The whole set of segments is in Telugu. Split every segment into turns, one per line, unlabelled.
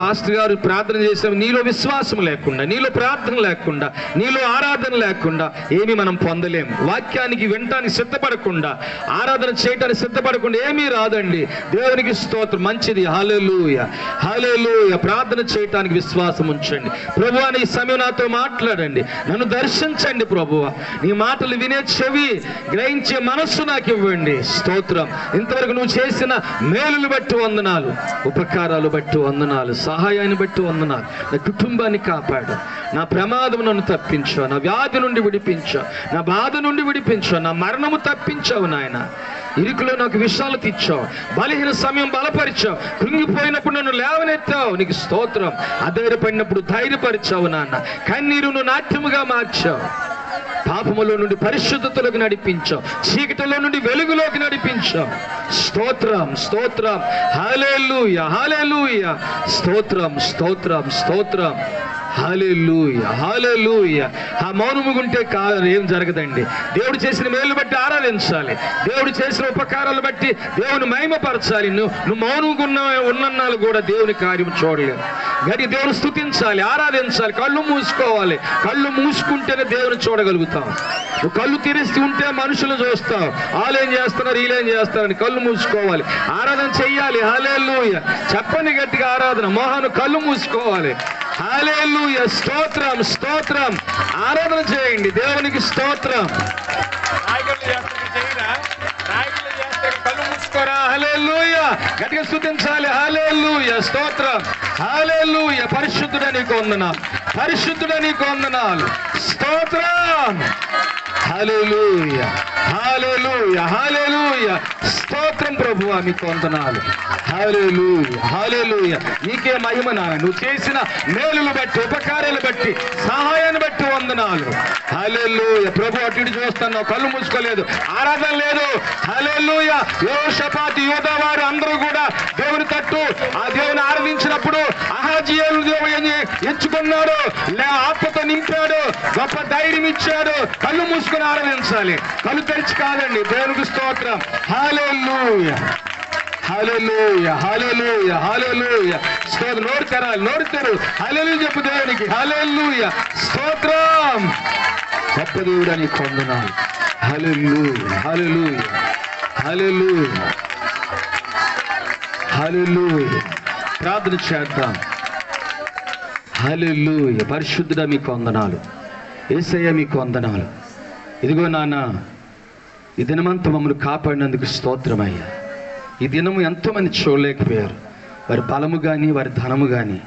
పాస్టర్ గారు ప్రార్థన చేసాం, నీలో విశ్వాసం లేకుండా, నీలో ప్రార్థన లేకుండా, నీలో ఆరాధన లేకుండా ఏమీ మనం పొందలేం. వాక్యానికి వినటానికి సిద్ధపడకుండా, ఆరాధన చేయటానికి సిద్ధపడకుండా ఏమీ రాదండి. దేవునికి స్తోత్రం. మంచిది. హల్లెలూయా, హల్లెలూయా. ప్రార్థన చేయటానికి విశ్వాసం ఉంచండి. ప్రభువా, నీ సమయం నాతో మాట్లాడండి, నన్ను దర్శించండి. ప్రభువా, నీ మాటలు వినే చెవి, గ్రహించే మనస్సు నాకు ఇవ్వండి. స్తోత్రం. ఇంతవరకు నువ్వు చేసిన మేలులు బట్టి వందనాలు, ఉపకారాలు బట్టి వందనాలు, సహాయాన్ని బట్టి వందనాలు. నా కుటుంబాన్ని కాపాడు, నా ప్రమాదం నన్ను తప్పించావు, నా వ్యాధి నుండి విడిపించావు, నా బాధ నుండి విడిపించావు, నా మరణము తప్పించావు నాయన. ఇరుకులో నాకు విషయాలు ఇచ్చావు, బలహీన సమయం బలపరిచావు, కృంగిపోయినప్పుడు నన్ను లేవనెత్తావు. నీకు స్తోత్రం. అధైర్యపడినప్పుడు ధైర్యపరిచావు నాన్న. కన్నీరును నాట్యముగా మార్చావు. పాపములో నుండి పరిశుద్ధతలోకి నడిపించావు, చీకటిలో నుండి వెలుగులోకి నడిపించావు. స్తోత్రం, స్తోత్రం. హల్లెలూయా, హల్లెలూయా. స్తోత్రం, స్తోత్రం, స్తోత్రం. హల్లెలూయా, హల్లెలూయా. ఆ మౌనముగుంటే ఏం జరగదండి. దేవుడు చేసిన మేలు బట్టి ఆరాధించాలి, దేవుడు చేసిన ఉపకారాలు బట్టి దేవుని మహిమపరచాలి. నువ్వు మౌనముగా ఉన్నన్నాళ్ళు కూడా దేవుని కార్యం చూడలేవు. గడి దేవుని స్తుతించాలి, ఆరాధించాలి. కళ్ళు మూసుకోవాలి. కళ్ళు మూసుకుంటేనే దేవుని చూడగలుగుతాం. నువ్వు కళ్ళు తెరిచి ఉంటే మనుషులు చూస్తావు, వాళ్ళేం చేస్తున్నారు, వీళ్ళేం చేస్తారని. కళ్ళు మూసుకోవాలి, ఆరాధన చెయ్యాలి. హల్లెలూయా. చెప్పండి గట్టిగా ఆరాధన. మోహన్ కళ్ళు మూసుకోవాలి. హల్లెలూయా. స్తోత్రం, స్తోత్రం. ఆరాధన చేయండి. దేవునికి స్తోత్రం. కళ్ళు మూసుకోరా. హల్లెలూయా. గట్టిగా స్తుతించాలి. హల్లెలూయా. స్తోత్రం. హల్లెలూయా. పరిశుద్ధుడా నీకు వందనాలు, పరిశుద్ధుడా నీకు వందనాలు. స్తోత్రం. హల్లెలూయా, హల్లెలూయా, హల్లెలూయా. స్తోత్రం ప్రభువా, మీకు వందనాలు. హల్లెలూయా, హల్లెలూయా. నీకే మహిమ నాన్న. నువ్వు చేసిన మేలులు బట్టి, ఉపకారాలు బట్టి, సహాయాన్ని బట్టి వందనాలు. హల్లెలూయా. ప్రభు అటు ఇటు చూస్తున్నావు, కళ్ళు మూసుకోలేదు, ఆరాధన లేదు. హల్లెలూయా. యోషపాతు, యోధా వారు అందరూ కూడా దేవుని తట్టు ఆ దేవుని ఆరాధించినప్పుడు అహాజీయులు దేవుని ఎంచుకున్నాడు, ఆత్మతో నింపాడు, గొప్ప ధైర్యం ఇచ్చాడు. కళ్ళు మూసుకొని ఆరాధించాలి, కళ్ళు తెరిచి కాదండి. దేవునికి స్తోత్రం. హల్లెలూయా, హల్లెలూయా, హల్లెలూయా, హల్లెలూయా. స్తోత్రం. నోరు తెరాలి, నోరు తెరు. హల్లెలూయా చెప్పు దేవునికి. హల్లెలూయా. స్తోత్రం. గొప్ప దేవుడా నీకు వందనాలు. హల్లెలూయా, హల్లెలూయా, హల్లెలూయా, హల్లెలూయా. ప్రార్థన చేద్దాం. హల్లెలూయా. పరిశుద్ధుడా మీకు వందనాలు. యేసయ్య మీకు వందనాలు. ఇదిగో నాన్న, ఈ దినమంతా మమ్మల్ని కాపాడినందుకు స్తోత్రమయ్యా. ఈ దినము ఎంతోమంది చూడలేకపోయారు. వారి బలము కానీ, వారి ధనము కానీ,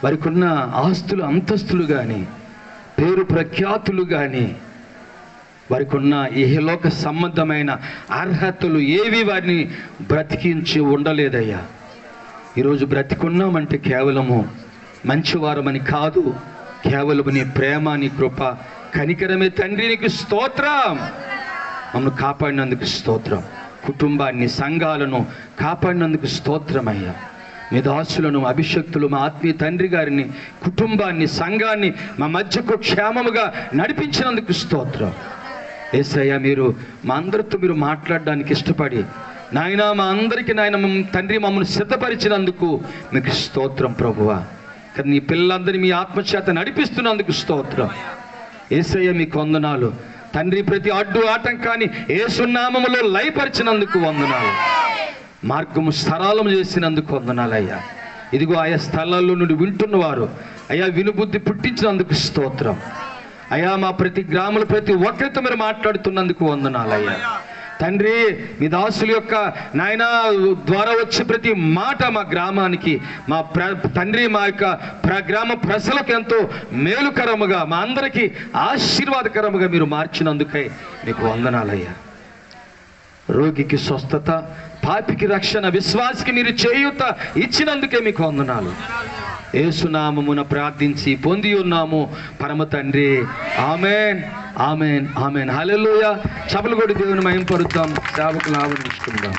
వారికి ఉన్న ఆస్తులు అంతస్తులు కానీ, పేరు ప్రఖ్యాతులు కానీ, వారికి ఉన్న ఇహలోక సంబంధమైన అర్హతలు ఏవి వారిని బ్రతికించి ఉండలేదయ్యా. ఈరోజు బ్రతికున్నామంటే కేవలము మంచివారమని కాదు, కేవలం నీ ప్రేమ, నీ కృప, కనికరమే తండ్రి. నీకు స్తోత్రం. మమ్మల్ని కాపాడినందుకు స్తోత్రం. కుటుంబాన్ని, సంఘాలను కాపాడినందుకు స్తోత్రం అయ్యా. మీ దాసులను, అభిషక్తులు, మా ఆత్మీయ తండ్రి గారిని, కుటుంబాన్ని, సంఘాన్ని మా మధ్యకు క్షేమముగా నడిపించినందుకు స్తోత్రం. యేసయ్య, మీరు మా అందరితో మీరు మాట్లాడడానికి ఇష్టపడి నాయన, మా అందరికీ నాయన తండ్రి మమ్మల్ని సిద్ధపరిచినందుకు మీకు స్తోత్రం ప్రభువా. కానీ నీ పిల్లలందరినీ మీ ఆత్మచేత నడిపిస్తున్నందుకు స్తోత్రం. యేసయ్య మీకు వందనాలు తండ్రి. ప్రతి అడ్డు ఆటంకాన్ని యేసు నామములో లయపరిచినందుకు వందనాలు. మార్గము సరళం చేసినందుకు వందనాలయ్యా. ఇదిగో ఆయా స్థలాల్లో నుండి వింటున్నవారు అయ్యా వినుబుద్ధి పుట్టించినందుకు స్తోత్రం అయ్యా. మా ప్రతి గ్రామంలో ప్రతి ఒక్కరితో మీరు మాట్లాడుతున్నందుకు వందనాలయ్యా. తండ్రి, మీ దాసుల యొక్క నాయన ద్వారా వచ్చే ప్రతి మాట మా గ్రామానికి, మా తండ్రి, మా యొక్క గ్రామ ప్రజలకు ఎంతో మేలుకరముగా, మా అందరికీ ఆశీర్వాదకరముగా మీరు మార్చినందుకై మీకు వందనాలయ్యా. రోగికి స్వస్థత, పాపికి రక్షణ, విశ్వాసికి మీరు చేయూత ఇచ్చినందుకే మీకు వందనాలు. యేసునామమున ప్రార్థించి పొంది ఉన్నాము పరమ తండ్రి. Amen, amen, amen. హల్లెలూయా. చపలు కొడి దేవుని మహిమపరుద్దాం, సేవకులు ఆవరించుకుందాం.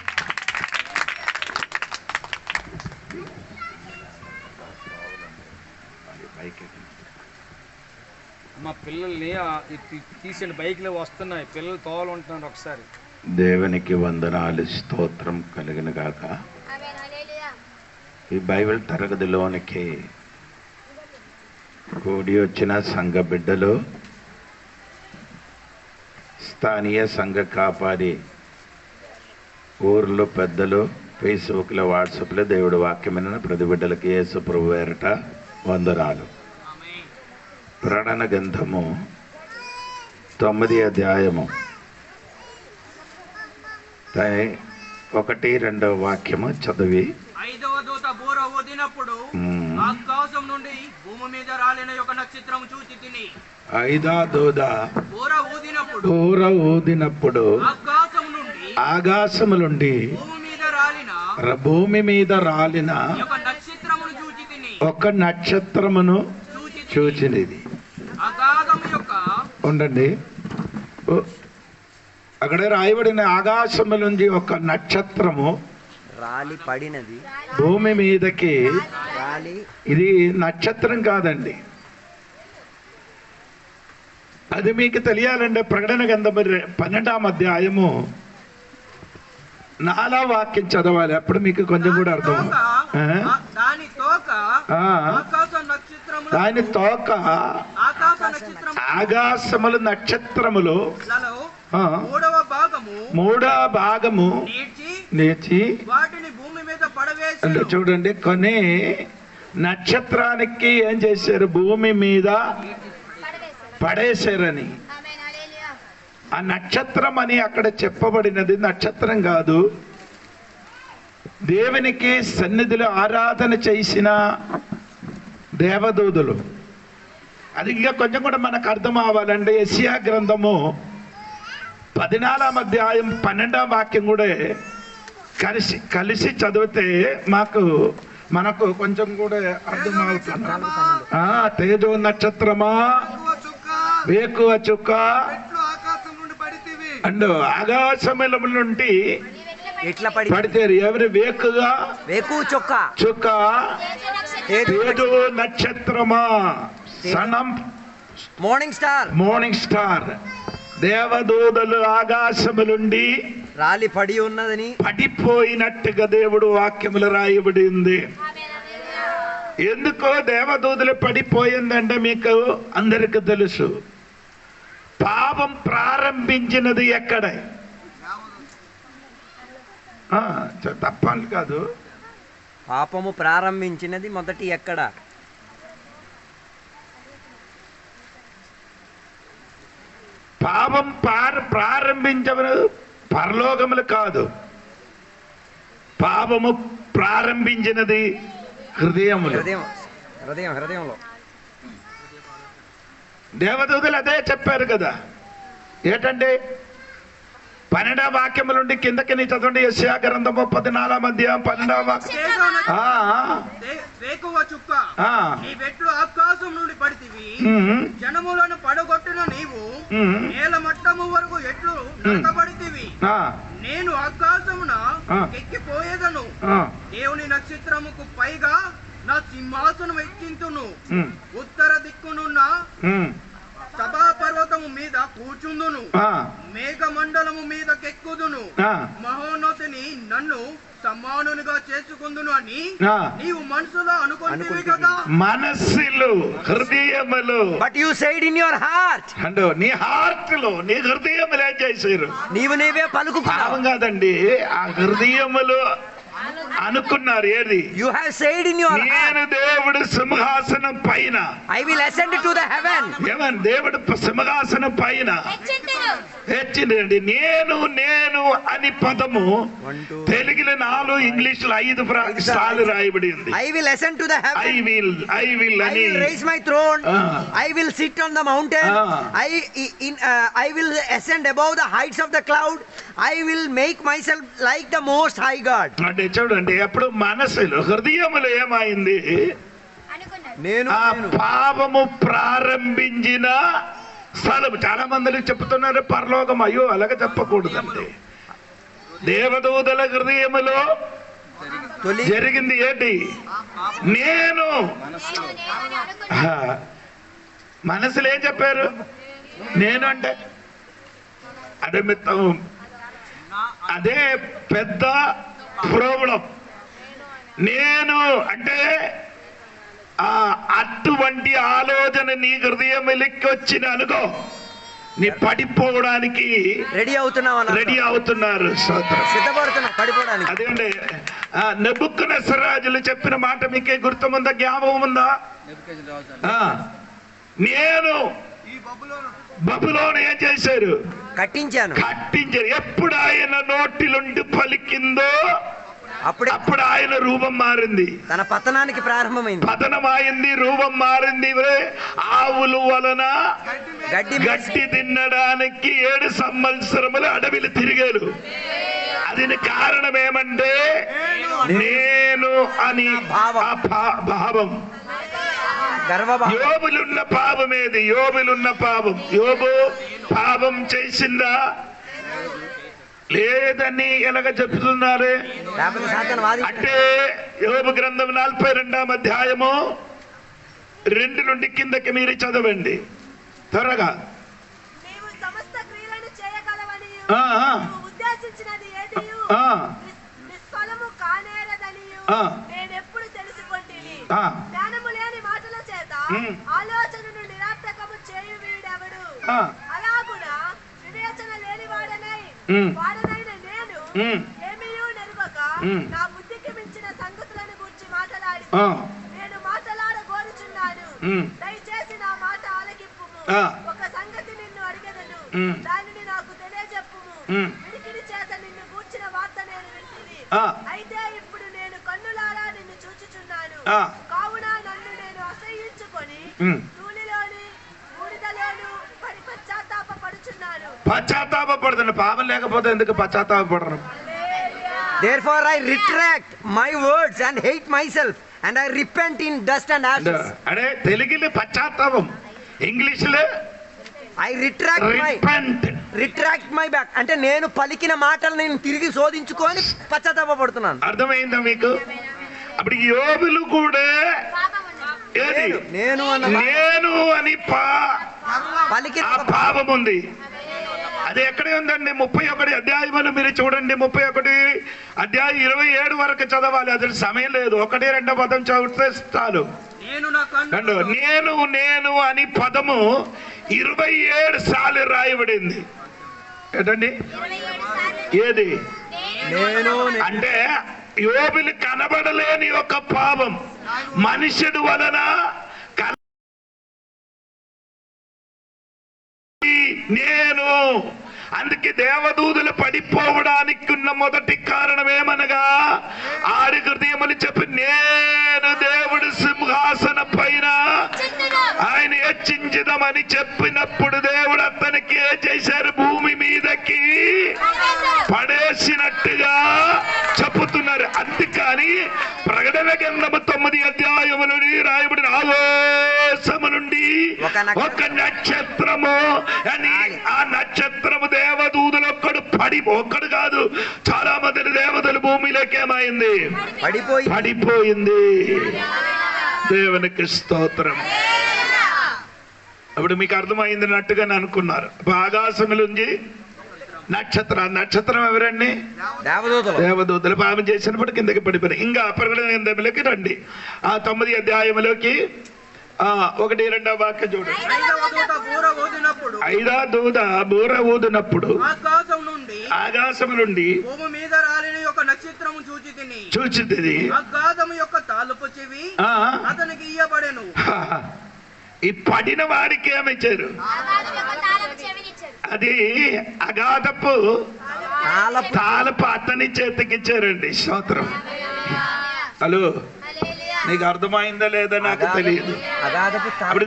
మా పిల్లల్ని తీసిన బైక్లో వస్తున్నాయి, పిల్లలు తోలు ఉంటున్నారు. ఒకసారి దేవునికి వందనాలు, స్తోత్రం కలిగిన గాక.
ఈ బైబిల్ తరగతిలోనికి కూడి వచ్చిన సంఘ బిడ్డలు, స్థానియ సంఘ కాపాడి ఊర్లో పెద్దలు, ఫేస్బుక్లో, వాట్సాప్లో దేవుడి వాక్యమైన ప్రతి బిడ్డలకి యేసు ప్రభు పేరిట వందనాలు. ప్రకటన గ్రంథము 9వ అధ్యాయము 1-2 వాక్యము చదివి.
5వ దూత బూర ఊదినప్పుడు ఆకాశం నుండి భూమి మీద రాలిన ఒక నక్షత్రము చూచి తిని.
5వ దూత బూర ఊదినప్పుడు ఆకాశము నుండి భూమి మీద రాలిన ఒక నక్షత్రమును చూచినది. ఉండండి, అక్కడే రాయబడిన ఆకాశము నుంచి ఒక నక్షత్రము
రాలి పడినది
భూమి మీదకి.
రాలి,
ఇది నక్షత్రం కాదండి, అది మీకు తెలియాలంటే ప్రకటన గ్రంథం 12వ అధ్యాయము 4వ వాక్యం చదవాలి, అప్పుడు మీకు కొంచెం కూడా అర్థం. దాని తోక ఆకాశములు నక్షత్రములు 3వ భాగము నేర్చి
వాటిని భూమి మీద పడవేసి.
అంటే చూడండి, కొన్ని నక్షత్రానికి ఏం చేశారు, భూమి మీద పడేశారని. ఆ నక్షత్రం అని అక్కడ చెప్పబడినది నక్షత్రం కాదు, దేవునికి సన్నిధిలో ఆరాధన చేసిన దేవదూతలు. అది ఇంకా కొంచెం కూడా మనకు అర్థం అవ్వాలంటే యెషయా గ్రంథము 14వ అధ్యాయం 12వ వాక్యం కూడా కలిసి చదివితే మనకు కొంచెం కూడా అర్థం అవుతుంది. తేజో నక్షత్రమా, వేకువ చుక్క అండ్ ఆకాశముల నుండి
ఎట్లా
పడితేరు. ఎవరు? వేకుగా,
వేకువ
చుక్క, తేజో నక్షత్రమా, సనం, మార్నింగ్ స్టార్. దేవదూతలు ఆకాశములుండి
రాలి పడి ఉన్నదని,
పడిపోయినట్టుగా దేవుడు వాక్యములు రాయబడి ఉంది. ఎందుకో దేవదూతలు పడిపోయిందంటే మీకు అందరికి తెలుసు. పాపం ప్రారంభించినది ఎక్కడ? తప్పని కాదు,
పాపము ప్రారంభించినది మొదటి ఎక్కడ?
పాపం ప్రారంభించవను పరలోకములు కాదు, పాపము ప్రారంభించినది
హృదయంలో.
దేవదూతలు అదే చెప్పారు కదా. ఏంటంటే 12వ వాక్యము నుండి కిందకి నీ చదవండి. యెషయా గ్రంథము 14వ అధ్యాయం 12వ వాక్యం.
ఆకాశం నుండి పడితివి, జనములను పడగొట్టిన నీవు నేల మట్టము వరకు ఎట్లు నడకబడితివి. నేను ఆకాశమున ఎక్కిపోయేదను, దేవుని నక్షత్రముకు పైగా నా సింహాసనం ఎక్కించును, ఉత్తర దిక్కునున్న సభా పర్వతము మీద కూర్చుందును, మేఘమండలము మీద కెక్కుదును, మహోన్నతిని నన్ను సమానునిగా చేసుకుందును అని నీవు మనసులో అనుకుంటివి కదా.
మనస్సులో, హృదయములో.
But you said in your heart.
అంటే నీ హార్ట్ లో, నీ హృదయములో ఏం చేశారు?
నీవే పలుకున్నావు
కాదండి, ఆ హృదయములో అనుకున్నారు. ఏది?
You have said in your heart,
నేను దేవుడు సింహాసనం పైన,
I will ascend to the haven.
ఏమన్ దేవుడు సింహాసనం పైన హెచ్చిందండి. నేను అని పదము తెలుగులో 4, ఇంగ్లీష్ లో 5 సార్లు రాయబడి ఉంది.
I will ascend to the heaven,
I will
అని, raise my throne, I will sit on the mountain, I will ascend above the heights of the cloud, I will make myself like the most high God.
అంటే చూడండి, ఎప్పుడు మనసులో, హృదయములో ఏమైంది?
నేను
పాపము ప్రారంభించిన స్థలం. చాలా మందికి చెప్తున్నారు పరలోకం. అయ్యో, అలాగే చెప్పకూడదండి. దేవదూతల హృదయములో జరిగింది ఏంటి? నేను. మనసులో ఏం చెప్పారు? నేను అంటే అదే పెద్ద ప్రాబ్లం. నేను అంటే అటువంటి ఆలోచన నీ హృదయంలోకి వచ్చిన అనుకో, నీ పడిపోవడానికి
రెడీ
అవుతున్నారు.
సిద్ధపడుతున్నా పడిపోవడానికి.
అదేండి నెబుకద్నెజరు చెప్పిన మాట మీకే గుర్తుముందా, జ్ఞాపకం ఉందా? నేను బబులోను ఏం చేశారు?
కట్టించారు.
ఎప్పుడు ఆయన నోటిలుండి పలికిందో అప్పుడు ఆయన రూపం మారింది.
తన పతనానికి
పతనమైంది, రూపం మారింది. ఆవులు వలన గడ్డి తినడానికి 7 సంవత్సరములు అడవిలు తిరిగారు. అది కారణం ఏమంటే నేను అని భావం. యోబులున్న పాపం ఏది? యోబులున్న పాపం. యోబు పాపం చేసిందా లేదని ఎలాగ చెప్తున్నారు అంటే యోబు గ్రంథం 42వ అధ్యాయము 2 నుండి కిందకి మీరు చదవండి త్వరగా.
ఆలోచనను నిరర్థకము చేయు వీడెవడు? అలాగునా వివేచన లేని వాడనైన నేను ఏమీయూ నెరుగక నా బుద్ధికి మించిన సంగతులను గూర్చి మాట్లాడి నేను మాట్లాడగోరుచున్నాను. దయచేసి నా మాట ఆలకింపుము. ఒక సంగతి నిన్ను అడిగెదను, దానిని నాకు తెలియజెప్పుము. వినికిడి చేత నిన్ను గూర్చిన వార్త నేను వింటిని. అయితే ఇప్పుడు నేను కన్నులారా నిన్ను చూచుచున్నాను. కావున నన్ను నేను అసహ్యించుకొని ధూళిలోని బూడిదలోను పడి
పశ్చాత్తాపడుతున్నాను. పాపం లేకపోతే ఎందుకు పశ్చాత్తాపడను?
Therefore I retract my words and hate myself and I repent in dust and ashes.
అంటే తెలుగులో పశ్చాత్తాపం, ఇంగ్లీష్లో
I retract my back. అంటే నేను పలికిన మాటలు నేను తిరిగి శోధించుకొని పశ్చాత్తాపడుతున్నాను.
అర్థమైందా మీకు? అప్పుడు యోబులు కూడా నేను అని
పలికిన
పాపం ఉంది. అది ఎక్కడే ఉందండి? 31 అధ్యాయములు మీరు చూడండి. 31 అధ్యాయం 27 వరకు చదవాలి. అది సమయం లేదు. 1-2 పదం చదివితే చాలు. నేను అని పదము 27 సార్లు రాయబడింది. ఏంటండి ఏది? అంటే యోబులు కనబడలేని ఒక పాపం మనుషుడు వలన నేను. అందుకే దేవదూతలు పడిపోవడానికి ఉన్న మొదటి కారణం ఏమనగా ఆడి హృదయములు చెప్పి నేను దేవుడు సింహాసన పైన ఆయన హెచ్చించుదామని చెప్పినప్పుడు దేవుడు అతనికి ఏం చేశారు? భూమి మీదకి పడేసినట్టుగా చెప్పుతున్నారు. అందుకని ప్రకటన గ్రంథము 9 అధ్యాయములని రాయబడిన ఆకాశము నుండి ఒక నక్షత్రము అని, ఆ నక్షత్రము దేవదూతలు ఒక్కడు కాదు, చాలా మంది దేవతలు భూమిలోకి ఏమైంది? పడిపోయింది. దేవునికి స్తోత్రం. అప్పుడు మీకు అర్థమైందినట్టుగా అనుకున్నారు. ఆకాశములుంచి నక్షత్రం ఎవరండి? దేవదూతలు పాపం చేసినప్పుడు కిందకి పడిపోయినాయి. ఇంకా ప్రకటన గ్రంథంలోకి రండి. ఆ 9 అధ్యాయములోకి 1-2 వాక్యం చూడండి. 5వ దూత బూర ఊదినప్పుడు ఆకాశం నుండి
భూమి మీద రాలిన ఒక నక్షత్రము
చూచితిని.
ఆకాశము యొక్క తాలుపు చెవి అతనికి ఇయ్యబడెను.
ఈ పడిన వారికి ఏమిచ్చారు? అది అగాధపు తాలపు అతని చేతికిచ్చారండి. స్తోత్రం. హలో, నీకు అర్థమైందా లేదా నాకు తెలియదు. అప్పుడు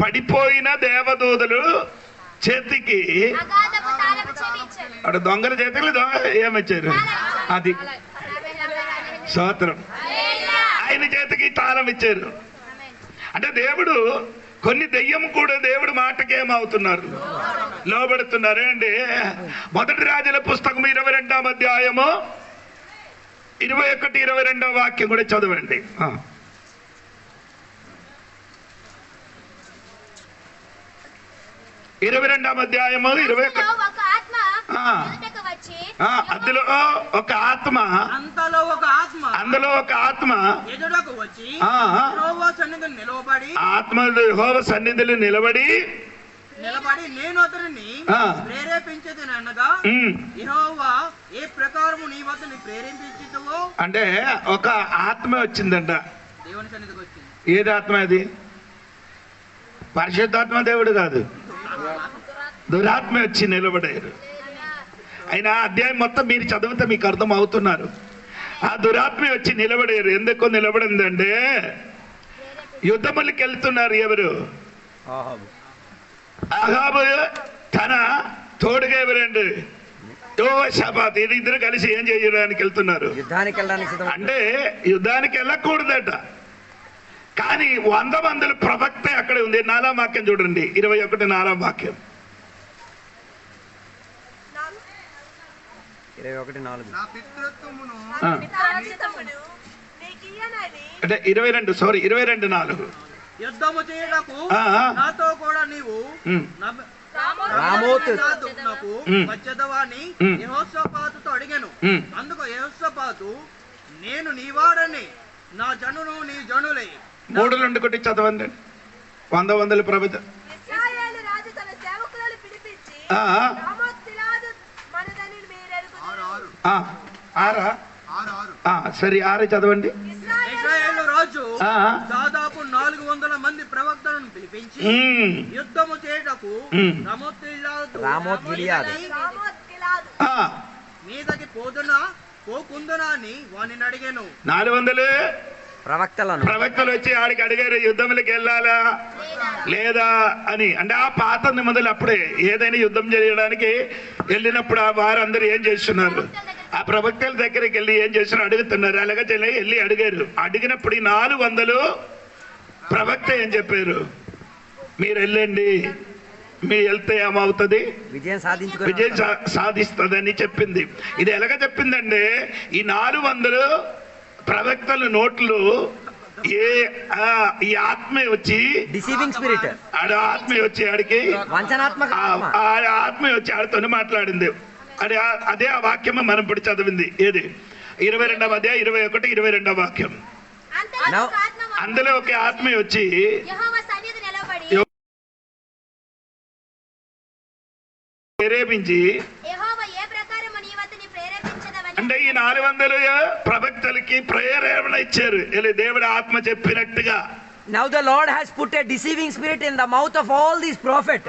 పడిపోయిన దేవదూతలు చేతికి, అక్కడ దొంగల చేతికి ఏమిచ్చారు? అది స్తోత్రం. ఆయన చేతికి తాళం ఇచ్చారు. అంటే దేవుడు కొన్ని దెయ్యం కూడా దేవుడు మాటకి ఏమవుతున్నారు? లోబడుతున్నారు అండి. 1 రాజుల పుస్తకం 22వ అధ్యాయము 21-22 వాక్యం కూడా చదవండి. 22వ అధ్యాయము 21. అందులో ఒక ఆత్మ
అంతలో ఒక ఆత్మ
అందులో ఒక ఆత్మ
ఎదుటకు వచ్చి
ఆ,
యెహోవా సన్నిధిని నిలవబడి
ఆత్మ యెహోవా సన్నిధిలో నిలబడి
నేను అతనిని
ఆ.
ప్రేరేపించేది అనగా యెహోవా ఏ ప్రకారము నీ వద్దని ప్రేరేపించువో
అంటే ఒక ఆత్మ వచ్చిందంట.
దేవుని సన్నిధికి వచ్చింది.
ఏది ఆత్మ అది? పరిశుద్ధాత్మ దేవుడు కాదు, దురాత్మ వచ్చి నిలబడారు. అయినా అధ్యాయం మొత్తం మీరు చదివితే మీకు అర్థం అవుతున్నారు. ఆ దురాత్మ వచ్చి నిలబడారు. ఎందుకు నిలబడిందంటే యుద్ధములకు వెళ్తున్నారు. ఎవరు? అహాబు తన తోడుగా ఎవరండి? యెహోషాపాతు. ఇద్దరు కలిసి ఏం చేయడానికి వెళ్తున్నారు?
యుద్ధానికి వెళ్ళడానికి.
అంటే యుద్ధానికి వెళ్ళకూడదట. కానీ 100 మంది ప్రవక్త అక్కడే ఉంది. 4వ వాక్యం చూడండి, 21 4వ వాక్యం.
21:4.
నా పితృత్వమును
అంటే 22 4.
యుద్ధము చేయటకు నాతో కూడా నీవు రామోతునకు వచ్చేదవాని యెహోషాపాతుతో అడిగాను. అందుకు యెహోషాపాతు, నేను నీవాడని, నా జనులు నీ జనులే.
3 నుండి కొట్టి చదవండి. 100 ప్రవక్త.
ఇశ్రాయేలు రాజు తన సేవకులను పిలిపించి
ఆ,
రామోత్ గిలాదు మనదని మీరెరుగుదురు.
ఆరా సరే 6 చదవండి.
ఇశ్రాయేలు రాజు దాదాపు 400 మంది ప్రవక్తలను పిలిపించి యుద్ధము చేయటకు
రామోత్ గిలియాదు
మీదకి పోకుందునా అని వాణ్ణి అడిగాను.
400
ప్రవక్తలు
వచ్చి ఆడికి అడిగారు, యుద్ధములకు వెళ్ళాలా లేదా అని. అంటే ఆ పాత నిబంధనలు అప్పుడే ఏదైనా యుద్ధం చేయడానికి వెళ్ళినప్పుడు ఆ వారందరూ ఏం చేస్తున్నారు? ఆ ప్రవక్తల దగ్గరికి వెళ్ళి ఏం చేస్తున్నారు? అడుగుతున్నారు. అలాగే వెళ్ళి అడిగారు. అడిగినప్పుడు 400 ప్రవక్త ఏం చెప్పారు? మీరు వెళ్ళండి, మీ వెళ్తే ఏమవుతుంది?
విజయం
సాధిస్తుందని చెప్పింది. ఇది ఎలాగ చెప్పిందంటే ఈ 400 ప్రవక్తల నోట్లు ఈ ఆత్మ వచ్చి
డిసీవింగ్ స్పిరిట్,
ఆత్మ వచ్చి ఆడికి ఆత్మ వచ్చి ఆడితోనే మాట్లాడింది. అదే ఆ వాక్యం మనం ఇప్పుడు చదివింది. ఏది? 22వ అధ్యాయం 21 22వ వాక్యం. అందులో ఒక ఆత్మ వచ్చి ప్రేరేపించి, అంటే ఈ 400 ప్రవక్తలకి ప్రేరణ ఇచ్చారు. దేవుడు ఆత్మ చెప్పినట్టుగా.
Now the Lord has put a deceiving spirit in the mouth of all these prophets.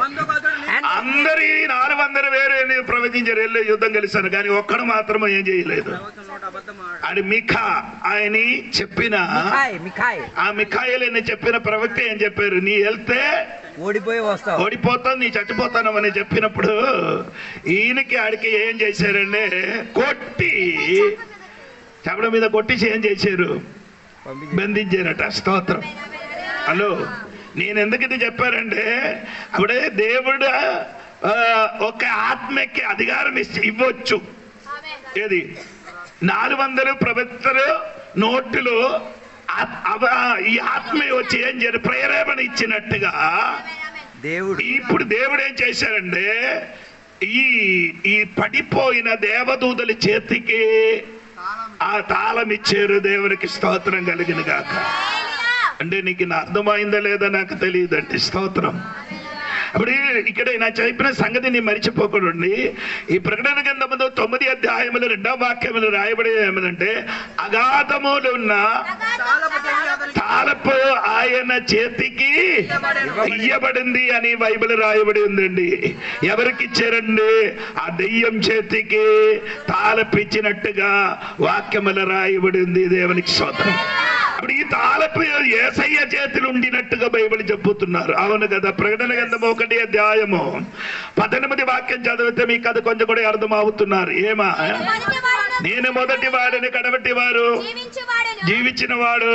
అందరి 400 వేరే ప్రవచించారు, వెళ్ళి యుద్ధం కలిసాను. కానీ ఒక్కడు మాత్రం ఏం చేయలేదు. అది మిఖా ఆయన చెప్పిన ఆ మిఖాయిలని చెప్పిన ప్రవక్త ఏం చెప్పారు? నీ వెళ్తే ఓడిపోతావు, నీ చచ్చిపోతాను అని చెప్పినప్పుడు ఈయనకి ఆడికి ఏం చేశారంటే కొట్టి, చెప్పడం మీద కొట్టి ఏం చేశారు? బంధించారట. స్తోత్రం. హలో, నేను ఎందుకు ఇది చెప్పారంటే అప్పుడే దేవుడు ఒక ఆత్మకి అధికారం ఇవ్వచ్చు. ఏది? 400 ప్రవక్తలు నోటిలో ఈ ఆత్మ వచ్చి ఏం చేయాలి? ప్రేరేపణ ఇచ్చినట్టుగా దేవుడు. ఇప్పుడు దేవుడు ఏం చేశారంటే ఈ పడిపోయిన దేవదూతల చేతికి ఆ తాళం ఇచ్చారు. దేవునికి స్తోత్రం కలిగిన గాక. అంటే నీకు అర్థమైందా లేదా నాకు తెలియదండి. స్తోత్రం. అప్పుడు ఇక్కడ నా చెప్పిన సంగతి నీ మర్చిపోకూడండి. ఈ ప్రకటన గ్రంథములో 9వ అధ్యాయములో 2వ వాక్యములు రాయబడి ఏమనంటే, అగాధములు ఉన్న తాళపు ఆయన చేతికి ఇయ్యబడింది అని బైబిల్ రాయబడి ఉందండి. ఎవరికి ఇచ్చారండి? ఆ దెయ్యం చేతికి తాళపిచ్చినట్టుగా వాక్యములు రాయబడి ఉంది. దేవునికి స్తోత్రం. అప్పుడు ఈ తాళపు యేసయ్య చేతులు ఉండినట్టుగా బైబిల్ చెప్పుతున్నారు. అవును కదా? ప్రకటన గ్రంథము 1వ అధ్యాయము 18 వాక్యం చదివితే మీకు అది కొంచెం కూడా అర్థం అవుతున్నారు. ఏమా? నేను మొదటి వాడిని, కడవటి వారు, జీవించిన వాడు,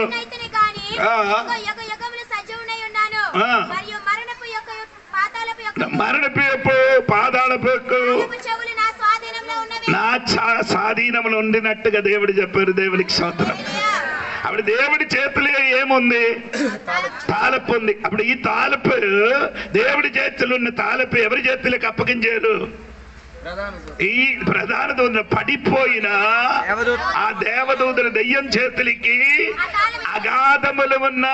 మరణపు యొక్క పాతాళపు యొక్క నా స్వాధీనంలో ఉండినట్టుగా దేవుడు చెప్పారు. దేవునికి స్తోత్రం. అప్పుడు దేవుడి చేతిలో ఏముంది? తాళపు ఉంది. అప్పుడు ఈ తాళపు దేవుడి చేతులు ఉన్న తాళపు ఎవరి చేతులకు అప్పగించారు? ఈ ప్రధాన దూత పడిపోయిన ఆ దేవదూతల దెయ్యం చేతులకి అగాధములు ఉన్న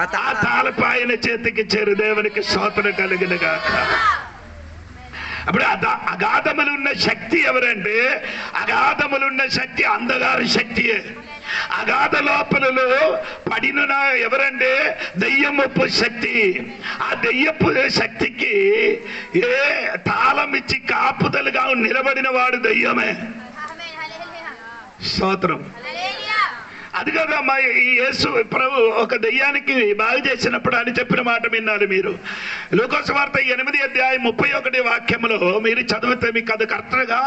ఆ తాళపాయల చేతికి చేరు. దేవునికి స్తోత్రం కలుగును గాక. అప్పుడు అగాధములున్న శక్తి ఎవరంటే, అగాధములున్న శక్తి అంధకార శక్తియే. అగాధ లోపలలో పడిన ఎవరంటే దెయ్యమప్పు శక్తి. ఆ దెయ్యపు శక్తికి ఏ తాళం ఇచ్చి కాపుదలుగా నిలబడిన వాడు దెయ్యమే. స్తోత్రం. అది కదమ్మా ఈ యేసు ప్రభు ఒక దెయ్యానికి బాగు చేసినప్పుడు అని చెప్పిన మాట విన్నారు మీరు. లూకాసు వార్త 8:31 వాక్యములో మీరు చదివితే మీకు అది కరెక్ట్గా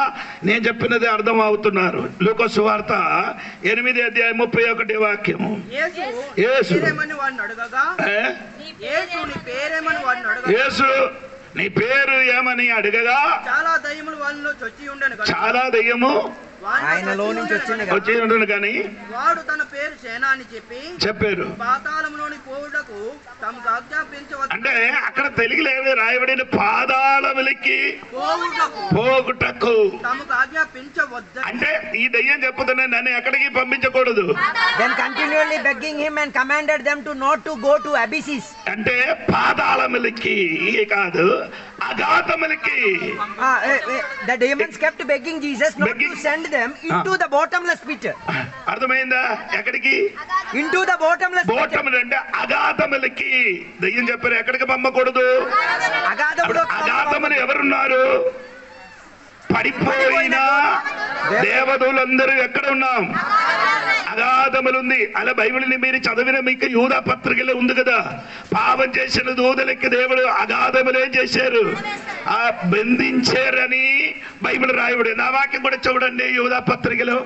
నేను చెప్పినది అర్థం అవుతున్నారు. లూకాసు వార్త 8:31 వాక్యము. యేసు నీ పేరు ఏమని అడగగా చాలా దయ్యము
ఆయనలో నుంచి
వచ్చి ఉండను కానీ
వాడు తన పేరు సేన అని చెప్పారు. పాతాళంలోని పోవుటకు తమకు ఆజ్ఞాపించవచ్చు.
అంటే అక్కడ తెలుగులో రాయబడిన పాదాళములకి పోగుటకు
తమకు ఆజ్ఞాపించవద్దు.
అంటే ఈ దయ్యం చెప్పుతున్నా నన్ను ఎక్కడికి పంపించకూడదు.
Then continually begging him and commanded them to not to go to abysses.
అంటే పాదాళములకి కాదు, అగాధములకి.
The demons kept begging Jesus not to send them into the bottomless pit.
అర్థమైందా? ఎక్కడికి?
Into the bottomless pit.
బోటములు అంటే అగాధములకి. దయ్యం చెప్పారు ఎక్కడికి పంపకూడదు. అగాధములు ఎవరున్నారు? పడిపోయిన దేవదూలందరూ ఎక్కడ ఉన్నాం? అగాధములుంది. అలా బైబిల్ని మీరు చదివిన మీకు యూదా పత్రికలో ఉంది కదా, పాపం చేసిన దూతలకి దేవుడు అగాధములే చేశారు, ఆ బంధించారని బైబిల్ రాయబడి. నా వాక్యం కూడా చూడండి యూదా పత్రికలో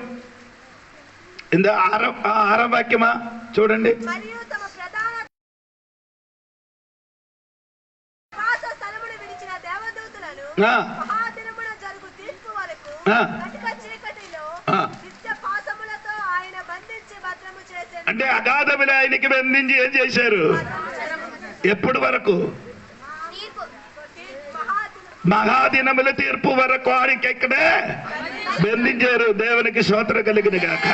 ఇంత 6వ వాక్యమా చూడండి. అంటే అగాధములు ఆయనకి బంధించి ఏం చేశారు? ఎప్పుడు వరకు? మహాదినముల తీర్పు వరకు ఆయనకి ఎక్కడే బంధించారు. దేవునికి స్తోత్రం కలిగిన గాక.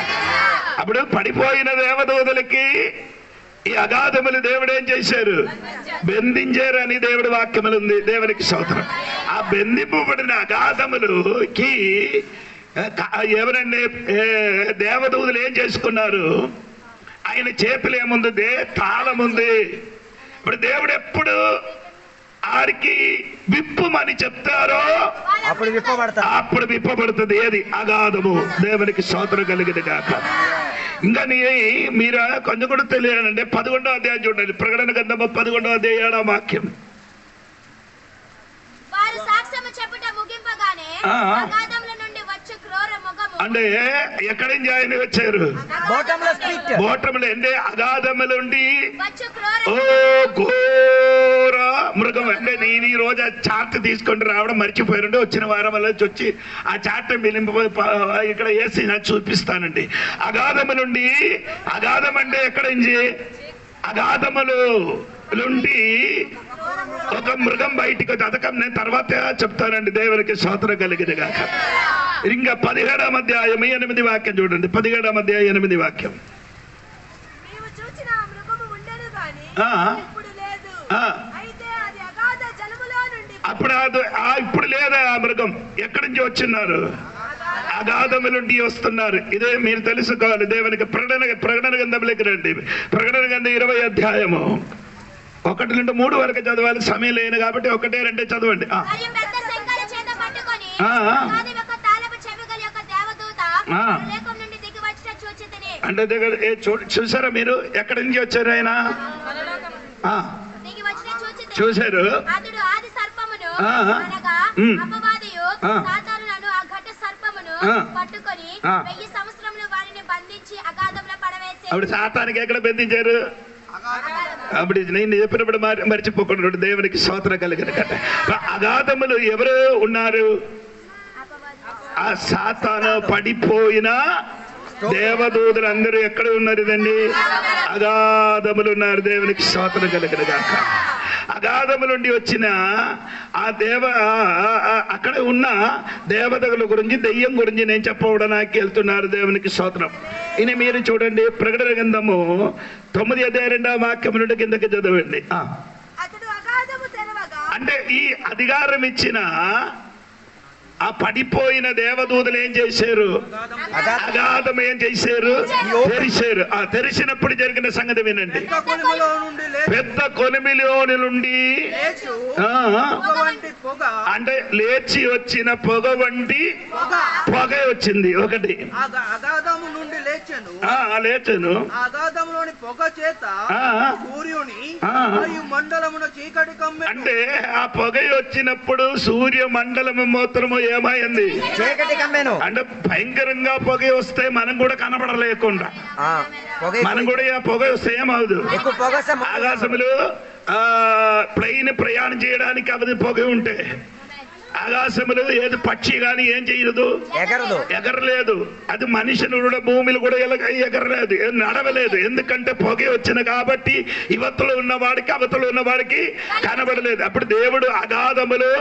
అప్పుడు పడిపోయిన దేవదూతలకి ఈ అగాధములు దేవుడు ఏం చేశారు? బంధించారు అని దేవుడి వాక్యములు ఉంది. దేవునికి స్తోత్రం. ఆ బంధింపబడిన అగాధములకి ఎవరండి దేవదూతలు ఏం చేసుకున్నారు? ఆయన చేతులు ఏముంది? తాళం ఉంది. ఇప్పుడు దేవుడు ఎప్పుడు ఆడికి విప్పుమని చెప్తారో అప్పుడు విప్పబడుతుంది. ఏది? అగాధము. దేవునికి స్తోత్రం కలిగింది కాక. ఇంకా మీరు కొంచెం కూడా తెలియాలంటే 11వ అధ్యాయం చూడండి. ప్రకటన గ్రంథము 11వ అధ్యాయం 7వ వాక్యం. అంటే ఎక్కడి నుంచి ఆయన వచ్చారు? బోటములు. అంటే అగాధములుండి ఓ ఘోర మృగం. అంటే నేను ఈ రోజు ఆ చార్ట్ తీసుకొని రావడం మర్చిపోయారంటే వచ్చిన వారం వల్ల వచ్చి ఆ చార్ట్ ఇక్కడ వేసి నాకు చూపిస్తానండి. అగాధములుండి, అగాధం అంటే ఎక్కడి నుంచి? అగాధములు నుండి ఒక మృగం బయటికి అదకం. నేను తర్వాత చెప్తానండి. దేవునికి స్తోత్రం కలిగింది కాక. ఇంకా 17వ అధ్యాయం 8వ వాక్యం చూడండి. 17వ అధ్యాయం 8వ వాక్యం. అప్పుడు ఇప్పుడు లేదా ఆ మృగం? ఎక్కడి నుంచి వచ్చిన్నారు? అగాధముల నుండి వస్తున్నారు. ఇదే మీరు తెలుసుకోవాలి. దేవునికి ప్రకటన గ్రంథంలోకి రండి. ప్రకటన గ్రంథం 20వ అధ్యాయము 1 నుండి 3 వరకు చదవాలి. సమయం లేని కాబట్టి 1, 2 చదవండి. అంటే దగ్గర చూసారా మీరు? ఎక్కడి నుంచి వచ్చారు ఆయన? చూశారు. అప్పుడు సాతానికి ఎక్కడ బంధించారు? అప్పుడు నేను చెప్పినప్పుడు మర్చిపోకుండా దేవునికి స్తోత్రం కలిగిన కట్ట. అగాధములు ఎవరు ఉన్నారు? ఆ సాతాను పడిపోయిన దేవదూతలు అందరూ ఎక్కడ ఉన్నారు? ఇదండి అగాధములు ఉన్నారు. దేవునికి స్తోత్రం కలిగిన గాక. అగాధము నుండి వచ్చిన ఆ అక్కడ ఉన్న దేవతల గురించి, దెయ్యం గురించి నేను చెప్పడానికి వెళ్తున్నారు. దేవునికి స్తోత్రం. ఇని మీరు చూడండి, ప్రకటన గ్రంథము 9:2 నుండి కిందకి చదవండి. అంటే ఈ అధికారం ఇచ్చిన ఆ పడిపోయిన దేవదూతలు ఏం చేశారు? అగాధం ఏం చేశారు? తెరిచారు. ఆ తెరిచినప్పుడు జరిగిన సంగతి వినండి. పెద్ద కొలిమిలోని నుండి అంటే లేచి వచ్చిన పొగ వంటి పొగ వచ్చింది. ఒకటి లేచను
పొగ చేత సూర్యుని మండలమున చీకటి కమ్మె. అంటే
ఆ పొగ వచ్చినప్పుడు సూర్య మండలము మాత్రము ఏమైంది?
చీకటి కమ్మెను. అంటే
భయంకరంగా పొగ వస్తే మనం కూడా కనబడలేకుండా, మనం కూడా ఆ పొగ వస్తే ఏమవుదు? ఆకాశంలో ప్లెయిన్ ప్రయాణం చేయడానికి అవది పొగ ఉంటే, ఆకాశములు ఏది పక్షి గాని ఏం చేయదు, ఎగరలేదు. అది మనిషిని కూడా భూమిలో కూడా ఎగరలేదు, నడవలేదు. ఎందుకంటే పొగ వచ్చిన కాబట్టి ఇవతలు ఉన్నవాడికి అవతలు ఉన్నవాడికి కనబడలేదు. అప్పుడు దేవుడు అగాధములు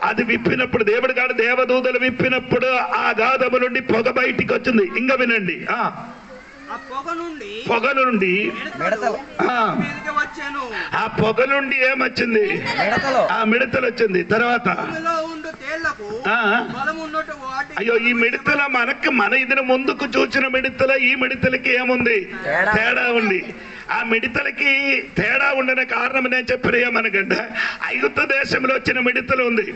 అది విప్పినప్పుడు, దేవుడు కాదు దేవదూతలు విప్పినప్పుడు ఆ అగాధము నుండి పొగ బయటికి వచ్చింది. ఇంకా వినండి, పొగ నుండి ఆ పొగ నుండి ఏమొచ్చింది? ఆ మిడతలు వచ్చింది. తర్వాత అయ్యో, ఈ మిడతల మన ఇదిని ముందుకు చూసిన మిడతల ఈ మిడతలకి ఏముంది? తేడా ఉంది. ఆ మిడతలకి తేడా ఉండని కారణం నేను చెప్పిన ఏమనకంటే, ఐగుప్తు దేశంలో వచ్చిన మిడతలు ఉంది.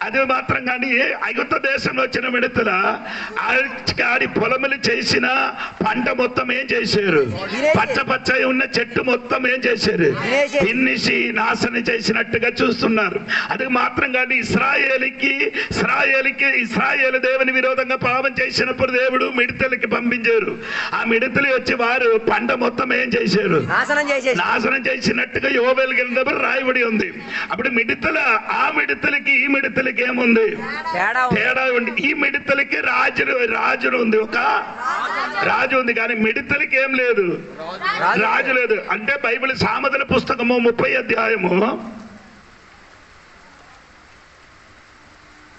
అది మాత్రం కానీ ఐగుప్త దేశంలో వచ్చిన మిడతల ఆడి పొలములు చేసిన పంట మొత్తం ఏం చేశారు? పచ్చ ఉన్న చెట్టు మొత్తం ఏం చేశారు? తిన్నిసి నాశనం చేసినట్టుగా చూస్తున్నారు. అది మాత్రం కానీ ఇశ్రాయేలు దేవుని విరోధంగా పాపం చేసినప్పుడు దేవుడు మిడతలకి పంపించారు. ఆ మిడతలు వచ్చి వారు పంట మొత్తం ఏం చేశారు? నాశనం చేసినట్టుగా యోవేలు గ్రంథంలో రాయబడి ఉంది. అప్పుడు ఆ మిడతలకి ఈ మిడతలకి ఏముంది? తేడా ఉంది. ఈ మిడతలకి రాజు ఉంది, ఒక రాజు ఉంది. కానీ మిడతలకి ఏం లేదు, రాజు లేదు. అంటే బైబిల్ సామెతల పుస్తకము 30వ అధ్యాయము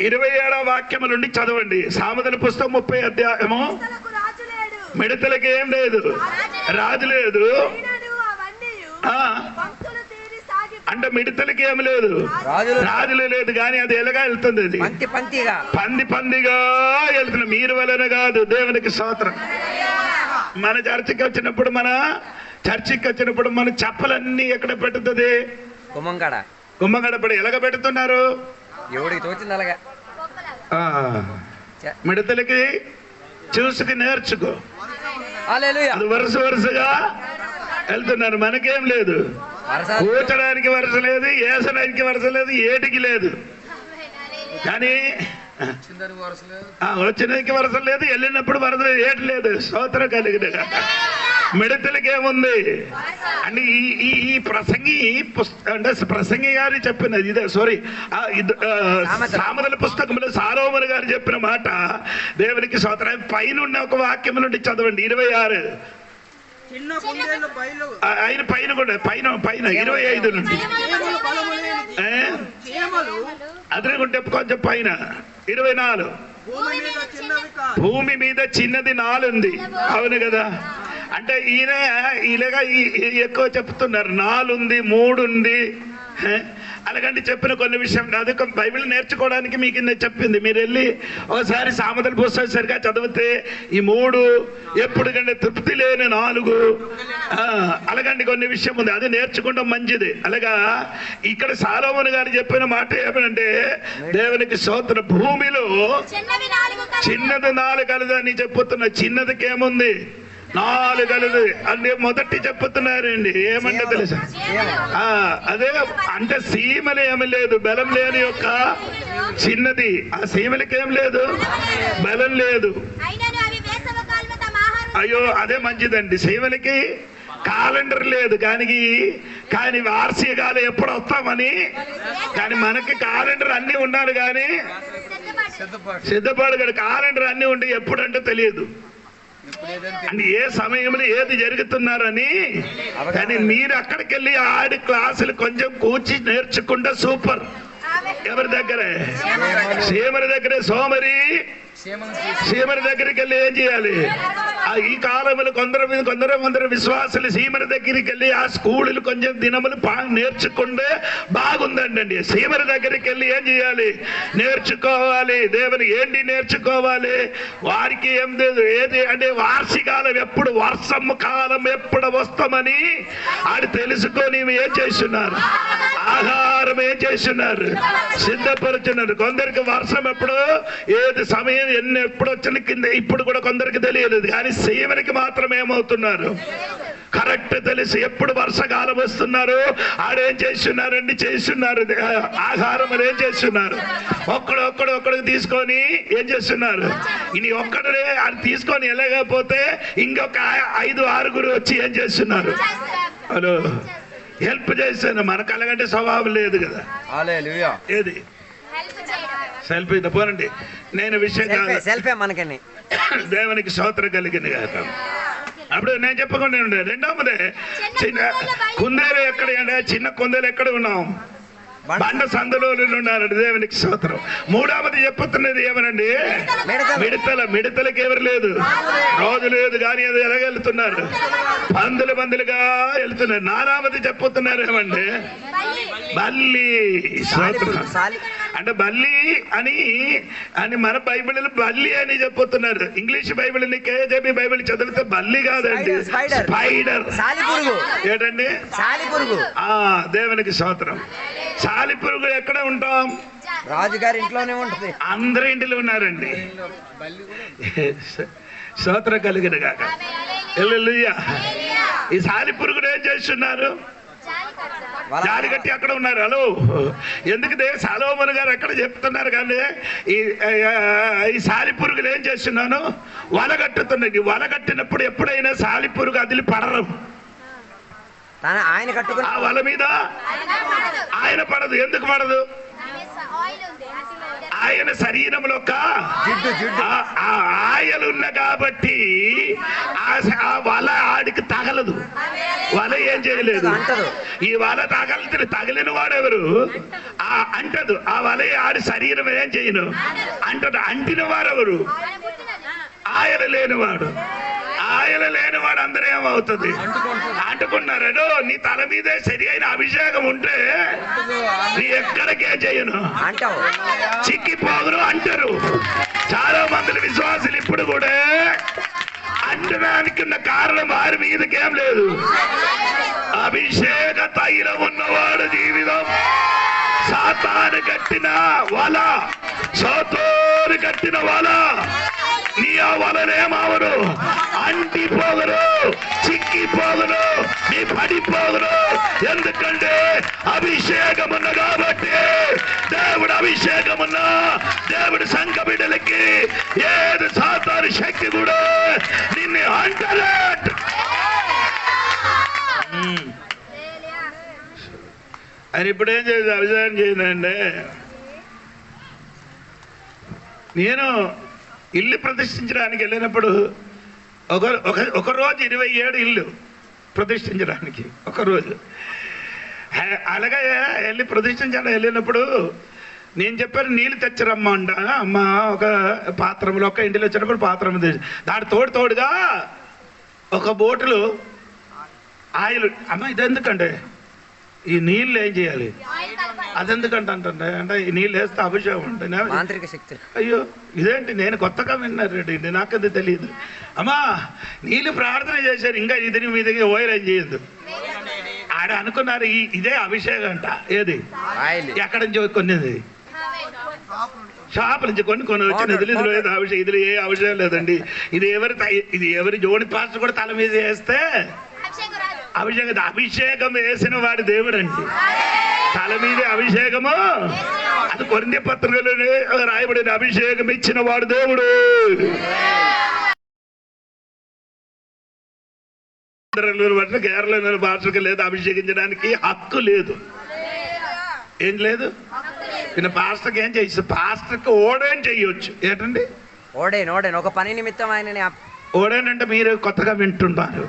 27వ వాక్యము నుండి చదవండి. సామెతల పుస్తకం 30వ అధ్యాయము. మిడతలకి ఏం లేదు, రాజు లేదు. అంటే మిడతలకి ఏమి లేదు, రాజులే లేదు. కానీ అది ఎలాగా వెళ్తుంది? అది పందిగా వెళ్తుంది. మీరు వలన కాదు. దేవునికి స్తోత్రం. మన చర్చికి వచ్చినప్పుడు మన చెప్పలన్నీ ఎక్కడ పెట్టుతుంది? గుమ్మంగడ పడి ఎలాగ పెడుతున్నారు? మిడతలకి చూసుకు నేర్చుకో. అది వరుసగా వెళ్తున్నారు. మనకేం లేదు, కూర్చడానికి వరుస లేదు, ఏసడానికి వరుస లేదు, ఏటికి లేదు. కానీ వచ్చినకి వరుస లేదు, వెళ్ళినప్పుడు వరద ఏటి లేదు. స్తోత్రం కలిగిన మిడతలకి ఏముంది అంటే ఈ ప్రసంగి గారు చెప్పినది ఇదే. సామెతల పుస్తకంలో సాలోమోను గారు చెప్పిన మాట దేవునికి స్తోత్రం. పైన ఉన్న ఒక వాక్యం నుండి చదవండి. 26 ఆయన పైన కూడా పైన 25 నుండి అదనుకుంటే కొంచెం పైన 24 భూమి మీద చిన్నది 4 ఉంది. అవును కదా? అంటే ఇలాగా ఎక్కువ చెప్తున్నారు. 4 ఉంది, 3 ఉంది. అలాగంటే చెప్పిన కొన్ని విషయం అది బైబిల్ నేర్చుకోవడానికి మీకు నేను చెప్పింది. మీరు వెళ్ళి ఒకసారి సామెతల పుస్తకం సరిగా చదివితే ఈ 3 ఎప్పుడు కంటే తృప్తి లేని 4 అలాగంటే కొన్ని విషయం ఉంది. అది నేర్చుకుంటాం మంచిది. అలాగా ఇక్కడ సాలోమోను గారు చెప్పిన మాట ఏమనంటే దేవునికి స్తోత్రం. భూమిలో చిన్నది 4 కలదని చెప్పుతున్న. చిన్నదికి ఏముంది? 4 కలదు అంటే మొదటి చెప్పుతున్నారండి. ఏమంటే తెలుసా? అదే అంటే సీమలు ఏమి లేదు, బలం లేని యొక్క చిన్నది. ఆ సీమలకి ఏం లేదు, బలం లేదు. అయ్యో అదే మంచిదండి. సీమలకి క్యాలెండర్ లేదు, కానీ వార్షికాలు ఎప్పుడు వస్తామని. కానీ మనకి క్యాలెండర్ అన్ని ఉన్నారు, కానీ సిద్ధపాడు క్యాలెండర్ అన్ని ఉండి ఎప్పుడంటే తెలియదు. అంటే ఏ సమయంలో ఏది జరుగుతున్నారని. కానీ మీరు అక్కడికి వెళ్ళి ఆడి క్లాసులు కొంచెం కూర్చి నేర్చుకుంటే సూపర్. ఎవరి దగ్గరే? సీమరి దగ్గరే. సీమరి దగ్గరికి వెళ్ళి ఏం చేయాలి? ఈ కాలంలో కొందరు విశ్వాసులు సీమరి దగ్గరికి వెళ్ళి ఆ స్కూళ్ళు కొంచెం దినములు నేర్చుకుంటే బాగుందండి. సీమరి దగ్గరికి వెళ్ళి ఏం చేయాలి? నేర్చుకోవాలి. దేవుని ఏంటి నేర్చుకోవాలి? వారికి ఏది అంటే వార్షికాలం ఎప్పుడు, వర్షం కాలం ఎప్పుడు వస్తామని ఆడు తెలుసుకొని ఏం చేస్తున్నారు? ఆహారం ఏం చేస్తున్నారు? సిద్ధపరుచున్నారు. కొందరికి వర్షం ఎప్పుడు, ఏది సమయం ఎప్పుడు వచ్చిన కింద ఇప్పుడు కూడా కొందరికి తెలియదు. కానీ సీమనికి మాత్రం ఏమవుతున్నారు? కరెక్ట్ తెలుసు ఎప్పుడు వర్షకాలం వస్తున్నారు. ఆడేం చేస్తున్నారండి? చేస్తున్నారు ఆహారం ఏం చేస్తున్నారు? ఒక్కడికి తీసుకొని ఏం చేస్తున్నారు? ఇని ఒక్కడే అది తీసుకొని వెళ్ళకపోతే ఇంకొక 5-6 వచ్చి ఏం చేస్తున్నారు? హలో, హెల్ప్ చేస్తాను. మనకు అలాగంటే స్వభావం లేదు కదా. ఏది సెల్ఫీ పోనండి. నేను విషయం
సెల్ఫీ మనకని
దేవునికి స్తోత్రం కలిగింది కాక. అప్పుడు నేను చెప్పకుండా ఉండే. రెండవదే చిన్న కుందేలు ఎక్కడ? చిన్న కుందేలు ఎక్కడ ఉన్నాం? బండ సందులో ఉన్నారు. దేవునికి స్తోత్రం. మూడవది చెప్పుతున్నది ఏమనండి? మిడతలకి ఎవరు లేదు, రోజు లేదు, కానీ అది ఎలాగెళ్తున్నారు? పందులుగా వెళ్తున్నారు. నాలుగవది చెప్పుతున్నారు ఏమండి? బల్లి. అంటే బల్లి అని మన బైబిల్ బల్లి అని చెప్పుతున్నారు. ఇంగ్లీష్ బైబిల్ కేజీబీ బైబిల్ చదివితే బల్లి కాదండి, స్పైడర్. ఏంటండి? దేవునికి స్తోత్రం. సాలిపురుగు ఎక్కడ ఉంటాం?
రాజుగారి ఇంట్లోనే ఉంటుంది.
అందరి ఇంటిలో ఉన్నారండి. స్తోత్రం కలిగిన కాక. హల్లెలూయా. ఈ సాలిపురుగుడు ఏం చేస్తున్నారు? జాలి కట్టి అక్కడ ఉన్నారు. హలో, ఎందుకంటే సొలొమోను గారు ఎక్కడ చెప్తున్నారు కానీ ఈ సాలిపురుగులు ఏం చేస్తున్నాను? వలగట్టుతున్నాయి. వలగట్టినప్పుడు ఎప్పుడైనా సాలిపురుగు అదిలి పడరు.
ఆయన కట్టుకుని
ఆ వల మీద ఆయన పడదు. ఎందుకు పడదు? ఆయన శరీరంలో ఆయలున్న కాబట్టి ఆ వల ఆడికి తగలదు. వల ఏం చేయలేదు. ఈ వల తగిలిన వాడెవరు? అంటదు. ఆ వల ఆడి శరీరం ఏం చేయను అంటదు. అంటిన వారెవరు? ఆయలు లేనివాడు. ఆయలు లేనివాడు అందరూ ఏమవుతుంది? అంటుకున్నారో. నీ తల మీదే సరి అయిన అభిషేకం ఉంటే నీ ఎక్కడికే చేయను, చిక్కిపోగును అంటారు. చాలా మంది విశ్వాసులు ఇప్పుడు కూడా అంటడానికి ఉన్న కారణం వారి మీదకేం లేదు. అభిషేక తైలం ఉన్నవాడు జీవితం సాతాను కట్టిన వల, సోతోరు కట్టిన వల, నీ ఆ వలనేమావరు? అంటిపోగరు, చిక్కిపోగరు, నీ పడిపోగరు. ఎందుకంటే అభిషేకమున్న కాబట్టి. దేవుడు అభిషేకమున్న దేవుడు సంఘ బిడ్డలకి ఏది సాతాను శక్తి కూడా నిన్ను అంటలేదు. అని ఇప్పుడు ఏం చేసి అభిషేకం చేయండి. నేను ఇల్లు ప్రతిష్ఠించడానికి వెళ్ళినప్పుడు ఒక రోజు 27 ఇల్లు ప్రతిష్ఠించడానికి ఒకరోజు. అలాగే వెళ్ళి ప్రతిష్ఠించడానికి వెళ్ళినప్పుడు నేను చెప్పాను, నీళ్ళు తెచ్చరమ్మా అంట. అమ్మ ఒక పాత్రములు, ఒక ఇంటిలో వచ్చినప్పుడు పాత్రము తెచ్చి దాని తోడుగా ఒక బోటులు ఆయిల్. అమ్మ ఇదెందుకంటే ఈ నీళ్ళు ఏం చేయాలి? అదెందుకంటే అంటే ఈ నీళ్ళు వేస్తే అభిషేకం ఉంటుంది.
మాంత్రిక శక్తి.
అయ్యో ఇదేంటి, నేను కొత్తగా విన్నారండి, నాకది తెలియదు. అమ్మా నీళ్ళు ప్రార్థన చేశారు, ఇంకా ఇది మీదకి ఓయిల్ ఏం చేయొద్దు. ఆడ అనుకున్నారు ఇదే అభిషేకం అంట. ఏది? ఎక్కడి నుంచి కొనేది? షాప్ నుంచి కొన్ని వచ్చి నిధులు లేదు అభిషేకం. ఇది ఏ అభిషేకం లేదండి. ఇది ఎవరి జోడి పాస్టర్ కూడా తల మీద వేస్తే అభిషేకం వేసిన వాడి దేవుడు అండి. తల మీద అభిషేకము. అది కొరింథీ పత్రికలోనే రాయబడిన అభిషేకం ఇచ్చిన వాడు దేవుడు. కేరళ భాషకు లేదు, అభిషేకించడానికి హక్కు లేదు. ఏం లేదు. ఈయన పాస్టర్కి ఏం చేయొచ్చు? పాస్టర్కి ఓడేం చెయ్యొచ్చు. ఏంటండి?
ఓడేన్ ఒక పని నిమిత్తం ఆయనని
ఓడేనంటే మీరు కొత్తగా వింటున్నారు,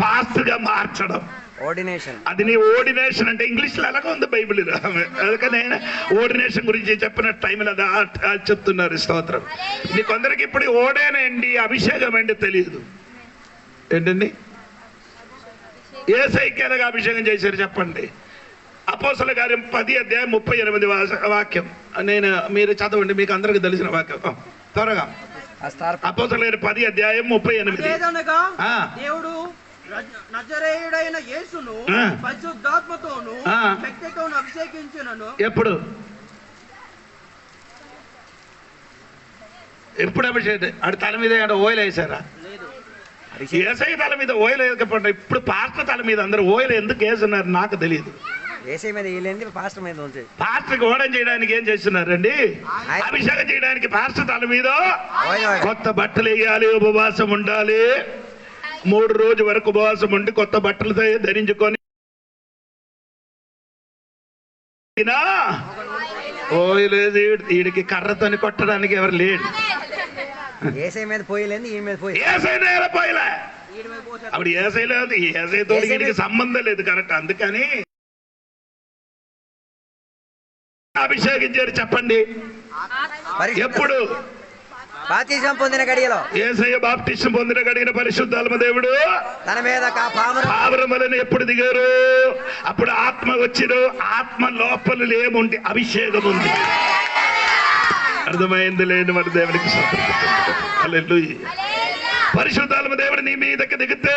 పాస్ట్గా మార్చడం.
ఆర్డినేషన్.
అది నీ ఓర్డినేషన్ అంటే ఇంగ్లీష్లో అలాగే ఉంది బైబిల్లో. అందుకని ఓర్డినేషన్ గురించి చెప్పిన టైంలో అది చెప్తున్నారు. స్తోత్రం. నీ కొందరికి ఇప్పుడు ఓడేనండి అభిషేకం అంటే తెలియదు. ఏంటండి? యేసయ్యకి ఎలాగ అభిషేకం చేశారు చెప్పండి? అపోస్తలుల కార్యం 10:38 వాక్యం. మీరు చదవండి, మీకు అందరికి తెలిసిన వాక్యం త్వరగా. అపోస్తలుల కార్యం 10:38.
దేవుడు నజరేయుడైన యేసును పరిశుద్ధాత్మతోను శక్తితోను అభిషేకించునను.
ఎప్పుడు అభిషేకం? ఆడి తల మీద ఓయిల్ వేసారా? యేసయ్య తల మీద ఓయిల్ వేయకపోతే ఇప్పుడు పాస్టర్ తల మీద అందరూ ఓయిల్ ఎందుకు వేస్తున్నారు నాకు తెలియదు. పాస్టర్కి ఓడం చేయడానికి ఏం చేస్తున్నారండి? అభిషేకం చేయడానికి పాస్టర్ తల మీద కొత్త బట్టలు వేయాలి, ఉపవాసం ఉండాలి, 3 రోజుల వరకు ఉపవాసం ఉండి కొత్త బట్టలు ధరించుకొని ఓయిల్ వీడికి కర్రతోని కొట్టడానికి ఎవరు లేడు. అప్పుడు ఏసై లేదు, ఏసైతో వీడికి సంబంధం లేదు. కరెక్ట్. అందుకని అభిషేకించారు చెప్పండి. ఎప్పుడు?
బాప్తిజం పొందిన గడియలో.
యేసయ్య బాప్తిజం పొందిన గడిగిన పరిశుద్ధాత్మ దేవుడు
తన మీద
పావురములను ఎప్పుడు దిగారు? అప్పుడు ఆత్మ వచ్చిన ఆత్మ లోపల ఏముంది? అభిషేకం ఉంది. అర్థమైంది లేని మన దేవునికి హల్లెలూయా. పరిశుద్ధాత్మ దేవుడు నీ మీదకి దిగితే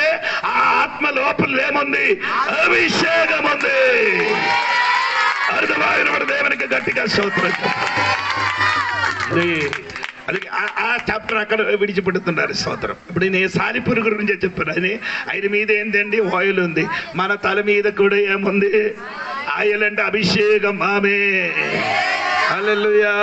ఆ ఆత్మ లోపల ఏముంది? అభిషేకం ఉంది. అర్థమైన మన దేవునికి గట్టిగా స్తోత్రం. అది ఆ చాప్టర్ అక్కడ విడిచిపెడుతున్నారు. స్తోత్రం. ఇప్పుడు నేను సాలిపురు గురించి చెప్తున్నాను. ఆయన మీద ఏంటండి? ఆయిల్ ఉంది. మన తల మీద కూడా ఏముంది? ఆయిల్ అంటే అభిషేకం. ఆమేన్. హల్లెలూయా.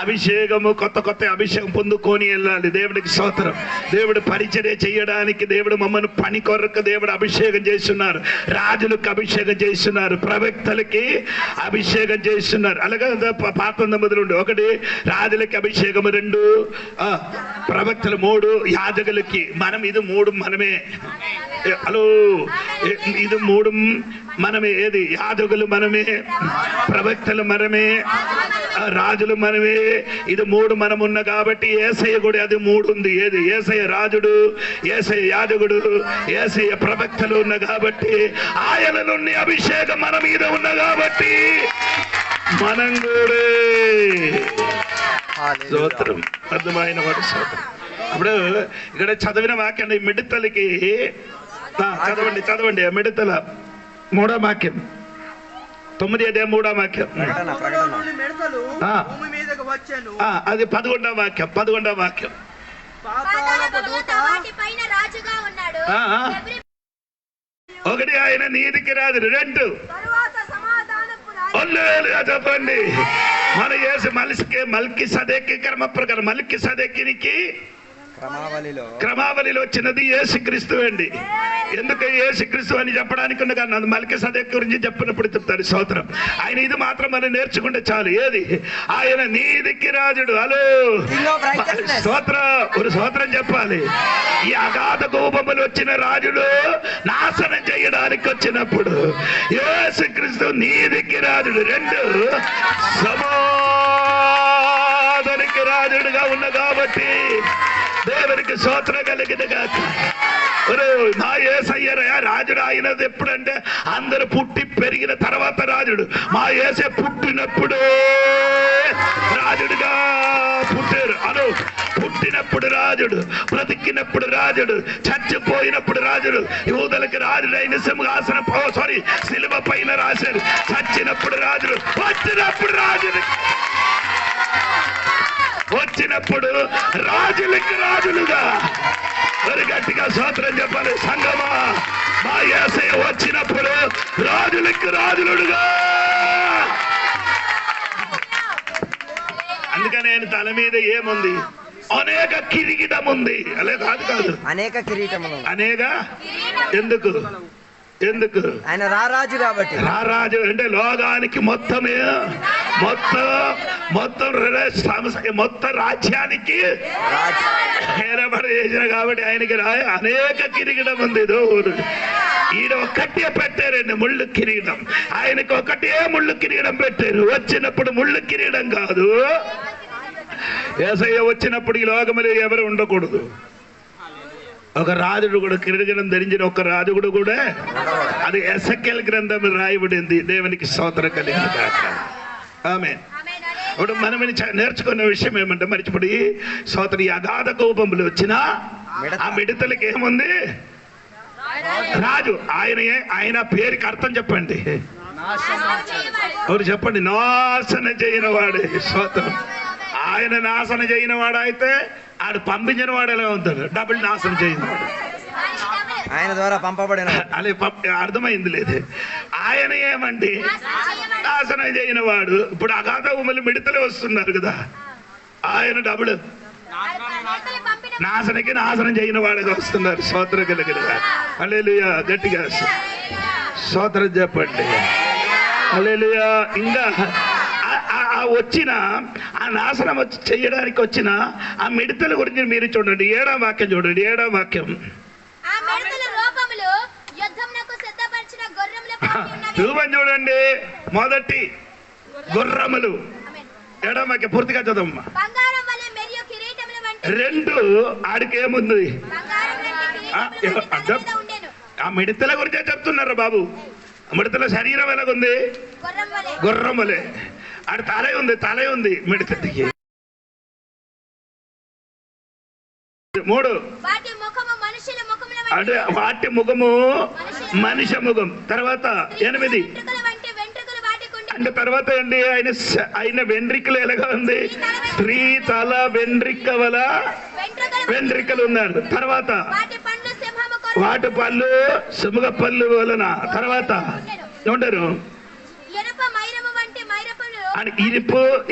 అభిషేకము కొత్త అభిషేకం పొందుకొని వెళ్ళాలి. దేవుడికి స్తోత్రం. దేవుడు పరిచర్య చేయడానికి దేవుడు మమ్మల్ని పని కొరకు దేవుడు అభిషేకం చేస్తున్నారు. రాజులకు అభిషేకం చేస్తున్నారు, ప్రవక్తలకి అభిషేకం చేస్తున్నారు. అలాగే పాత నిబంధనలు 1 రాజులకి అభిషేకము, 2 ప్రవక్తలు, 3 యాజకులకి. ఇది 3 మనమే. హలో, ఇది 3 మనమే. ఏది? యాజకులు మనమే, ప్రవక్తలు మనమే, రాజులు మనమే. ఇది 3 మనం ఉన్న కాబట్టి యేసయ్య కూడా అది 3 ఉంది. ఏది? యేసయ్య రాజుడు, యేసయ్య యాజకుడు, యేసయ్య ప్రవక్తలు ఉన్న కాబట్టి ఆయన నుండి అభిషేకం మన మీద ఉన్న కాబట్టి మనం కూడా స్తోత్రం. అర్థమైన వాడు స్తోత్రం. అప్పుడు ఇక్కడ చదివిన వాక్యం మిడతలకి చదవండి మిడతల 3వ వాక్యం 9:3 వాక్యం. అది 11వ వాక్యం. 11వ వాక్యం. ఒకటి ఆయన నీతికి రాజు, 2 చెప్పండి మన యేసు మల్కీసెదెకు క్రమ ప్రకారం మల్కీసెదెకునికి క్రమావళిలో వచ్చినది యేసుక్రీస్తు అండి. ఎందుకు యేసుక్రీస్తు అని చెప్పడానికి ఉన్న కారణం అది మల్కీసెదెకు గురించి చెప్పినప్పుడు చెప్తారు. స్తోత్రం. ఆయన ఇది మాత్రం మనం నేర్చుకుంటే చాలు. ఏది? ఆయన నీతికి రాజుడు. హలో, స్తోత్రం. ఒక స్తోత్రం చెప్పాలి. ఈ అగాధ కోపములు వచ్చిన రాజుడు నాశనం చేయడానికి వచ్చినప్పుడు యేసుక్రీస్తు నీతికి రాజుడు, 2 సమాధానికి రాజుడుగా ఉన్న కాబట్టి దేవునికి స్తోత్రం కలిగింది కాక. మా యేసయ్య రాజుడు. ఆయనది ఎప్పుడంటే అందరు పుట్టి పెరిగిన తర్వాత రాజుడు. మా యేసే పుట్టినప్పుడు రాజుడుగా పుట్టారు. పుట్టినప్పుడు రాజుడు, బ్రతికినప్పుడు రాజుడు, చచ్చిపోయినప్పుడు రాజుడు. యూదులకి రాజుడు అయిన సింహాసనం శిలువ పైన రాశారు. చచ్చినప్పుడు రాజుడు, వచ్చినప్పుడు రాజుడు. వచ్చినప్పుడు రాజులకి రాజులుగా. మరి గట్టిగా స్తోత్రం చెప్పాలి సంగమా. మా యేసయ్య వచ్చినప్పుడు రాజులకి రాజులుగా. అందుకని ఆయన తల మీద ఏముంది? అనేక కిరీటం ఉంది. అలే కాదు, అనేక కిరీటములు. ఎందుకు? ఎందుకు?
ఆయన రారాజు కాబట్టి.
రారాజు అంటే లోకానికి మొత్తం రాజ్యానికి ఏర్పాటు చేసిన కాబట్టి ఆయనకి అనేక కిరీటం ఉంది. ఈయన ఒక్కటే పెట్టారండి ముళ్ళు కిరీటం. ఆయనకి ఒకటే ముళ్ళు కిరీటం పెట్టారు. వచ్చినప్పుడు ముళ్ళు కిరీటం కాదు, యేసయ్య వచ్చినప్పుడు ఈ లోకములో ఎవరు ఉండకూడదు. ఒక రాజుడు కూడా కిరీటం ధరించిన ఒక రాజుడు కూడా, అది ఎసెకెల్ గ్రంథం రాయబడింది. దేవునికి స్తోత్రం కలిగిన గాక. ఆమేన్. ఇప్పుడు మనం నేర్చుకున్న విషయం ఏమంటే, మరిచిపడి స్తోత్రం, అగాధ కోపములు వచ్చినా ఆ మిడతలకి ఏముంది? రాజు. ఆయన పేరుకి అర్థం చెప్పండి. ఎవరు చెప్పండి? నాశనం చేయని వాడు. స్తోత్రం. ఆయన నాశనం చేయని వాడు అయితే ఆడు పంపించిన వాడు ఎలా ఉంటాడు? డబుల్ నాశనం చేయని వాడు.
ఆయన ద్వారా పంపబడిన
అలా అర్థమైంది లేదు. ఆయన ఏమండి? నాశనం చేయని వాడు. ఇప్పుడు అగాధ ఉమ్మలు మిడతలే వస్తున్నారు కదా, ఆయన డబుల్ నాశనం చేయని వాడుగా వస్తున్నారు. స్తోత్రం కలిగిన హల్లెలూయా. గట్టిగా స్తోత్రం చెప్పండి. హల్లెలూయా. ఇంకా వచ్చిన ఆ నాశనం చేయడానికి వచ్చిన ఆ మిడతల గురించి మీరు చూడండి. 7వ వాక్యం చూడండి. 7వ వాక్యం. రూపం చూడండి. మొదటి గుర్రములు. 7వ వాక్యం పూర్తిగా చదవమ్మా. 2 ఆడికి ఏముంది? ఆ మిడతల గురించే చెప్తున్నారు బాబు. మిడతల శరీరం ఎలాగుంది? గుర్రములే. ఆడి తల ఉంది మిడతకి. 3 అంటే వాటి ముఖము మనిషి ముఖం. తర్వాత 8 అంటే తర్వాత అండి ఆయన వెంట్రికలు ఎలాగా ఉంది? స్త్రీ తల వెంట్రికల వెంట్రికలు ఉన్నారు. తర్వాత వాటి పళ్ళు సింహ పళ్ళు వలన. తర్వాత ఏమంటారు?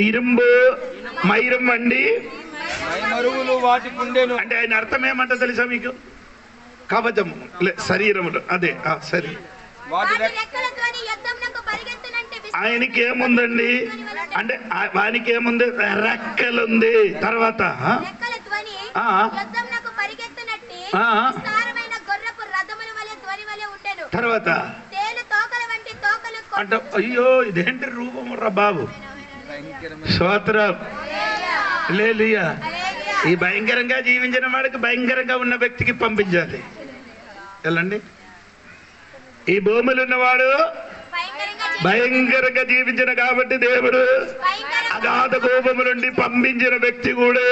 ఇరుంబు మైరం వండి అంటే ఆయన అర్థం ఏమంటో తెలుసా మీకు? కవచము శరీరములు. అదే సరే. ఆయనకి ఏముందండి అంటే వానికి ఏముంది? రెక్కలుంది. తర్వాత తర్వాత అంటే అయ్యో ఇదేంటి రూపం రా బాబు. స్తోత్రం. హల్లెలూయా. ఈ భయంకరంగా జీవించిన వాడికి భయంకరంగా ఉన్న వ్యక్తికి పంపించాలి. వెళ్ళండి. ఈ భూమిలో ఉన్నవాడు భయంకరంగా జీవించిన కాబట్టి దేవుడు అగాధ కోపము నుండి పంపించిన వ్యక్తి కూడా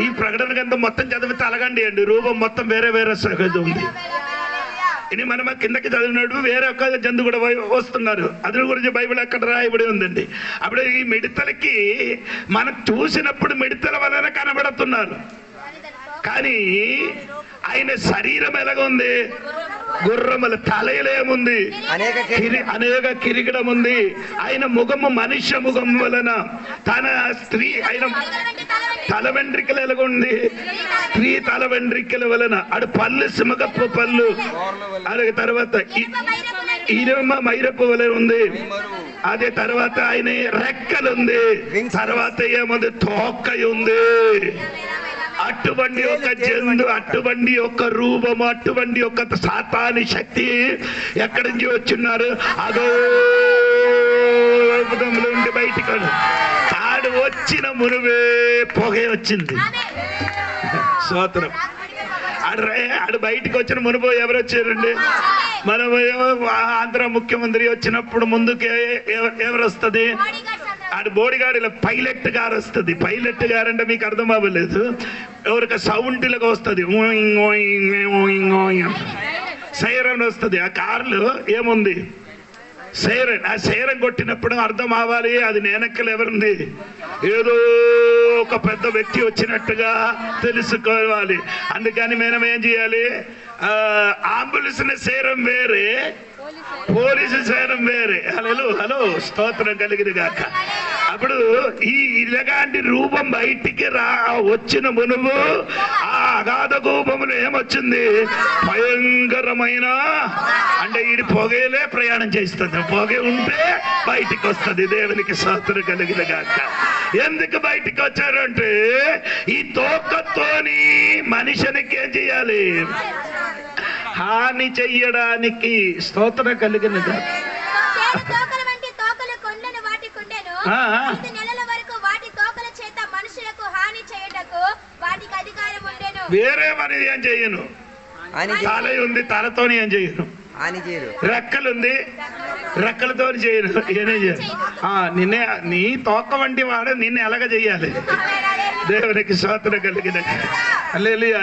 ఈ ప్రకటన గ్రంథం మొత్తం చదివితే అలగండి అండి. రూపం మొత్తం వేరే వేరే సహజం ఉంది. ఇది మనం కిందకి చదివినట్టు వేరే ఒక జంతు కూడా వస్తున్నారు. అతని గురించి బైబిల్ అక్కడ రాయబడి ఉందండి. అప్పుడు ఈ మిడతలకి మనం చూసినప్పుడు మిడతల వలన కనబడుతున్నారు, కానీ ఆయన శరీరం ఎలాగుంది? గుర్రముల. తలయలేముంది? అనేక కిరీటం ఉంది. ఆయన ముఖము మనుష్య ముఖం వలన తన స్త్రీ ఆయన తల వెంట్రికలు ఎలాగుంది? స్త్రీ తల వెంట్రికల వలన. అటు పళ్ళు సింహపు పళ్ళు. అలాగే తర్వాత ఇరుమ మైరపు వలన ఉంది. అదే తర్వాత ఆయన రెక్కలుంది. తర్వాత ఏముంది? తోక ఉంది. అటువంటి ఒక జంతు, అటువంటి ఒక రూపము, అటువంటి ఒక సాతాని శక్తి ఎక్కడి నుంచి వచ్చిన్నారు? నుండి బయటికి ఆడు వచ్చిన మునువే పొగే వచ్చింది. స్తోత్రం. ఆడు బయటికి వచ్చిన మునుపు ఎవరు వచ్చారండి? మనం ఆంధ్ర ముఖ్యమంత్రి వచ్చినప్పుడు ముందుకే ఎవరు వస్తుంది? ఆడు బోడిగాడు ఇలా పైలట్ గారు వస్తుంది. పైలట్ గారు అంటే మీకు అర్థం అవ్వలేదు. ఎవరికి సౌండ్ ఇలాగా వస్తుంది, సైరన్ వస్తుంది. ఆ కార్లు ఏముంది? సైరన్. ఆ సైరన్ కొట్టినప్పుడు అర్థం అవ్వాలి అది నేనెక్కలు ఎవరుంది, ఏదో ఒక పెద్ద వ్యక్తి వచ్చినట్టుగా తెలుసుకోవాలి. అందుకని మనం ఏం చేయాలి? అంబులెన్స్ సైరన్ వేరే, పోలీసు సైరం వేరే. హలో స్తోత్రం కలిగిన గాక. అప్పుడు ఈ ఇలాంటి రూపం బయటికి వచ్చిన మునువు ఆ అగాధ గోపములు ఏమొచ్చింది? భయంకరమైన, అంటే ఈ పొగలే ప్రయాణం చేస్తుంది. పొగ ఉంటే బయటికి వస్తుంది. దేవునికి స్తోత్రం కలిగిన గాక. ఎందుకు బయటికి వచ్చారు అంటే ఈ తోకతోని మనిషినికి ఏం చేయాలి? హాని చెయ్యడానికి. స్తోత్రం కలిగిన గాక. వేరే పని ఏం చెయ్యను. తల ఉంది, తలతోని ఏం చెయ్యను. రెక్కలుంది, రెక్కలతో చేయను. ఏనేం చేయను. నిన్నే నీ తోక వంటి వాడు నిన్ను ఎలాగ చెయ్యాలి? దేవునికి స్తోత్రం కలిగిన.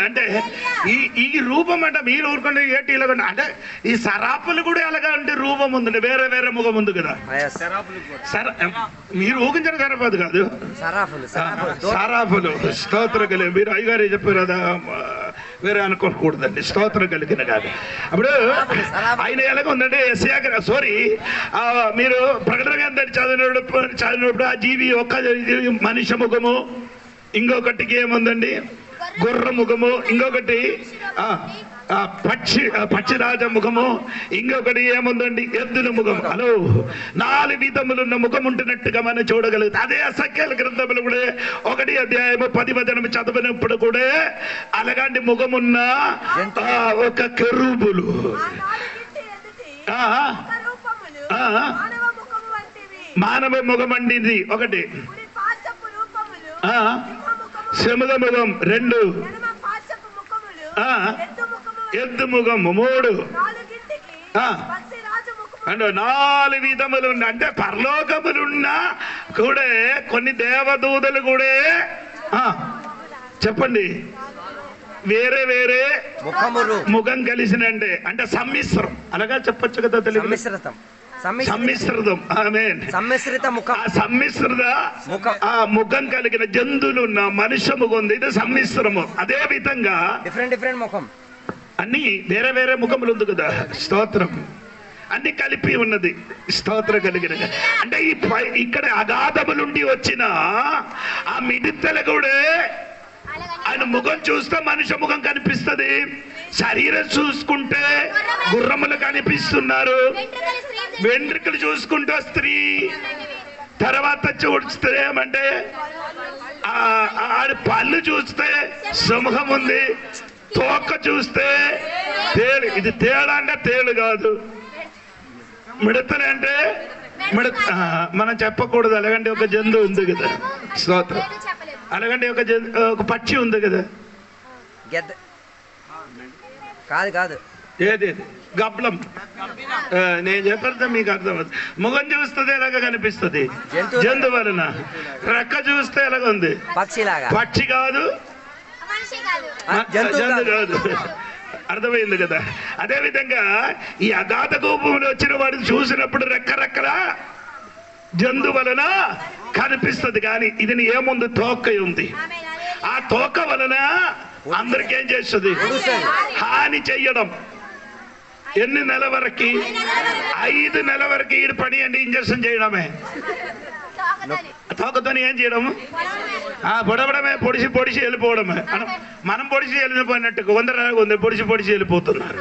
అంటే ఈ రూపం అంటే మీరు ఊరుకుంటే ఏంటి ఇలాగ అంటే ఈ సరాపులు కూడా ఎలాగ అంటే రూపం ఉంది, వేరే వేరే ముఖం ఉంది కదా. మీరు ఊహించిన సరిపోదు కాదు, సరాపులు. స్తోత్రం కలిగి మీరు అయ్యగారు చెప్పారు కదా, వేరే అనుకోకూడదండి. స్తోత్రం కలిగిన కాదు. అప్పుడు ఆయన ఎలాగ ఉందంటే మీరు ప్రకటన గ్రంథాన్ని చదివినప్పుడు ఆ జీవి ఒక్క మనిషి ముఖము, ఇంకొకటికి ఏముందండి గుర్ర ముఖము, ఇంకొకటి పక్షిరాజ ముఖము, ఇంకొకటి ఏముందండి ఎద్దుల ముఖము. హలో, 4 విధములున్న ముఖం ఉంటున్నట్టుగా మనం చూడగలుగుతాం. అదే సంఖ్యల గ్రంథములు కూడా 1 అధ్యాయము 10 వచనం చదివినప్పుడు కూడా అలాంటి ముఖమున్న ఒక కెరూబులు, మానవ ముఖం అండి ఒకటి, సింహ ముఖం 2, ఎద్దు ముఖం 3, అంటే 4 విధములు ఉన్న, అంటే పరలోకములున్నా కూడా కొన్ని దేవదూతలు కూడా చెప్పండి వేరే వేరే ముఖం కలిసినంటే అంటే సమ్మిశ్రం అలాగా చెప్పొచ్చు కదా. తెలుగు సమ్మిశ్రితం. ఆమేన్. సమ్మిశ్రిత ముఖం, సమ్మిశ్రిత ముఖం కలిగిన జంతువులు ఉన్న మనుష్య ముఖం ఉంది. ఇది సమ్మిశ్రము. అదే విధంగా డిఫరెంట్ ముఖం, అన్ని వేరే వేరే ముఖములు ఉంది కదా. స్తోత్రం. అన్ని కలిపి ఉన్నది. స్తోత్రం కలిగిన అంటే ఇక్కడ అగాధములుండి వచ్చిన ఆ మిడతలు కూడా ఆయన ముఖం చూస్తే మనిషి ముఖం కనిపిస్తుంది. శరీరం చూసుకుంటే గుర్రములు కనిపిస్తున్నారు. వెంట్రుకలు చూసుకుంటే స్త్రీ, తర్వాత చూస్తే ఏమంటే ఆడి పళ్ళు చూస్తే సింహం ఉంది, తోక చూస్తే తేలు. ఇది తేడా అంటే తేలు కాదు, మిడతలు అంటే మనం చెప్పకూడదు. అలాగంటే ఒక జంతువు ఉంది కదా. స్తోత్రం. అలాగంటే ఒక పక్షి ఉంది కదా. కాదు ఏది గబ్బలం. నేను చెప్పాలి మీకు అర్థమవుతుంది. ముఖం చూస్తుంది ఎలాగ కనిపిస్తుంది జంతువు వలన. రెక్క చూస్తే ఎలాగ ఉంది పక్షి కాదు, జంతువు కాదు. అర్థమైంది కదా. అదే విధంగా ఈ అగాధ గోపురంలో వచ్చిన వాడిని చూసినప్పుడు రెక్కల జంతు వలన కనిపిస్తుంది. కానీ ఇది ఏముంది? తోక ఉంది. ఆ తోక వలన అందరికి ఏం చేస్తుంది? హాని చెయ్యడం. ఎన్ని నెల వరకు? 5 నెలల వరకు ఈ పని అండి. ఇంజక్షన్ చేయడమే. తోకతో ఏం చేయడము? పొడవడమే, పొడిచి వెళ్ళిపోవడమే. మనం పొడిచి వెళ్ళిపోయినట్టు ఉంది, పొడిచి వెళ్ళిపోతున్నారు.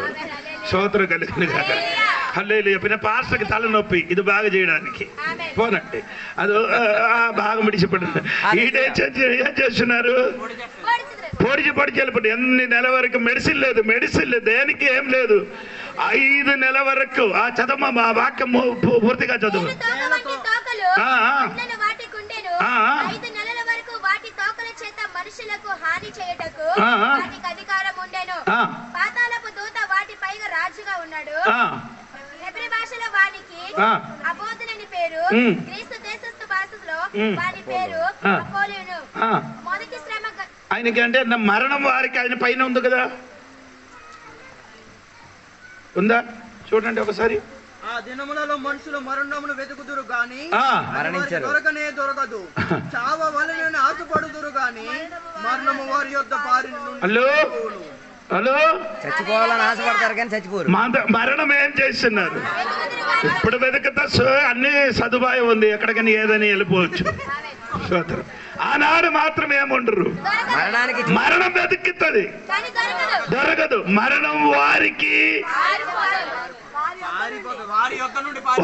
స్తోత్రం కలిగింది కాక. హల్లెలూయా. పిన్న పాస్టర్కి తలనొప్పి ఇది బాగా చేయడానికి పోనండి, అది బాగా మిడిచిపడింది. ఏం చేస్తున్నారు? పొడిచి వెళ్ళిపోయి ఎన్ని నెల వరకు మెడిసిన్ లేదు, దేనికి ఏం లేదు. 5 నెలల వరకు. ఆ చదవ మా వాక్యం పూర్తిగా చదువు. ఆయనకి అంటే మరణం వారికి ఆయన పైన ఉంది కదా. ఉందా? చూడండి ఒకసారి.
ఆ దినములలో మనుషులు మరణమును వెతుకుదురు గాని దొరకనే దొరకదు. చావ వలన ఆశపడుదురు గాని మరణము వారి యొద్ద పారి.
హలో,
చచ్చిపోవాలని ఆశపడతారు కానీ చచ్చిపోరు.
మరణం ఏం చేస్తున్నారు? ఇప్పుడు వెతుకుతా అన్ని సదుపాయం ఉంది, ఎక్కడికైనా ఏదని వెళ్ళిపోవచ్చు. స్తోత్రం. ఆనాడు మాత్రం ఏముండరు, మరణం వెతుకుతుంది, దొరకదు. మరణం వారికి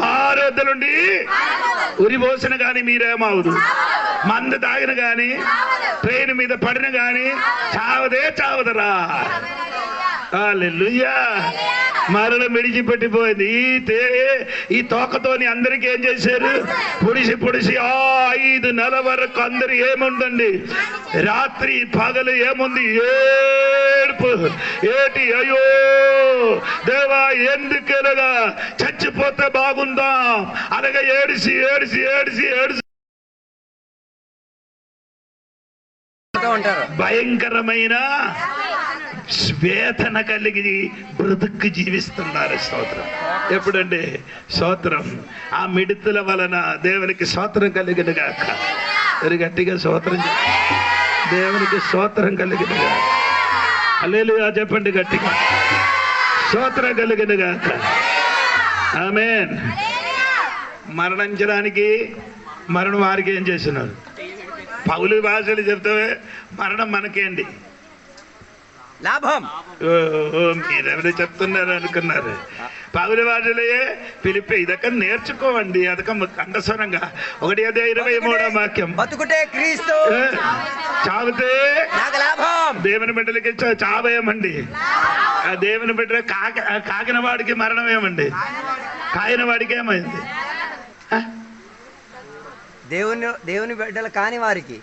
వారి వద్ద నుండి ఉరి పోసిన గాని మీరేమవుదు, మందు తాగిన గాని, ట్రైన్ మీద పడిన గాని చావదే చావదరా. హల్లెలూయా. మరణం విడిచిపెట్టిపోయింది. ఈ తోకతోని అందరికి ఏం చేశారు, పొడిసి 5 నెలల వరకు అందరు ఏముందండి, రాత్రి పగలు ఏముంది, ఏడుపు, ఏటి, అయ్యో దేవా ఎందుకెలగా, చచ్చిపోతే బాగుందా అనగా ఏడిసి ఏడిసి ఏడిసి ఏడిసి భయంకరమైన వేదన కలిగి బ్రతుక్కు జీవిస్తున్నారు. స్తోత్రం. ఎప్పుడండి? స్తోత్రం. ఆ మిడతల వలన దేవునికి స్తోత్రం కలిగిన గాక. గట్టిగా స్తోత్రం, దేవునికి స్తోత్రం కలిగిన గాక. హల్లెలూయా చెప్పండి గట్టిగా, స్తోత్రం కలిగిన గాక. ఆమేన్. మరణించడానికి మరణం వారికి ఏం చేస్తున్నారు? పౌలు భాషలు చెప్తే మరణం మనకేంటి
లాభం.
మీరెవరు చెప్తున్నారు అనుకున్నారు? పౌలు భాషలే పిలిపి ఇదక నేర్చుకోవండి. అదక కంఠస్వరంగా 1:23 వాక్యం,
బతుకుటే క్రీస్తు,
చావుతే
లాభం.
దేవుని బిడ్డలకి చావేమండి. ఆ దేవుని బిడ్డ కాకిన వాడికి మరణం ఏమండి, కాయన వాడికి ఏమైంది?
దేవుని బిడ్డలు కాని వారికి,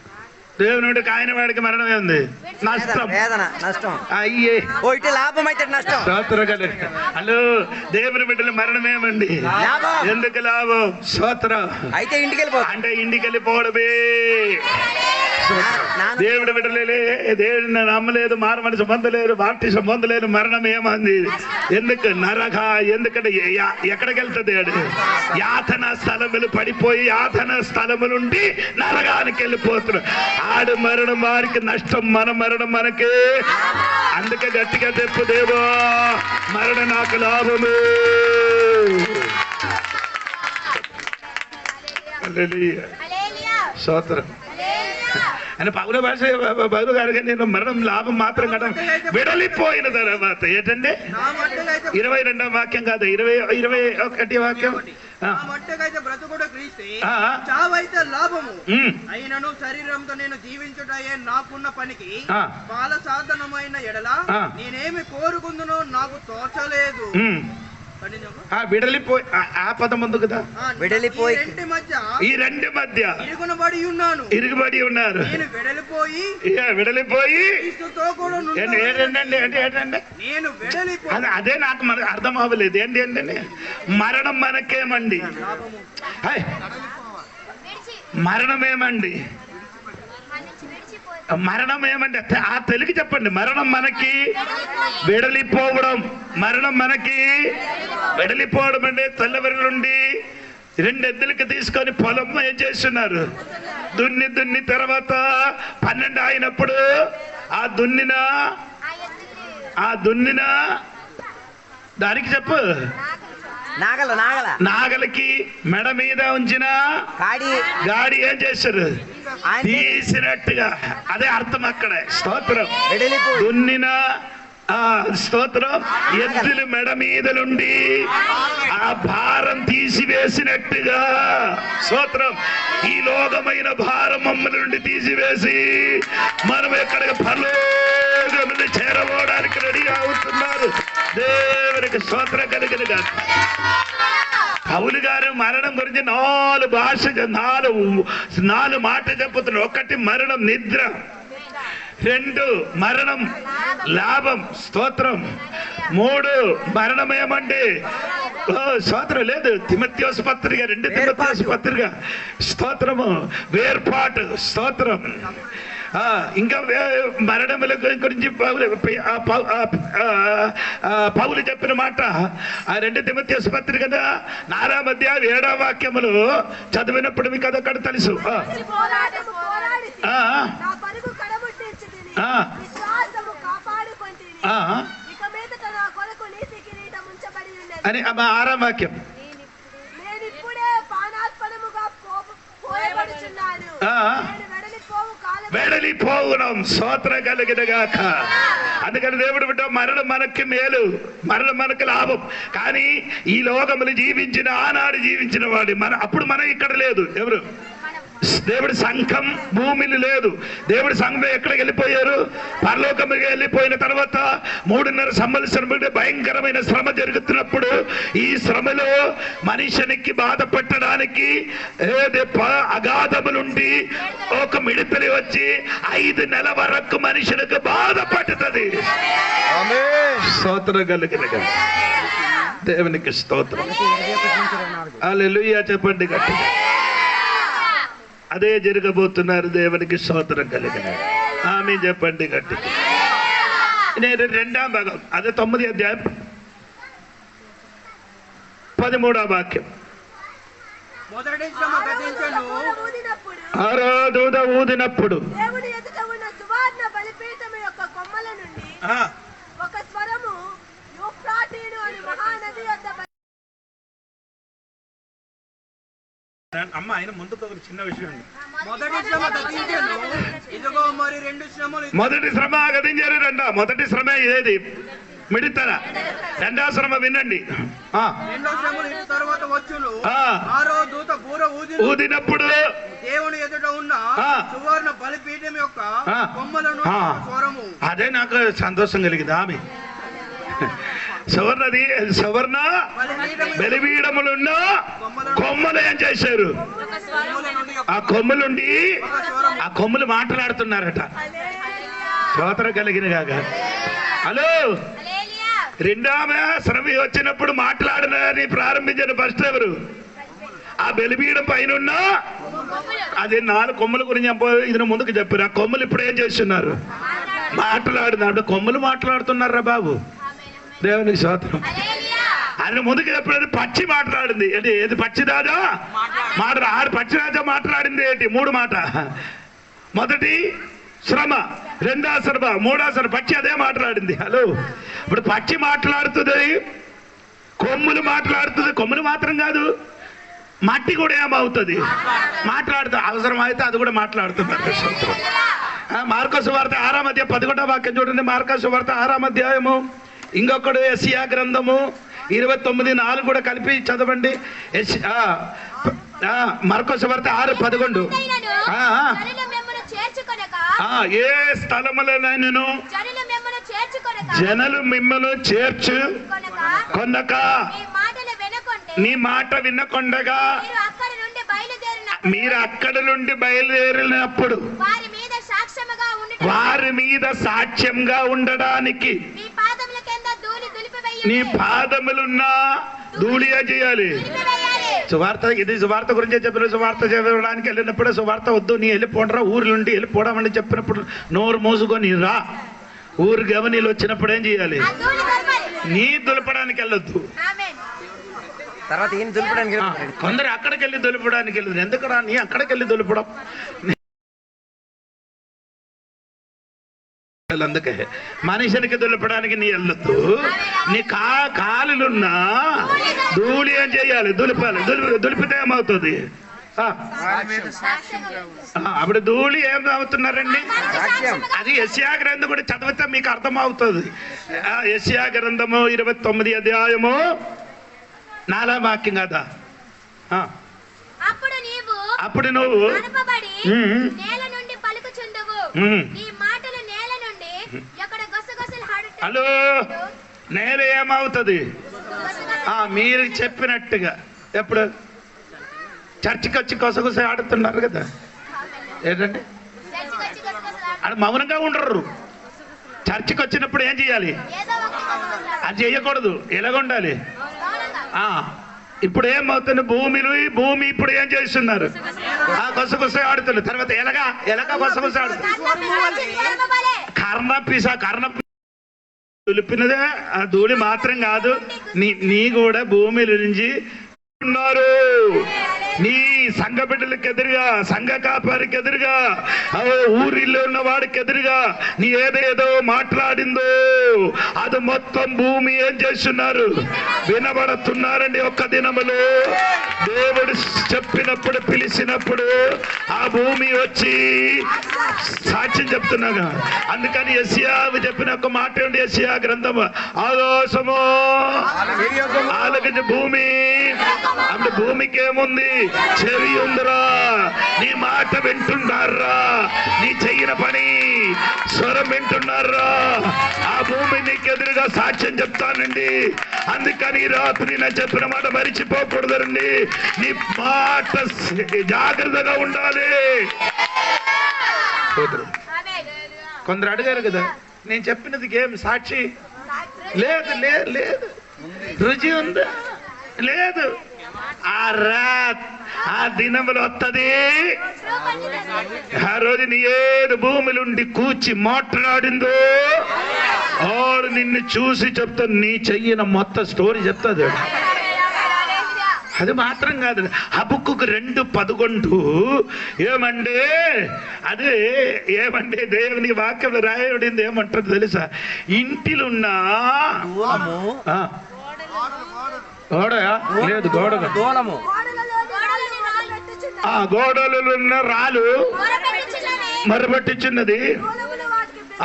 దేవుని కాయన వాడికి మరణం ఏంది? నష్టం,
వేదన, నష్టం.
అయ్యే
ఇటు లాభం అయితే నష్టం.
హలో, దేవుని బిడ్డల మరణం ఏమండి? ఎందుకు లాభం? స్తోత్రం.
అయితే ఇంటికి వెళ్ళిపోతాం
అంటే ఇంటికి వెళ్ళిపోవడమే. దేవుడి బిడ్డలే, దేవుడిని నమ్మలేదు, మారమని సంబంధం లేదు, బాప్టిజం పొందలేదు, మరణం ఏమంది? ఎందుకు? నరక. ఎందుకంటే ఎక్కడికి వెళ్తుంది? యాతన స్థలములు పడిపోయి యాతన స్థలము నుండి నరకానికి వెళ్ళిపోతున్నారు. ఆడు మరణం వారికి నష్టం, మన మరణం మనకే. అందుకే గట్టిగా చెప్పు, దేవా మరణ నాకు లాభము. స్తోత్రం. అని పౌల భాష పౌలు గారికి నేను మరణం లాభం మాత్రం కదా విడలిపోయిన తర్వాత ఏంటంటే 22వ వాక్యం కాదు, 21 వాక్యం,
చావైతే లాభము అయినను శరీరంతో నేను జీవించుటయే నాకున్న పనికి బాల సాధనమైన ఎడల నేనేమి కోరుకుందునో నాకు తోచలేదు.
విడలిపోయి ఆ పదం ఉంది కదా,
విడలిపోయి
ఈ రెండు మధ్య
ఇరుగుబడి ఉన్నాను,
ఇరుగుబడి ఉన్నారు. విడలిపోయి ఏంటండి అంటే ఏంటండి
నేను విడలిపోయి,
అదే నాకు అర్థం అవ్వలేదు. ఏంటంటే మరణం మనకేమండి, మరణం ఏమండి, మరణం ఏమంటే ఆ తెలుగు చెప్పండి. మరణం మనకి విడలిపోవడం, మరణం మనకి విడలిపోవడం అంటే తెల్లవారి నుండి 2 ఎద్దులకి తీసుకొని పొలం ఏం చేస్తున్నారు, దున్ని తర్వాత 12 అయినప్పుడు ఆ దున్నిన దానికి చెప్పు, నాగలకి మెడ మీద ఉంచిన గాడి ఏం చేశారు, తీసినట్టుగా. అదే అర్థం అక్కడ. స్తోత్రం. దున్నిన స్తోత్రం, ఎద్దులు మెడ మీద నుండి ఆ భారం తీసివేసినట్టుగా. స్తోత్రం. ఈ లోకమైన భారం మమ్మల్ని నుండి తీసివేసి మనం ఎక్కడికి పరలోకమును చేరబోవడానికి రెడీ అవుతున్నారు. దేవునికి స్తోత్రం కలిగిన పౌలు గారు మరణం గురించి 4 భాష 4 మాట చెప్పుతున్నారు. 1 మరణం నిద్ర, 2 మరణం లాభం, స్తోత్రం. 3 మరణం ఏమండి, స్తోత్రం లేదు, తిమోతియోసు పత్రిక 2 తిమోతియోసు పత్రిక, స్తోత్రము, వేర్పాటు, స్తోత్రం. ఇంకా మరణముల గురించి పౌలు చెప్పిన మాట 2 తిమోతియోసు పత్రిక 4వ అధ్యాయం 7వ వాక్యములు చదివినప్పుడు మీకు అదొక్కటి తెలుసు. అని 6వ వాక్యం. వెడలిపోవునం స్తోత్ర కలిగినగాక. అందుకని దేవుడు బిడ్డ, మరణం మనకి మేలు, మరణం మనకు లాభం. కానీ ఈ లోకములు జీవించిన ఆనాడు జీవించిన వాడు అప్పుడు మనం ఇక్కడ లేదు. ఎవరు? దేవుడి సంఘం భూమిని లేదు. దేవుడి సంఘం ఎక్కడికి వెళ్ళిపోయారు? పరలోకముకి వెళ్ళిపోయిన తర్వాత 3.5 సంవత్సరం భయంకరమైన శ్రమ జరుగుతున్నప్పుడు ఈ శ్రమలో మనిషినికి బాధ పెట్టడానికి అగాధములుండి ఒక మిడతలి వచ్చి 5 నెలల వరకు మనుషులకు బాధ పట్టుతుంది. స్తోత్రం కలిగిన దేవునికి స్తోత్రం. హల్లెలూయా చెప్పండి గట్టిగా. అదే జరగబోతున్నారు. దేవునికి స్తోత్రం కలిగిన ఆమె చెప్పండి గట్టిగా. నేను 2వ భాగం, అదే 9వ అధ్యాయం 13వ వాక్యం.
మొదటి శ్రమ గతించెను.
ఆరో దూత ఊదినప్పుడు
దేవుని ఎదుట ఉన్న సువర్ణ బలిపీఠము యొక్క కొమ్మల నుండి ఒక స్వరము యూఫ్రాటీసు అనే మహానది యొద్ద.
అమ్మ ఆయన ముందుకు ఒక చిన్న విషయం.
మొదటి శ్రమ గతించెను, ఇదిగో మరి 2 శ్రమలు.
మొదటి శ్రమ గతించారు. మొదటి శ్రమ ఏది? మిడతల. 2వ శ్రమ వినండి.
2వ శ్రమలు ఇటు తర్వాత వచ్చును. ఆరో దూత బూర
ఊదినప్పుడు
దేవుని ఎదుట ఉన్న సువర్ణ బలిపీఠం యొక్క కొమ్మలను స్వరము.
అదే నాకు సంతోషం కలిగింది. ఆమె సువర్ణ బలిపీఠములున్న కొమ్మలు ఏం చేశారు? ఆ కొమ్మలుండి ఆ కొమ్మలు మాట్లాడుతున్నారట. స్తోత్రం కలిగిన కాక. హలో, 2వ శ్రమ వచ్చినప్పుడు మాట్లాడనని ప్రారంభించిన ఫస్ట్ ఎవరు? ఆ బలిపీఠం పైన ఉన్న అది 4 కొమ్మల గురించి ఇది ముందుకు చెప్పారు. ఆ కొమ్మలు ఇప్పుడు ఏం చేస్తున్నారు? మాట్లాడుతున్నారు. కొమ్మలు మాట్లాడుతున్నారా బాబు? దేవునికి స్తోత్రం. ఆయన ముందుకు చెప్పినది పక్షి మాట్లాడింది. అంటే ఏది? పక్షి రాజా ఆడు పక్షి రాజా మాట్లాడింది ఏంటి? 3 మాట. మొదటి శ్రమ, 2వ శ్రమ, 3వ శ్రమ. పక్షి అదే మాట్లాడింది. హలో, ఇప్పుడు పక్షి మాట్లాడుతుంది, కొమ్ములు మాట్లాడుతుంది. కొమ్ములు మాత్రం కాదు, మట్టి కూడా ఏమవుతుంది? మాట్లాడుతుంది. అవసరం అయితే అది కూడా మాట్లాడుతుంది. మార్కోసు వార్త 6వ అధ్యాయం 11వ వాక్యం చూడండి. మార్కోసు వార్త 6వ అధ్యాయము. ఇంకొకడు యెషయా గ్రంథము 29:4 కూడా కలిపి చదవండి. మార్కోసు వార్త 6:11. ఏ స్థలములనైనను జనులు మిమ్మల్ని చేర్చు కొనక నీ మాట వినకొండగా మీరు అక్కడి నుండి బయలుదేరినప్పుడు వారి మీద సాక్ష్యంగా ఉండడానికి నీ పాదములున్న ధూళి చేయాలి. సువార్త, ఇది సువార్త గురించే చెప్పిన. సువార్త చెప్పడానికి వెళ్ళినప్పుడు సువార్త వద్దు, నీ వెళ్ళిపోడరా, ఊరి నుండి వెళ్ళిపోవడం అని చెప్పినప్పుడు నోరు మోసుకొని రా. ఊరు గవనీలు వచ్చినప్పుడు ఏం చేయాలి? నీ దులపడానికి వెళ్ళొద్దు.
తర్వాత ఈయన దులపడానికి,
కొందరు అక్కడికి వెళ్ళి దులపడానికి వెళ్ళదు. ఎందుకురా నీ అక్కడికి వెళ్ళి దులపడం? అందుకే మనిషినికి దులపడానికి నీ వెళ్ళొద్దు. నీ కాలులున్నా ధూళి ఏం చేయాలి? దులిపాలి. దులిపితే ఏమవుతుంది? అప్పుడు ధూళి ఏం అవుతున్నారండి? అది యెషయా గ్రంథం కూడా చదివితే మీకు అర్థమవుతుంది. యెషయా గ్రంథము 29వ అధ్యాయము 4వ వాక్యం కదా. అప్పుడు నువ్వు హలో, నేల ఏమవుతుంది? మీరు చెప్పినట్టుగా ఎప్పుడు చర్చికి వచ్చి కొసగుస ఆడుతున్నారు కదా. ఏంటంటే అది మౌనంగా ఉండరు. చర్చికి వచ్చినప్పుడు ఏం చేయాలి? అది చేయకూడదు. ఎలాగుండాలి? ఇప్పుడు ఏమవుతుంది? భూమి ఇప్పుడు ఏం చేస్తున్నారు? కొసగుస ఆడుతున్నారు. తర్వాత ఎలాగా కొసగుస ఆడుతున్నారు? కర్ణ దులిపినదే ఆ ధూళి మాత్రం కాదు, నీ కూడా భూమి నుంచి ఉన్నారు. నీ సంఘ బిడ్డలకు ఎదురుగా, సంఘ కాపారికి ఎదురుగా, ఊరిలో ఉన్న వాడికి ఎదురుగా నీ ఏదేదో మాట్లాడిందో అది మొత్తం భూమి ఏం చేస్తున్నారు? వినబడుతున్నారండి. ఒక్క దినములో దేవుడు చెప్పినప్పుడు, పిలిచినప్పుడు ఆ భూమి వచ్చి సాక్ష్యం చెప్తున్నాగా. అందుకని యెషయా చెప్పిన ఒక మాట ఉంది, యెషయా గ్రంథము, ఆకాశము ఆలకించు భూమి. అంటే భూమికి ఏముంది? చెవి ఉందిరా, నీ మాట వింటున్నారా, నీ చెయ్యిన పని స్వరం వింటున్నారా, ఆ భూమి నీకు ఎదురుగా సాక్ష్యం చెప్తానండి. అందుకని ఈ రాత్రి నేను చెప్పిన మాట మరిచిపోకూడదండి. నీ మాట జాగ్రత్తగా ఉండాలి. కొందరు అడిగారు కదా, నేను చెప్పినది ఏం సాక్షి? లేదు లేదు లేదు. రుచి ఉందా? లేదు. ఆ దినములు వస్తుంది, ఆ రోజు నీ ఏడు భూములుండి కూర్చి మాట్లాడిందో ఆడు నిన్ను చూసి చెప్తా, నీ చెయ్యిన మొత్తం స్టోరీ చెప్తాది. అది మాత్రం కాదు, హబక్కుకు 2:11 ఏమంటే అది ఏమంటే దేవుని వాక్యంలో రాయబడింది ఏమంటారు తెలుసా? ఇంటిలున్నా లేదు గోడలు ఉన్న రాళ్ళు మరబట్టించున్నది.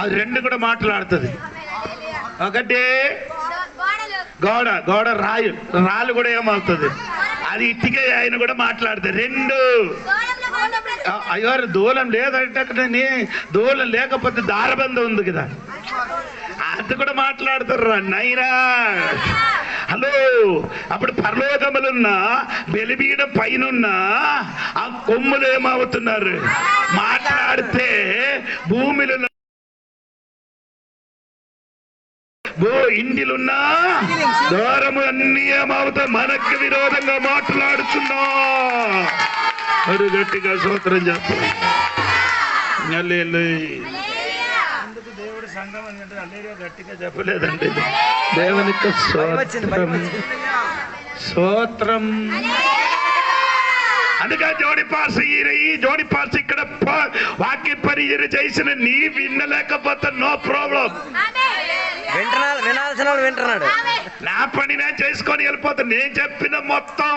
అది 2 కూడా మాట్లాడుతుంది. ఒకటి గోడ రాళ్ళు కూడా ఏమవుతుంది? అది ఇటుకే ఆయన కూడా మాట్లాడుతుంది. 2 అయ్యో దూలం లేదంటే అక్కడ దూలం లేకపోతే దారబంధం ఉంది కదా, అది కూడా మాట్లాడుతారు నైనా. హలో, అప్పుడు పరలోకములున్న బలిపీఠం పైన ఆ కొమ్ములు ఏమవుతున్నారు? మాట్లాడితే భూమిలో ఇంటిలున్నా దూరము అన్ని ఏమవుతా మనకు విరోధంగా మాట్లాడుతున్నా. అది గట్టిగా స్తోత్రం చెప్పండి. దేవుడి సంఘం అంటే అల్లేగా గట్టిగా చెప్పలేదండి. దేవునికి స్తోత్రం. అందుకే జోడి పాస్ ఇక్కడ వాక్య పరిచయం చేసిన నీ వినలేకపోతే నో ప్రాబ్లం.
వినాల్సిన వాళ్ళు వింటున్నాడు.
నా పని నేను చేసుకొని వెళ్ళిపోతా. నేను చెప్పిన మొత్తం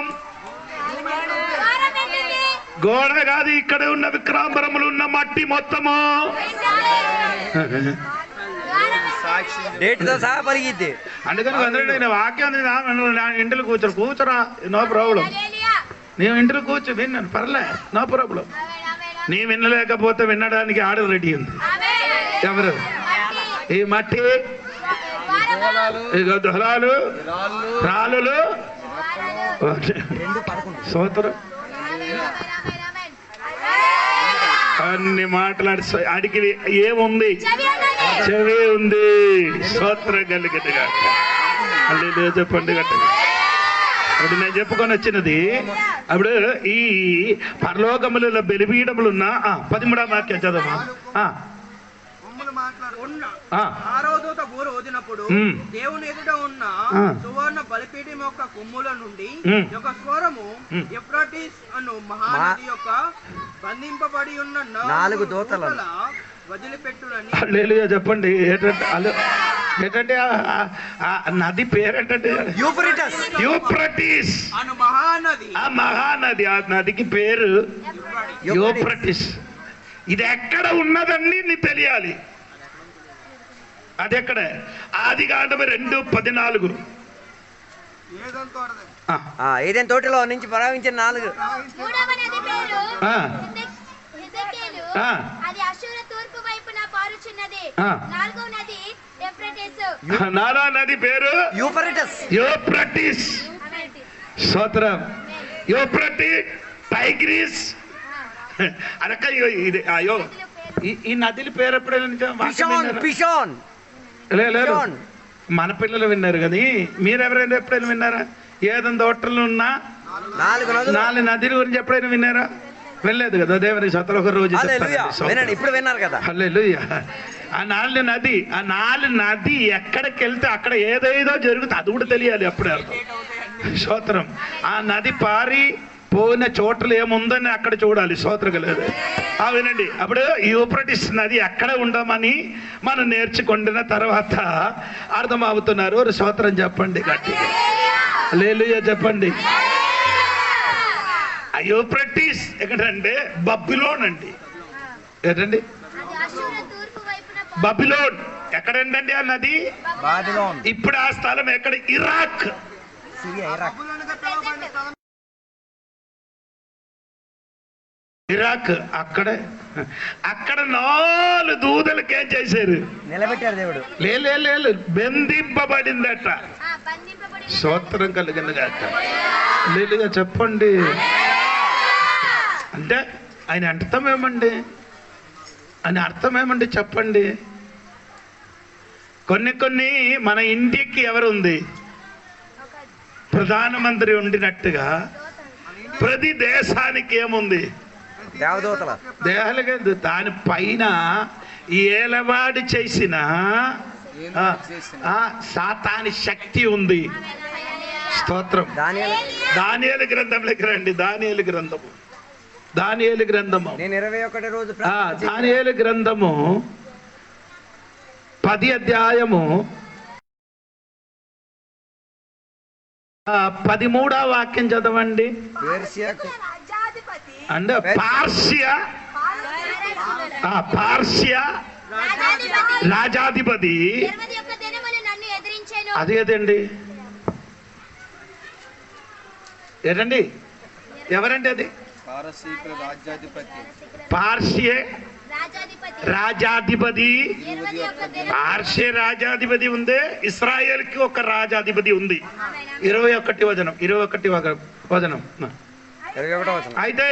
గోడ కాదు, ఇక్కడ ఉన్న విక్రాంబరములు ఉన్న మట్టి మొత్తము
సహా పరిగిద్ది.
అందుకని నేను వాక్యం ఇంటిలో కూర్చోరా, నో ప్రాబ్లం. నేను ఇంటిలో కూర్చో విన్నాను, పర్లే, నో ప్రాబ్లం. నీ వినలేకపోతే వినడానికి ఆర్డర్ రెడీ ఉంది. ఎవరు? ఈ మట్టి, దొలాలు, రాళ్ళు, సోదరు అన్ని మాట్లాడి అడిగి ఏముంది? చెవి ఉంది. స్తోత్రం కలిగట్టుగా అల్లేలూయా చెప్పండి గట్టగా. అప్పుడు నేను చెప్పుకొని వచ్చినది, అప్పుడు ఈ పరలోకములలో బలిపీఠములున్న 13వ వాక్యం చదవమా.
ఆరోదూత బూర ఊదినప్పుడు దేవుని ఎదుట ఉన్న సువర్ణ బలిపీఠం యొక్క కొమ్ముల నుండి ఒక స్వరము ఎఫ్రాటీస్ అను మహానది యొక్క బంధింపబడి ఉన్న 4 దూతల వదిలిపెట్టులని.
హల్లెలూయా చెప్పండి. ఏంటంటే ఆ నది పేరేంటంటే యూఫ్రటీస్
అను మహానది.
ఆ మహానది, ఆ నదికి పేరు యూఫ్రటీస్. ఇది ఎక్కడ ఉన్నదండి నీ తెలియాలి. అది ఎక్కడ? ఆదికాండము 2:14.
ఏదైనా తోటలో నుంచి ప్రవహించిన 4.
నాలా నది పేరు యూఫ్రటీస్. స్తోత్రం. యూఫ్రటీస్, టైగ్రీస్ అనక. ఇది అయ్యో ఈ నదిల పేరు ఎప్పుడైనా లేదు, మన పిల్లలు విన్నారు కానీ మీరెవరైనా ఎప్పుడైనా విన్నారా? ఏదైనా తోటలు ఉన్నా 4 నదుల గురించి ఎప్పుడైనా విన్నారా? వెళ్ళలేదు కదా. దేవుని స్తోత్రం. ఒక రోజు
ఇప్పుడు విన్నారు కదా.
హల్లెలూయా. ఆ 4 నది, ఆ 4 నది ఎక్కడికి వెళ్తే అక్కడ ఏదేదో జరుగుతుంది, అది కూడా తెలియాలి. అప్పుడే అర్థం. స్తోత్రం. ఆ నది పోయిన చోట్ల ఏముందని అక్కడ చూడాలి. స్తోత్రగలేదు. వినండి, అప్పుడు యూఫ్రటీస్ నది అక్కడ ఉండమని మనం నేర్చుకుంటున్న తర్వాత అర్థమవుతున్నారు. ఒక స్తోత్రం చెప్పండి గట్టిగా, హల్లెలూయా చెప్పండి. ఆ యూఫ్రటీస్ ఎక్కడంటే బబులోన్ అండి. ఏంటండి బబులోన్? ఎక్కడండి ఆ నది? ఇప్పుడు ఆ స్థలం ఎక్కడ? ఇరాక్. ఇరాక్. అక్కడ 4 దూదలకి ఏం చేశారు?
నిలబెట్టారు దేవుడు.
లేదు, బంధింపబడిందట. స్తోత్రం కలిగింది కాక లేదుగా చెప్పండి. అంటే ఆయన అర్థం ఏమండి చెప్పండి. కొన్ని మన ఇండియాకి ఎవరు ఉంది? ప్రధానమంత్రి ఉండినట్టుగా ప్రతి దేశానికి ఏముంది? దేహాలు. దాని పైన ఏలవాడి చేసిన సాతాని శక్తి ఉంది. స్తోత్రం. దానియేలు గ్రంథంలోకి రండి. దానియేలు గ్రంథము దానియేలు గ్రంథము 10 అధ్యాయము 13వ వాక్యం చదవండి. అంటే పార్సియా రాజాధిపతి. అదేదండి ఏంటండి? ఎవరండి అది? పార్సియే రాజాధిపతి. పార్సియే రాజాధిపతి ఉంది. ఇస్రాయేల్కి ఒక రాజాధిపతి ఉంది. 21వ వచనం. అయితే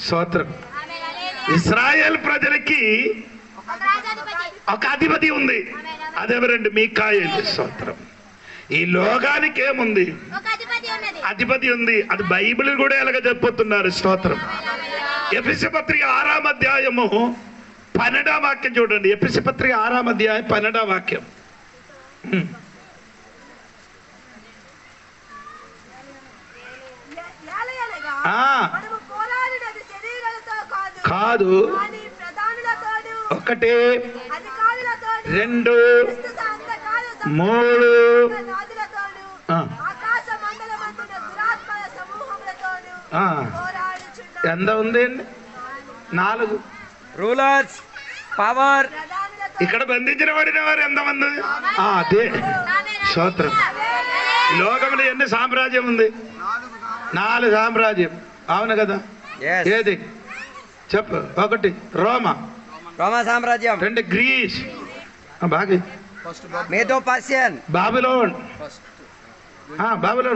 స్తోత్రం. ఇస్రాయేల్ ప్రజలకి ఒక అధిపతి ఉంది. అదెవరండి? మీకాయేలు. స్తోత్రం. ఈ లోకానికి ఏముంది? అధిపతి ఉంది. అది బైబిల్ కూడా ఎలాగ చెప్పుతున్నారు. స్తోత్రం. ఎఫెసీ పత్రిక 6వ అధ్యాయము 12వ వాక్యం చూడండి. ఎఫెసీ పత్రిక 6వ అధ్యాయం 12వ వాక్యం. కాదు, 1 2 3 ఎంత ఉంది? 4
రూలర్స్, పవర్.
ఇక్కడ బంధించిన వాడిన వారు ఎంతమంది? అదే స్తోత్రం. లోకంలో ఎన్ని సామ్రాజ్యం ఉంది? 4 సామ్రాజ్యం. అవును కదా? ఏది చెప్పు? 1 రోమా
సామ్రాజ్యం.
2 గ్రీస్. బాగా
మేదో పర్షియన్.
బాబిలోన్.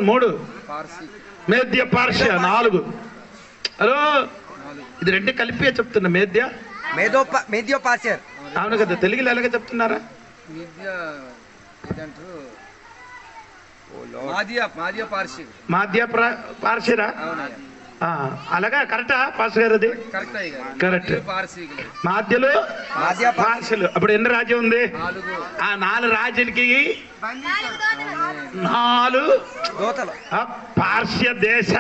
3 మేద్య పార్షియా. 4. హలో, ఇది 2 కలిపి చెప్తున్నా. మేద్యో పార్షియన్. అవును కదా? తెలుగులో ఎలాగ చెప్తున్నారా? మాధ్య పార్షిరా. అలాగా కరెక్టా పాస్టర్ గారు? అది కరెక్ట్. మాధ్యలు పార్షిలు. అప్పుడు ఎన్ని రాజ్యం ఉంది? 4 రాజ్యాలకి 4 పార్శ్య దేశ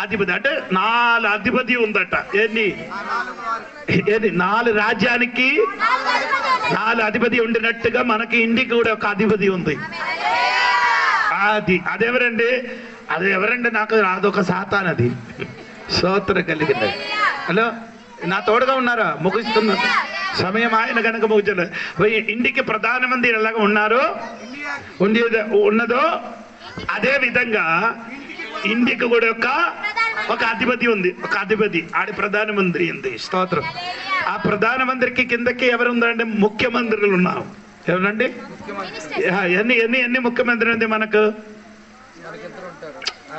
అధిపతి. అంటే 4 అధిపతి ఉందట. ఎన్ని 4 రాజ్యానికి 4 అధిపతి ఉండినట్టుగా మనకి ఇండికి కూడా ఒక అధిపతి ఉంది. అదెవరండి? నాకు అదొక సాతాన్. అది స్తోత్రం కలిగింది. హలో, నా తోడుగా ఉన్నారా? ముగిస్తున్నా సమయం. ఆయన కనుక ముగించలేదు. ఇండికి ప్రధానమంత్రి ఎలాగ ఉన్నదో అదే విధంగా ఇండికి కూడా ఒక అధిపతి ఉంది. ఒక అధిపతి ఆడి ప్రధానమంత్రి ఉంది. స్తోత్రం. ఆ ప్రధానమంత్రికి కిందకి ఎవరు ఉందంటే ముఖ్యమంత్రులు ఉన్నారు. ఎవరండి? ఎన్ని ముఖ్యమంత్రి ఉంది మనకు?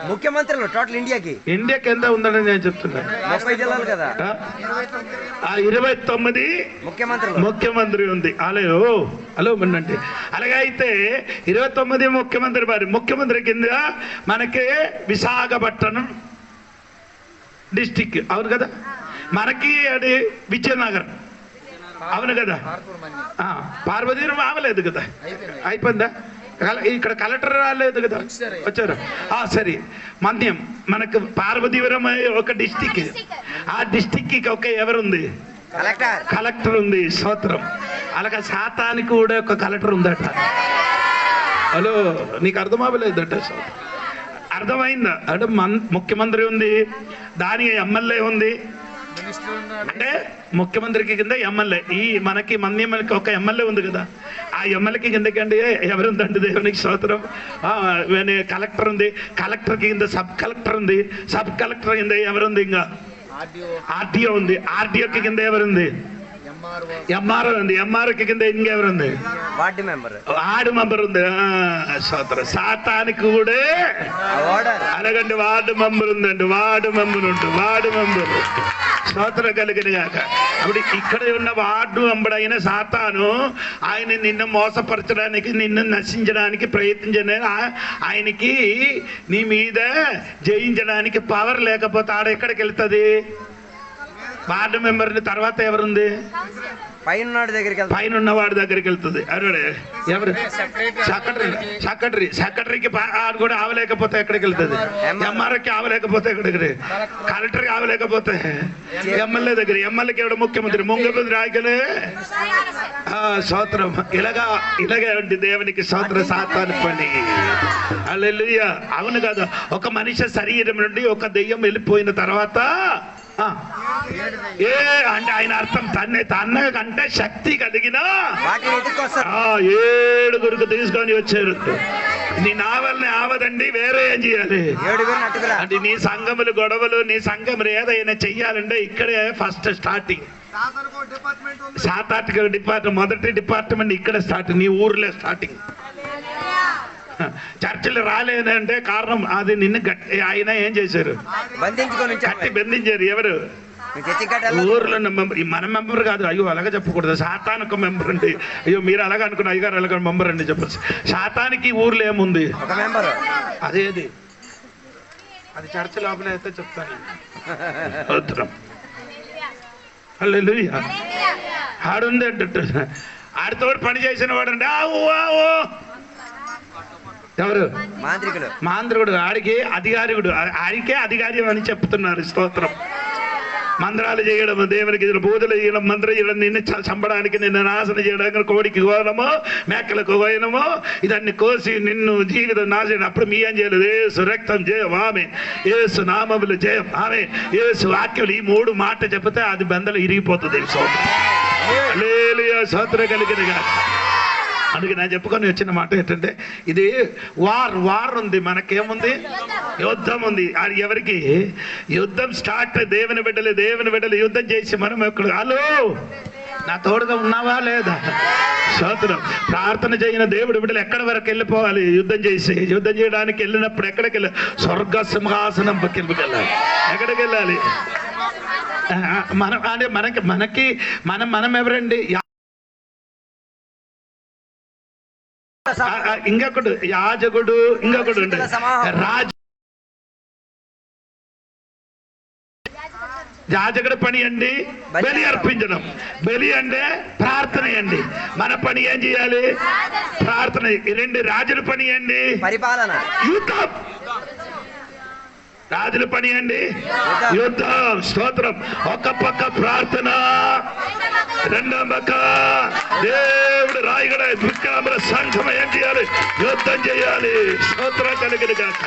ముఖ్యమంత్రులు టోటల్ ఇండియాకి
ఎంత ఉందని నేను చెప్తున్నాను.
30 జిల్లాలు కదా.
29 ముఖ్యమంత్రి ఉంది. హలో అంటే అలాగే అయితే 29 ముఖ్యమంత్రి కింద మనకి విశాఖపట్నం డిస్టిక్. అవును కదా? మనకి అది విజయనగరం. అవును కదా? పార్వతీపురం ఆవలేదు కదా? అయిపోయిందా? ఇక్కడ కలెక్టర్ రాలేదు కదా, వచ్చారు. సరే, మన్యం మనకు పార్వతీపురం ఒక డిస్టిక్, ఆ డిస్టిక్ కి ఒక ఎవరుంది, కలెక్టర్ ఉంది. స్తోత్రం. అలాగే శాతానికి కూడా ఒక కలెక్టర్ ఉందట. హలో, నీకు అర్థమవ్వలేదట? అర్థమైందా? అంటే ముఖ్యమంత్రి ఉంది, దాని ఎమ్మెల్యే ఉంది. అంటే ముఖ్యమంత్రికి కింద ఎమ్మెల్యే, ఈ మనకి మన్యమలకి ఒక ఎమ్మెల్యే ఉంది కదా, ఆ ఎమ్మెల్యేకి కిందకండి ఎవరుందండి? దేవునికి స్తోత్రం. కలెక్టర్ ఉంది, కలెక్టర్ కింద సబ్ కలెక్టర్ ఉంది, సబ్ కలెక్టర్ కింద ఎవరుంది? ఇంకా ఆర్టీఓ ఉంది, ఆర్టీఓకి కింద ఎవరుంది? ఎంఆర్ఓ ఉంది, ఎంఆర్ఓకి కింద ఇంకెవరుంది? వార్డు మెంబర్ ఉంది. శాతానికి కూడా అలాగండి వార్డు మెంబర్ ఉందండి, వార్డు మెంబర్ స్తోత్రం కలిగిన గాక. అప్పుడు ఇక్కడ ఉన్న వార్డు మెంబర్ అయిన సాతాను ఆయన నిన్ను మోసపరచడానికి, నిన్ను నశించడానికి ప్రయత్నించే ఆయనకి నీ మీద జయించడానికి పవర్ లేకపోతే ఆడ ఎక్కడికి వెళ్తుంది? వార్డు మెంబర్ తర్వాత ఎవరుంది? పైన వాడి దగ్గరికి వెళ్తుంది. ఎవరు? సెక్రటరీకి కూడా ఆవలేకపోతే ఎక్కడికి వెళ్తుంది? ఎంఆర్ఓకి ఆవలేకపోతే ఎక్కడికి? కలెక్టర్కి ఆవలేకపోతే ఎమ్మెల్యే దగ్గర. ఎమ్మెల్యేకి ఎవడ? ముఖ్యమంత్రి. ముఖ్యమంత్రి రాయకలే స్తోత్రం. ఇలాగే ఉండి దేవునికి స్తోత్రం. సాతాను పని. హల్లెలూయా. అవును కదా, ఒక మనిషి శరీరం నుండి ఒక దెయ్యం వెళ్ళిపోయిన తర్వాత అంటే ఆయన అర్థం తనకంటే శక్తి కలిగిన 7 తీసుకొని వచ్చారు. నీ నావల్ని ఆవదండి, వేరే ఏం చేయాలి అంటే నీ సంఘములు గొడవలు, నీ సంఘములు ఏదైనా చెయ్యాలంటే ఇక్కడే ఫస్ట్ స్టార్టింగ్. సాతాటిక డిపార్ట్మెంట్, మొదటి డిపార్ట్మెంట్ ఇక్కడ స్టార్ట్, నీ ఊర్లో స్టార్టింగ్. చర్చలు రాలేదంటే కారణం అది నిన్ను ఆయన ఏం చేశారు? కట్టి బంధించారు. ఎవరు? ఊర్లో మన మెంబర్ కాదు. అయ్యో అలాగే చెప్పకూడదు, సాతానికి మెంబర్ అండి. అయ్యో మీరు అలాగే అనుకున్న, అయ్యగారు అలాగే మెంబర్ అండి చెప్పచ్చు. సాతానికి ఊర్లో ఏముంది? అదేది అది చర్చ లోపల అయితే చెప్తాను. హల్లెలూయా. ఆడుంది అంటు ఆడితో పని చేసిన వాడండి. ఎవరు? మాంత్రికుడు. ఆడికే అధికారి అని చెప్తున్నారు. స్తోత్రం. మంత్రాలు చేయడం, దేవునికి పూజలు చేయడం, మంత్రం చేయడం, నిన్ను చంపడానికి, నిన్ను నాశనం చేయడానికి, కోడికి కోయడము, మేకలకు కోయడము, ఇదన్నీ కోసి నిన్ను జీవితం నాశనం. అప్పుడు మీ ఏం చేయలేదు? యేసు రక్తం జయం, ఆమె యేసు నామములు జయం, ఆమె యేసు వాక్యులు. ఈ 3 మాట చెప్తే అది బెందలు ఇరిగిపోతుంది. హల్లెలూయా. స్తోత్రం కలిగినగా. అందుకే నేను చెప్పుకొని వచ్చిన మాట ఏంటంటే, ఇది వార్ ఉంది, మనకేముంది? యుద్ధం ఉంది. అది ఎవరికి? యుద్ధం స్టార్ట్. దేవుని బిడ్డలు యుద్ధం చేసి మనం ఎక్కడ? హలో, నా తోడుగా ఉన్నావా లేదా? స్తోత్రం. ప్రార్థన చేయని దేవుడి బిడ్డలు ఎక్కడి వరకు వెళ్ళిపోవాలి? యుద్ధం చేయడానికి వెళ్ళినప్పుడు ఎక్కడికి వెళ్ళాలి? స్వర్గ సింహాసనం పక్కకి వెళ్ళాలి. ఎక్కడికి వెళ్ళాలి? మనం ఎవరండి? ఇంకొకడు యాజకుడు, ఇంకొకడు యాజకుడి పని అండి బలి అర్పించడం. బలి అంటే ప్రార్థన అండి. మన పని ఏం చేయాలి? ప్రార్థన. 2 రాజుల పని అండి పరిపాలన, యుద్ధం. రాజుల పని అండి యుద్ధం. స్తోత్రం. ఒక పక్క ప్రార్థన, రెండో పక్క దేవుడు రాయగడ దుర్గామర సంఘం ఏం చేయాలి? యుద్ధం చేయాలి. స్తోత్రం కలిగిన గాక.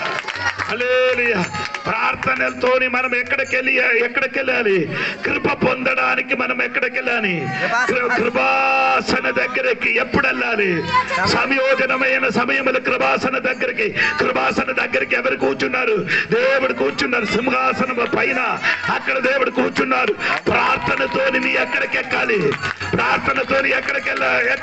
హల్లెలూయా. ప్రార్థనలతోని మనం ఎక్కడికి వెళ్ళాలి? కృప పొందడానికి మనం ఎక్కడికి వెళ్ళాలి? కృపాసన దగ్గరికి ఎప్పుడు వెళ్ళాలి? సంయోజనమైన సమయములు కృపాసన దగ్గరికి ఎవరు కూర్చున్నారు? దేవుడు కూర్చున్నారు సింహాసనం పైన. అక్కడ దేవుడు కూర్చున్నారు. ప్రార్థనతోని నీ ఎక్కడికి ఎక్కాలి? ప్రార్థనతోని ఎక్కడికి వెళ్ళాలి?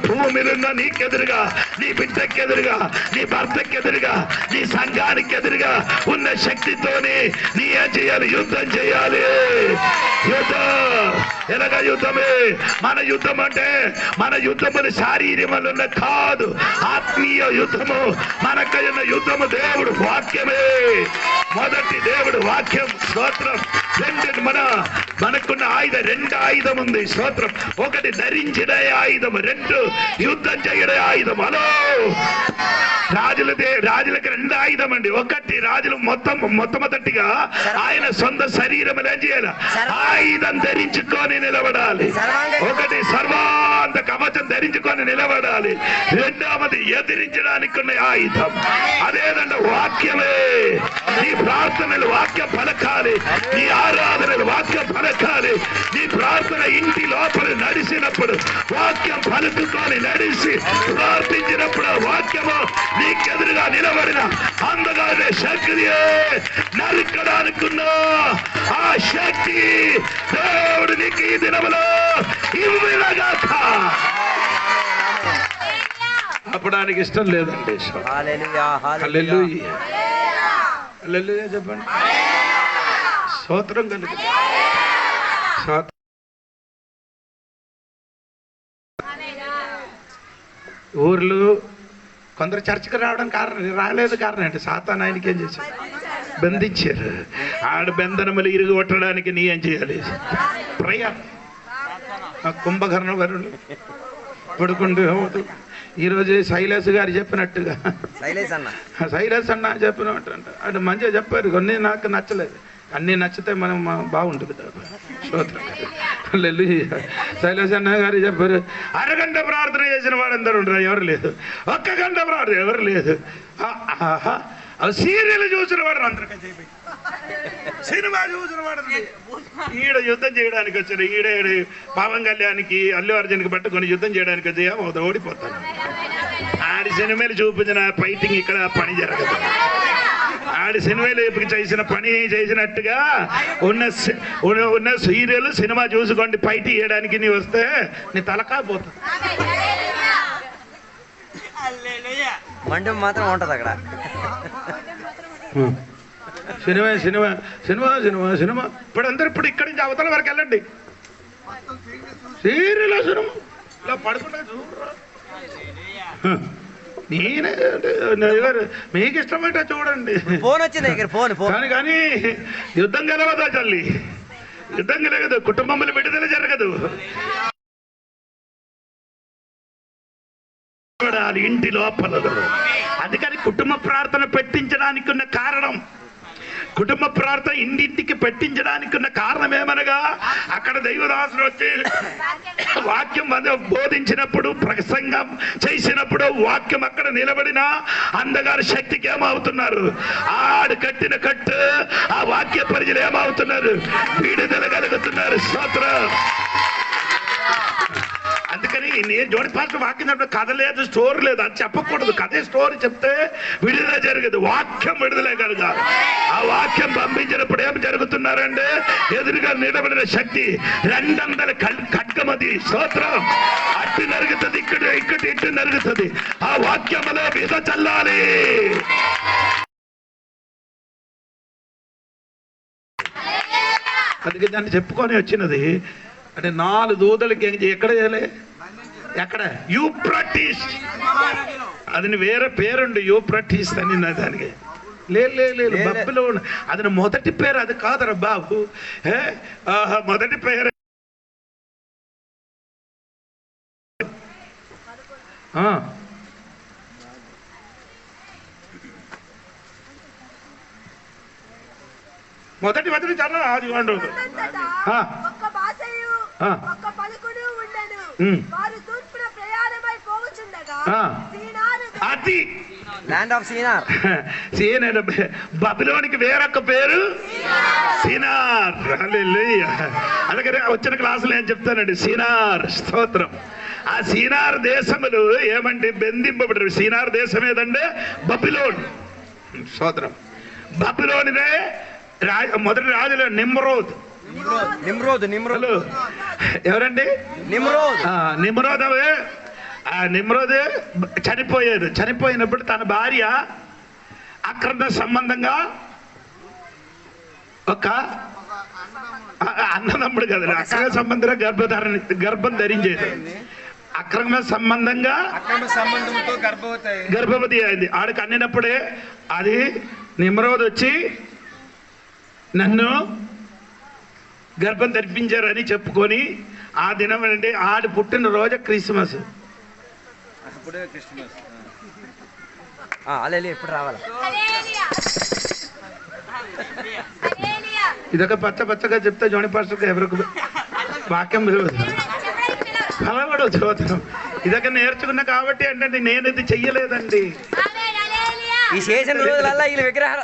భూమిలున్న నీకెదురుగా, నీ బిడ్డకెదురుగా, నీ భర్తకెదురుగా, నీ సంఘానికి ఎదురుగా ఉన్న శక్తితోని నీ ఏం చేయాలి? యుద్ధం చేయాలి. ఎలాగ యుద్ధమే? మన యుద్ధం అంటే మన యుద్ధములు శారీరములున్న కాదు, ఆత్మీయ యుద్ధము. మనకైన యుద్ధము దేవుడు వాక్యమే. మొదటి దేవుడు వాక్యం. స్తోత్రం. రెండు మనకున్న రెండు ఆయుధం ఉంది. స్తోత్రం. ఒకటి ధరించిన ఆయుధం, రెండు యుద్ధం చేయడే ఆయుధం. హలో, రాజులకి రెండు ఆయుధం అండి. ఒకటి రాజులు మొట్టమొదటిగా ఆయన సొంత శరీరం ఏం చేయాలి? ఆయుధం ధరించుకొని నిలబడాలి. ఒకటి సర్వాంత కవచం ధరించుకొని నిలబడాలి. రెండవది ఎదిరించడానికి ఉన్న ఆయుధం అదేదంటే వాక్యమే. నీ ప్రార్థనలు వాక్యం పలకాలి, నీ ఆరాధనలు వాక్యం పలకాలి. నీ ప్రార్థన ఇంటి లోపల నడిచినప్పుడు వాక్యం పలుకుకొని నడిచి ప్రార్థించినప్పుడు వాక్యము నీకెదురుగా నిలబడిన అందగానే శక్తియే నరకడానికున్న ఆ శక్తి దేవుడు నీకు ఈ దినములో ఇవ్వగాక. అప్పడానికి ఇష్టం లేదండి. చెప్పండి. స్తోత్రం కలిగి ఊర్లు కొందరు చర్చకు రావడానికి రాలేదు కారణం ఏంటి? సాతాను ఆయనకి ఏం చేశారు? బంధించారు. ఆడ బంధనములు ఇరుగు కొట్టడానికి నీ ఏం చేయాలి? కుంభకర్ణ వరుణులు పడుకుంటూ ఈరోజు శైలేష్ గారు చెప్పినట్టుగా, శైలేష్ అన్న చెప్పినట్టు అంటే మంచిగా చెప్పారు. కొన్ని నాకు నచ్చలేదు, అన్నీ నచ్చితే మనం బాగుంటుంది కదా. శైలేష్ అన్న గారు చెప్పారు, అరగంట ప్రార్థన చేసిన వాడందరూ ఉండరు, ఎవరు లేదు. ఒక్క గంట ప్రార్థన ఎవరు లేదు. సీరియల్ చూసిన వాడు అందరికీ చెప్పి, సినిమా చూసిన వాడు ఈడ యుద్ధం చేయడానికి వచ్చాడు. ఈడ పవన్ కళ్యాణ్కి అల్లు అర్జున్కి పట్టుకొని యుద్ధం చేయడానికి వచ్చి ఓడిపోతాను. ఆడి సినిమాలు చూపించిన ఫైటింగ్ ఇక్కడ పని జరగదు. ఆడి సినిమాలు చేసిన పని చేసినట్టుగా ఉన్న సీరియల్ సినిమా చూసుకోండి. ఫైట్ చేయడానికి నీ వస్తే నీ తలకాపోతుంది.
మండం మాత్రం ఉంటది అక్కడ.
Cinema cinema cinema cinema cinema ఇప్పుడు అందరు ఇప్పుడు ఇక్కడి నుంచి అవతల వరకు వెళ్ళండి. సీరియల్ సినిమా ఇలా పడుకుంటా చూడరా. నేనే మీకు ఇష్టమైతే చూడండి.
ఫోన్ వచ్చింది ఫోన్. కానీ
యుద్ధం గెలవదా తల్లి, యుద్ధం గెలగదు, కుటుంబంలో విడుదల జరగదు. ఇంటి లోపల అందుకని కుటుంబ ప్రార్థన పెట్టించడానికి ఉన్న కారణం, కుటుంబ ప్రార్థన ఇంటింటికి పెట్టించడానికి ఉన్న కారణం ఏమనగా, అక్కడ దైవదాసులు వచ్చి వాక్యం బోధించినప్పుడు, ప్రసంగం చేసినప్పుడు వాక్యం అక్కడ నిలబడిన అందగారు శక్తికి ఏమవుతున్నారు? ఆడు కట్టిన కట్టు ఆ వాక్య పరిచయం ఏమవుతున్నారు? విడుదల కలుగుతున్నారు. స్తోత్రం. అందుకని నేను జోడి పాస్టర్ వాక్యం చెప్పిన కథ లేదు, స్టోరీ లేదు, అది చెప్పకూడదు. కథే స్టోరీ చెప్తే విడుదల జరగదు, వాక్యం విడుదల కలగాలి. ఆ వాక్యం పంపించినప్పుడు ఏం జరుగుతున్నారంటే ఎదురుగా నిలబడిన శక్తి 200 ఖడ్గమది. స్తోత్రం. అట్టి నరుగుతుంది, ఇక్కడ ఇటు నరుగుతుంది. ఆ వాక్యములో మీద చల్లాలి. అందుకే దాన్ని చెప్పుకొని వచ్చినది అంటే 4 దూతలకి ఎక్కడ చేయలే, ఎక్కడ యూప్రటీస్, అది వేరే పేరుండి యూప్రటీస్ అని దానికి లేదు బబ్బులో అది మొదటి పేరు, అది కాదరా బాబు. మొదటి పేరు మొదటి చల్ల అది ఉండదు. అది
ల్యాండ్ ఆఫ్ సీనార్.
బబులోనికి వేరొక పేరు సీనార్. అందుకని వచ్చిన క్లాసులు ఏం చెప్తానండి, సీనార్. స్తోత్రం. ఆ సీనార్ దేశములు ఏమంటే బెందింపబడ్డారు. సీనార్ దేశం ఏదంటే బబులోన్. స్తోత్రం. బబులోనిదే మొదటి రాజులు నిమ్రోద్. ఎవరండి? నిమ్రోద్ చనిపోయినప్పుడు తన భార్య అక్రమ సంబంధంగా ఒక అన్నదమ్ముడు కదా, అక్రమ సంబంధంగా గర్భం ధరించేది. అక్రమ సంబంధంతో గర్భవతి అయింది. ఆడికి అన్నినప్పుడే అది నిమ్రోద్ వచ్చి నన్ను గర్భం ధరిపించారని చెప్పుకొని ఆ దినం అంటే ఆడి పుట్టిన రోజు క్రిస్మస్.
ఎప్పుడు రావాలి?
ఇదొక పచ్చగా చెప్తే జోని పాస్టర్ ఎవరికి వాక్యం కలవడు చదువుతాం. ఇదొక నేర్చుకున్నా కాబట్టి ఏంటంటే నేను ఇది చెయ్యలేదండి.
ఈ చేసిన రోజులల్లా వీళ్ళు విగ్రహాలు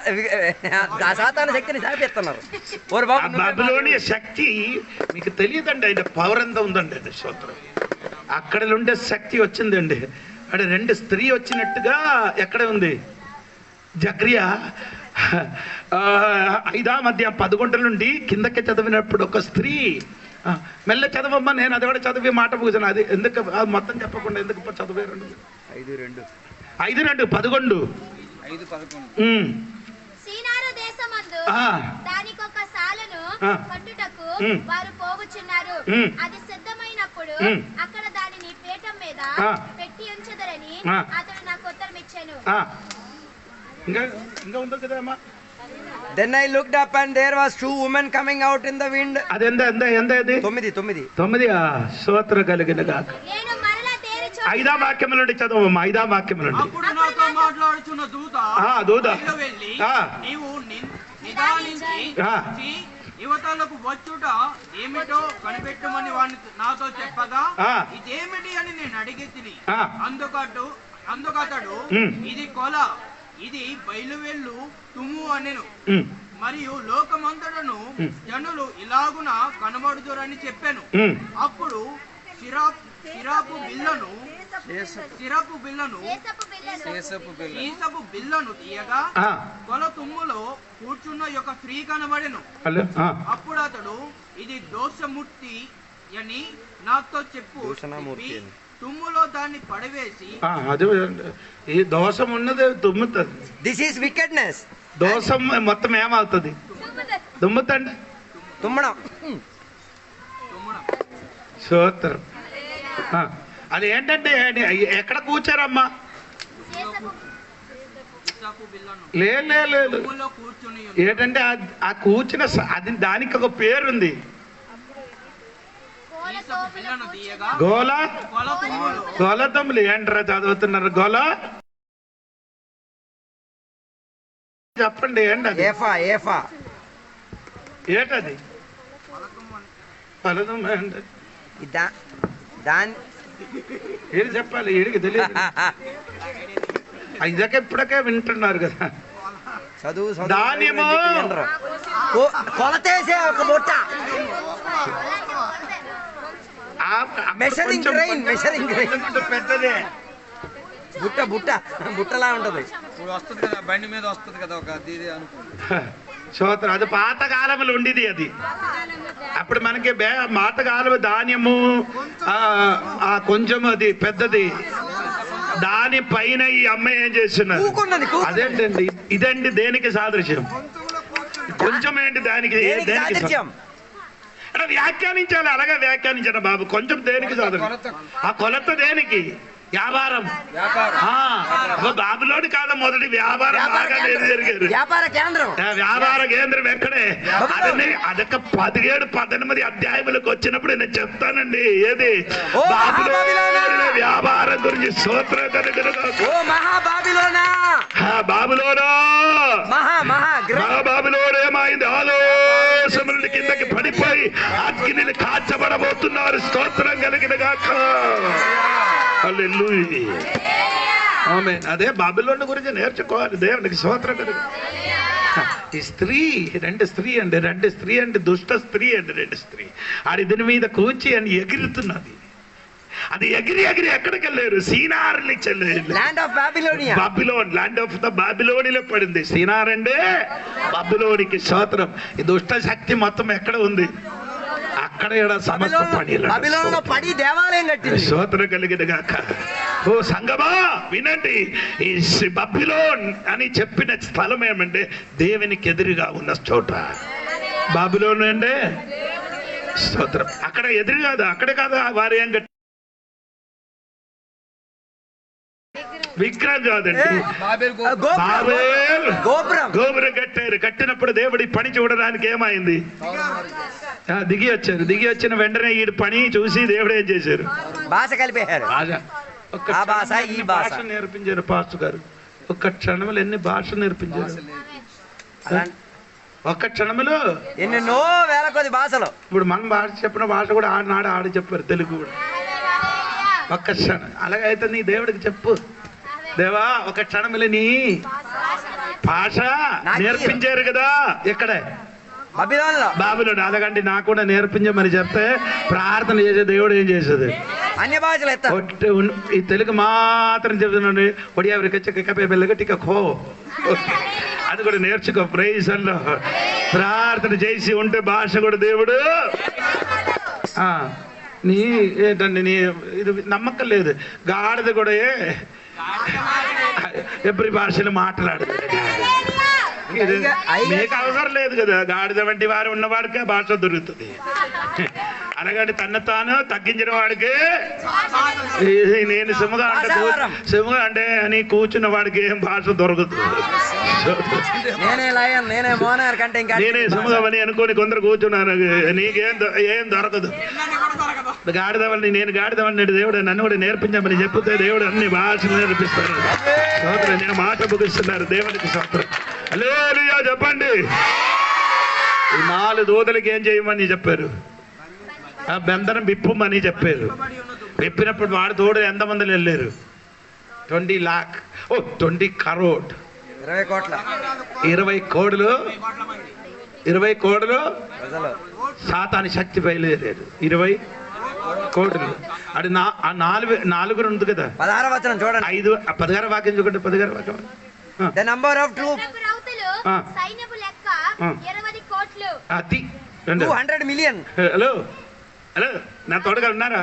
సాతాన శక్తిని సాపిస్తున్నారు.
బబులోని శక్తి మీకు తెలియదండి. ఆయన పవర్ ఎంత ఉందండి. అది స్తోత్రం. అక్కడ ఉండే శక్తి వచ్చిందండి. అంటే 2 స్త్రీ వచ్చినట్టుగా ఎక్కడ ఉంది? జక్రియా 5:11 నుండి కిందకి చదివినప్పుడు ఒక స్త్రీ మెల్ల చదవమ్మా, నేను అది కూడా చదివి మాట పూసాను. అది ఎందుకు మొత్తం చెప్పకుండా ఎందుకు చదివారు? 5:11
సీనారు దేశమందు దానికొక సాలను కట్టుటకు వారు పోగుచున్నారు. అది సిద్ధమైనప్పుడు అక్కడ దానిని పీఠం మీద పెట్టి ఉంచదరని అతడు నాకు ఉత్తరం ఇచ్చాను.
ఇంకా ఉందో కదా అమ్మా.
Then I looked up and there was 2 women coming out in the wind.
అది ఎంత 9 స్తోత్ర కలిగిన గాక.
నేను మరలా తేరి
5వ వాక్యం నుండి చదవమ్మా. 5వ వాక్యం నుండి.
అప్పుడు నాతో మాట్లాడుచున్న దూత వెళ్ళి నీవు నిదానించి యువతలకు వచ్చుట ఏమిటో కనిపెట్టమని వాడిని నాతో చెప్పగా ఇదేమిటి అని నేను అడిగి తిని అందుకతడు ఇది కొల, ఇది బయలువెళ్ళు తుమ్ము అనెను. మరియు లోకమంతటను జనులు ఇలాగున కనబడుదురని చెప్పాను. అప్పుడు సిరాపు బిల్లను తీయగా కొల తుమ్ములో కూర్చున్న యొక్క స్త్రీ కనబడెను. అప్పుడు అతడు ఇది దోషమూర్తి అని నాతో చెప్పు తుమ్ములో దాన్ని పడవేసి.
ఈ దోషం ఉన్నది తుమ్ముతుంది.
This is wickedness.
దోషం మొత్తం ఏమవుతుంది? తుమ్ముతండి,
తుమ్మడం.
స్తోత్రం. అది ఏంటంటే ఎక్కడ కూర్చారమ్మా? లేదు. ఏంటంటే ఆ కూర్చున్న అది దానికి ఒక పేరుంది. గోలతమ్ములు ఏంట్రా చదువుతున్నారు? చెప్పండి ఏంటి అది? ఏంటది? ఫలదం ఏంటి? ఏది చెప్పాలి? ఏడికి తెలియదు. ఇదకే ఇప్పటికే వింటున్నారు కదా. ధాన్యము
కొలతేసే ఒక బుట్ట.
పెద్దదే
బుట్టలా ఉంటది.
వస్తుంది కదా, బండి మీద వస్తుంది కదా ఒక
స్తోత్రం. అది పాతకాలంలో ఉండేది. అది అప్పుడు మనకి పాతకాలం ధాన్యము కొంచెం అది పెద్దది. దాని పైన ఈ అమ్మాయి ఏం చేస్తున్నారు? అదేంటండి? ఇదండి దేనికి సాదృశ్యం? కొంచెం ఏంటి దానికి? వ్యాఖ్యానించాలి. అలాగే వ్యాఖ్యానించాను బాబు. కొంచెం దేనికి సాదృశ్యం? ఆ కొలత దేనికి? వ్యాపారం. బాబులోని కాదు, మొదటి వ్యాపారం బాగా జరిగారు.
వ్యాపార
కేంద్రం ఎక్కడే? అదొక 17-18 అధ్యాయములకు వచ్చినప్పుడు నేను చెప్తానండి. ఏది? బాబులోని వ్యాపారం గురించి. స్తోత్రం కలుగును గాక. బాబులోను ఏమైంది? ఆలోచనల కిందకి పడిపోయి అగ్నిని కాల్చబడబోతున్నారు. స్తోత్రం కలిగిన గాక. అదే బాబిలోను గురించి నేర్చుకోవాలి. దేవునికి స్తోత్రం కలుగు. ఈ స్త్రీ 2 స్త్రీ అండి దుష్ట స్త్రీ అండి. 2 స్త్రీ ఆడి దీని మీద కూర్చి అని ఎగురుతున్నది. అది ఎగిరి ఎక్కడికి వెళ్ళారు? సీనార్ని ల్యాండ్ ఆఫ్ ద బాబిలోనిలో పడింది. సీనార్ అంటే బాబిలోనికి స్తోత్రం. ఈ దుష్ట శక్తి మొత్తం ఎక్కడ ఉంది? అక్కడ సమస్త
పడి దేవాలయం కట్టింది.
స్తోత్రం కలిగిన గాక. ఓ సంగమా వినండి. ఈ బబిలోన్ అని చెప్పిన స్థలం ఏమంటే దేవునికి ఎదురుగా ఉన్న చోట. బాబిలోన్ అంటే స్తోత్రం. అక్కడ ఎదురు కాదు, అక్కడే కాదు. వారు ఏం విగ్రహం కాదండి, గోపురం కట్టారు. కట్టినప్పుడు దేవుడి పని చూడడానికి ఏమైంది, దిగి వచ్చారు. దిగి వచ్చిన వెంటనే ఈ పని చూసి దేవుడు ఏం చేశారు,
భాష కలిపేశారు.
భాష నేర్పించారు పాస్టర్ గారు. ఒక్క క్షణంలో ఎన్ని భాషలు నేర్పించారు, ఒక్క క్షణంలో
ఎన్నెన్నో వేల కొద్ది భాషలు.
ఇప్పుడు మనం భాష చెప్పిన భాష కూడా ఆడినాడు ఆడి చెప్పారు, తెలుగు కూడా. ఒక్క క్షణం అలాగైతే నీ దేవుడికి చెప్పు, దేవా ఒక క్షణంలో నీ భాష నేర్పించారు కదా. ఎక్కడే బాబులో అలాగంటే నాకు కూడా నేర్పించమని చెప్తే ప్రార్థన చేసే దేవుడు ఏం చేసేది,
అన్ని భాషలు
ఈ తెలుగు మాత్రం చెప్తున్నాడు. ఒడియాకి ఖో అది కూడా నేర్చుకో. ప్రైజ్ అల్లో ప్రార్థన చేసి ఉంటే భాష కూడా దేవుడు నీ ఏంటండి నీ ఇది నమ్మకం లేదు. గాడిద కూడా ఎవ్రీ భాషలో మాట్లాడు, మీకు అవసరం లేదు కదా. గాడిద వంటి వారు ఉన్నవాడికే భాష దొరుకుతుంది. అలాగంటే తన తాను తగ్గించిన వాడికి నేను సిముగా అంటే అని కూర్చున్న వాడికి ఏం భాష దొరుకుతుంది. నేనే సిముగమని అనుకోని కొందరు కూర్చున్నాను, నీకేం దొరకదు. గాడిదవల్ని నేను గాడిదవల్ని దేవుడు నన్ను కూడా నేర్పించమని చెప్తే దేవుడు అన్ని భాషలు నేర్పిస్తారు. సోదరు నేను మాట ముగిస్తున్నారు దేవుడికి సోదరు. హల్లెలూయా చెప్పండి. ఈ 4 దూతలకి ఏం చేయమని చెప్పారు, ఆ బంధనం విప్పమని చెప్పారు. విప్పినప్పుడు వాడు తోడు ఎంతమంది వెళ్ళారు, 20 లాక్ 20 crore 20 కోడులు 20 కోడులు సాతాని శక్తి బయలుదేరారు. 20 కోడులు అది నాలుగు ఉంది కదా.
16వ వచనం చూడండి.
16వ వాక్యం చూడండి. 16వ వాక్యం
The number of troops
అది
200 million.
హలో హలో నా తోడుగా ఉన్నారా?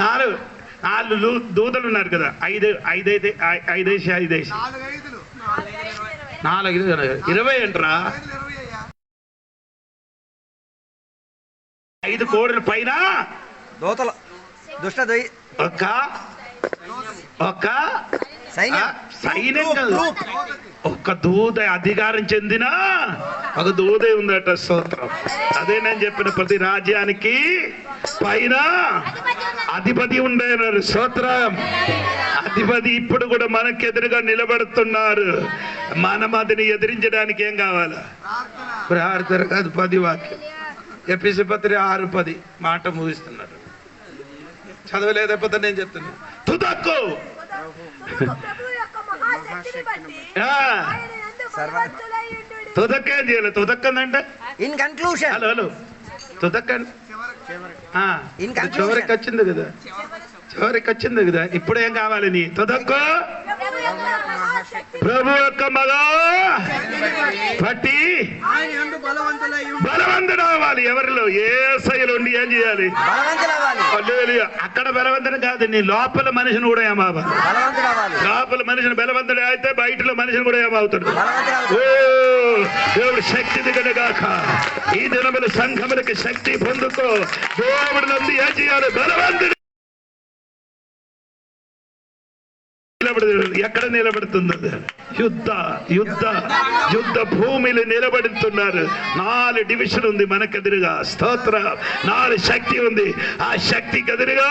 4 దూతలు ఉన్నారు కదా. 5 20 అంటరా. 5 కోడుల పైన
దూతలు దుష్ట
ఒక సైన్యం కాదు, ఒక్క దూత అధికారం చెందిన ఒక దూదే ఉందట. స్తోత్రం. అదే నేను చెప్పిన ప్రతి రాజ్యానికి పైన అధిపతి ఉండేనారు. స్తోత్రం. అధిపతి ఇప్పుడు కూడా మనకు ఎదురుగా నిలబడుతున్నారు. మనం అదిని ఎదిరించడానికి ఏం కావాలా, ప్రార్థన కాదు. 10 వాక్యం ఎఫెసీ పత్రిక 6:10 మాట ముగిస్తున్నారు. చదవలేకపోతే నేను చెప్తున్నా. తుదక్కు తుదక్కేం చేయాలి. తుదక్కందంటే
ఇన్ కన్క్లూషన్.
హలో తుదక్కండి. చివరికి వచ్చింది కదా, చివరికి వచ్చింది కదా. ఇప్పుడు ఏం కావాలి నీ తుదక్కు? ప్రభు యొక్క మగా పట్టి బలవంతుడు అవ్వాలి. ఎవరిలో? యేసయ్యలో ఉండి ఏం చేయాలి? అక్కడ బలవంతుడు కాదు, నీ లోపల మనిషిని కూడా ఏమవ్వాలి. లోపల మనిషిని బలవంతుడు అయితే బయటలో మనిషిని కూడా ఏమవుతాడు. ఓ దేవుడు శక్తి దిగడగాక. ఈ దినముల సంఘములకి శక్తి పొందుకో. దేవుడు నందు ఏం చేయాలి? బలవంతుడు ఎక్కడ నిలబడుతుంది? యుద్ధ భూమిలో నిలబడుతున్నారు. 4 డివిజన్ ఉంది మనకెదురుగా. స్తోత్ర. 4 శక్తి ఉంది. ఆ శక్తికి ఎదురుగా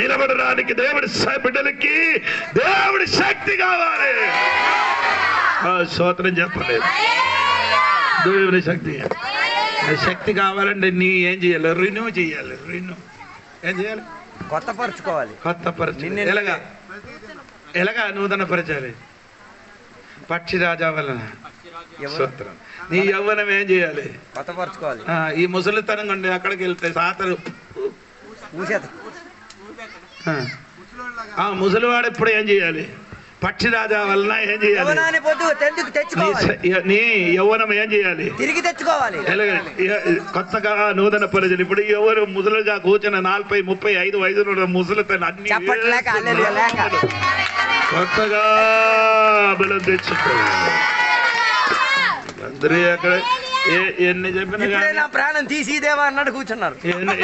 నిలబడడానికి దేవుడి బిడ్డలకి దేవుడి శక్తి కావాలి. స్తోత్రం చెప్పలేదు. దేవుడి శక్తి కావాలంటే నీ ఏం చేయాలి? రిన్యూ చేయాలి. ఏం చేయాలి? కొత్తపరచుకోవాలి. ఎలాగా నూతన పరిచాలి? పక్షిరాజా వలన. స్తోత్రం. నీ యవ్వనం ఏం చేయాలి?
కొత్తపరచుకోవాలి.
ఈ ముసలితనం ఉండి అక్కడికి వెళ్తే సాతరు ముసలివాడు ఎప్పుడు ఏం చేయాలి? పక్షిరాజా వలన ఏం చేయాలి? నీ యవ్వనం ఏం చేయాలి?
తిరిగి తెచ్చుకోవాలి.
కొత్తగా నూతన పరిచయం. ఇప్పుడు ఎవరు ముసలుగా కూర్చున్న 40, 35 వయసు ముసలితనం అన్ని కొత్తగా బలం తెచ్చుకోవాలి. అందరూ అక్కడ ఎన్ని చెప్పినా కానీ
ప్రాణం తీసిదేవా అన్నట్టు కూర్చున్నారు.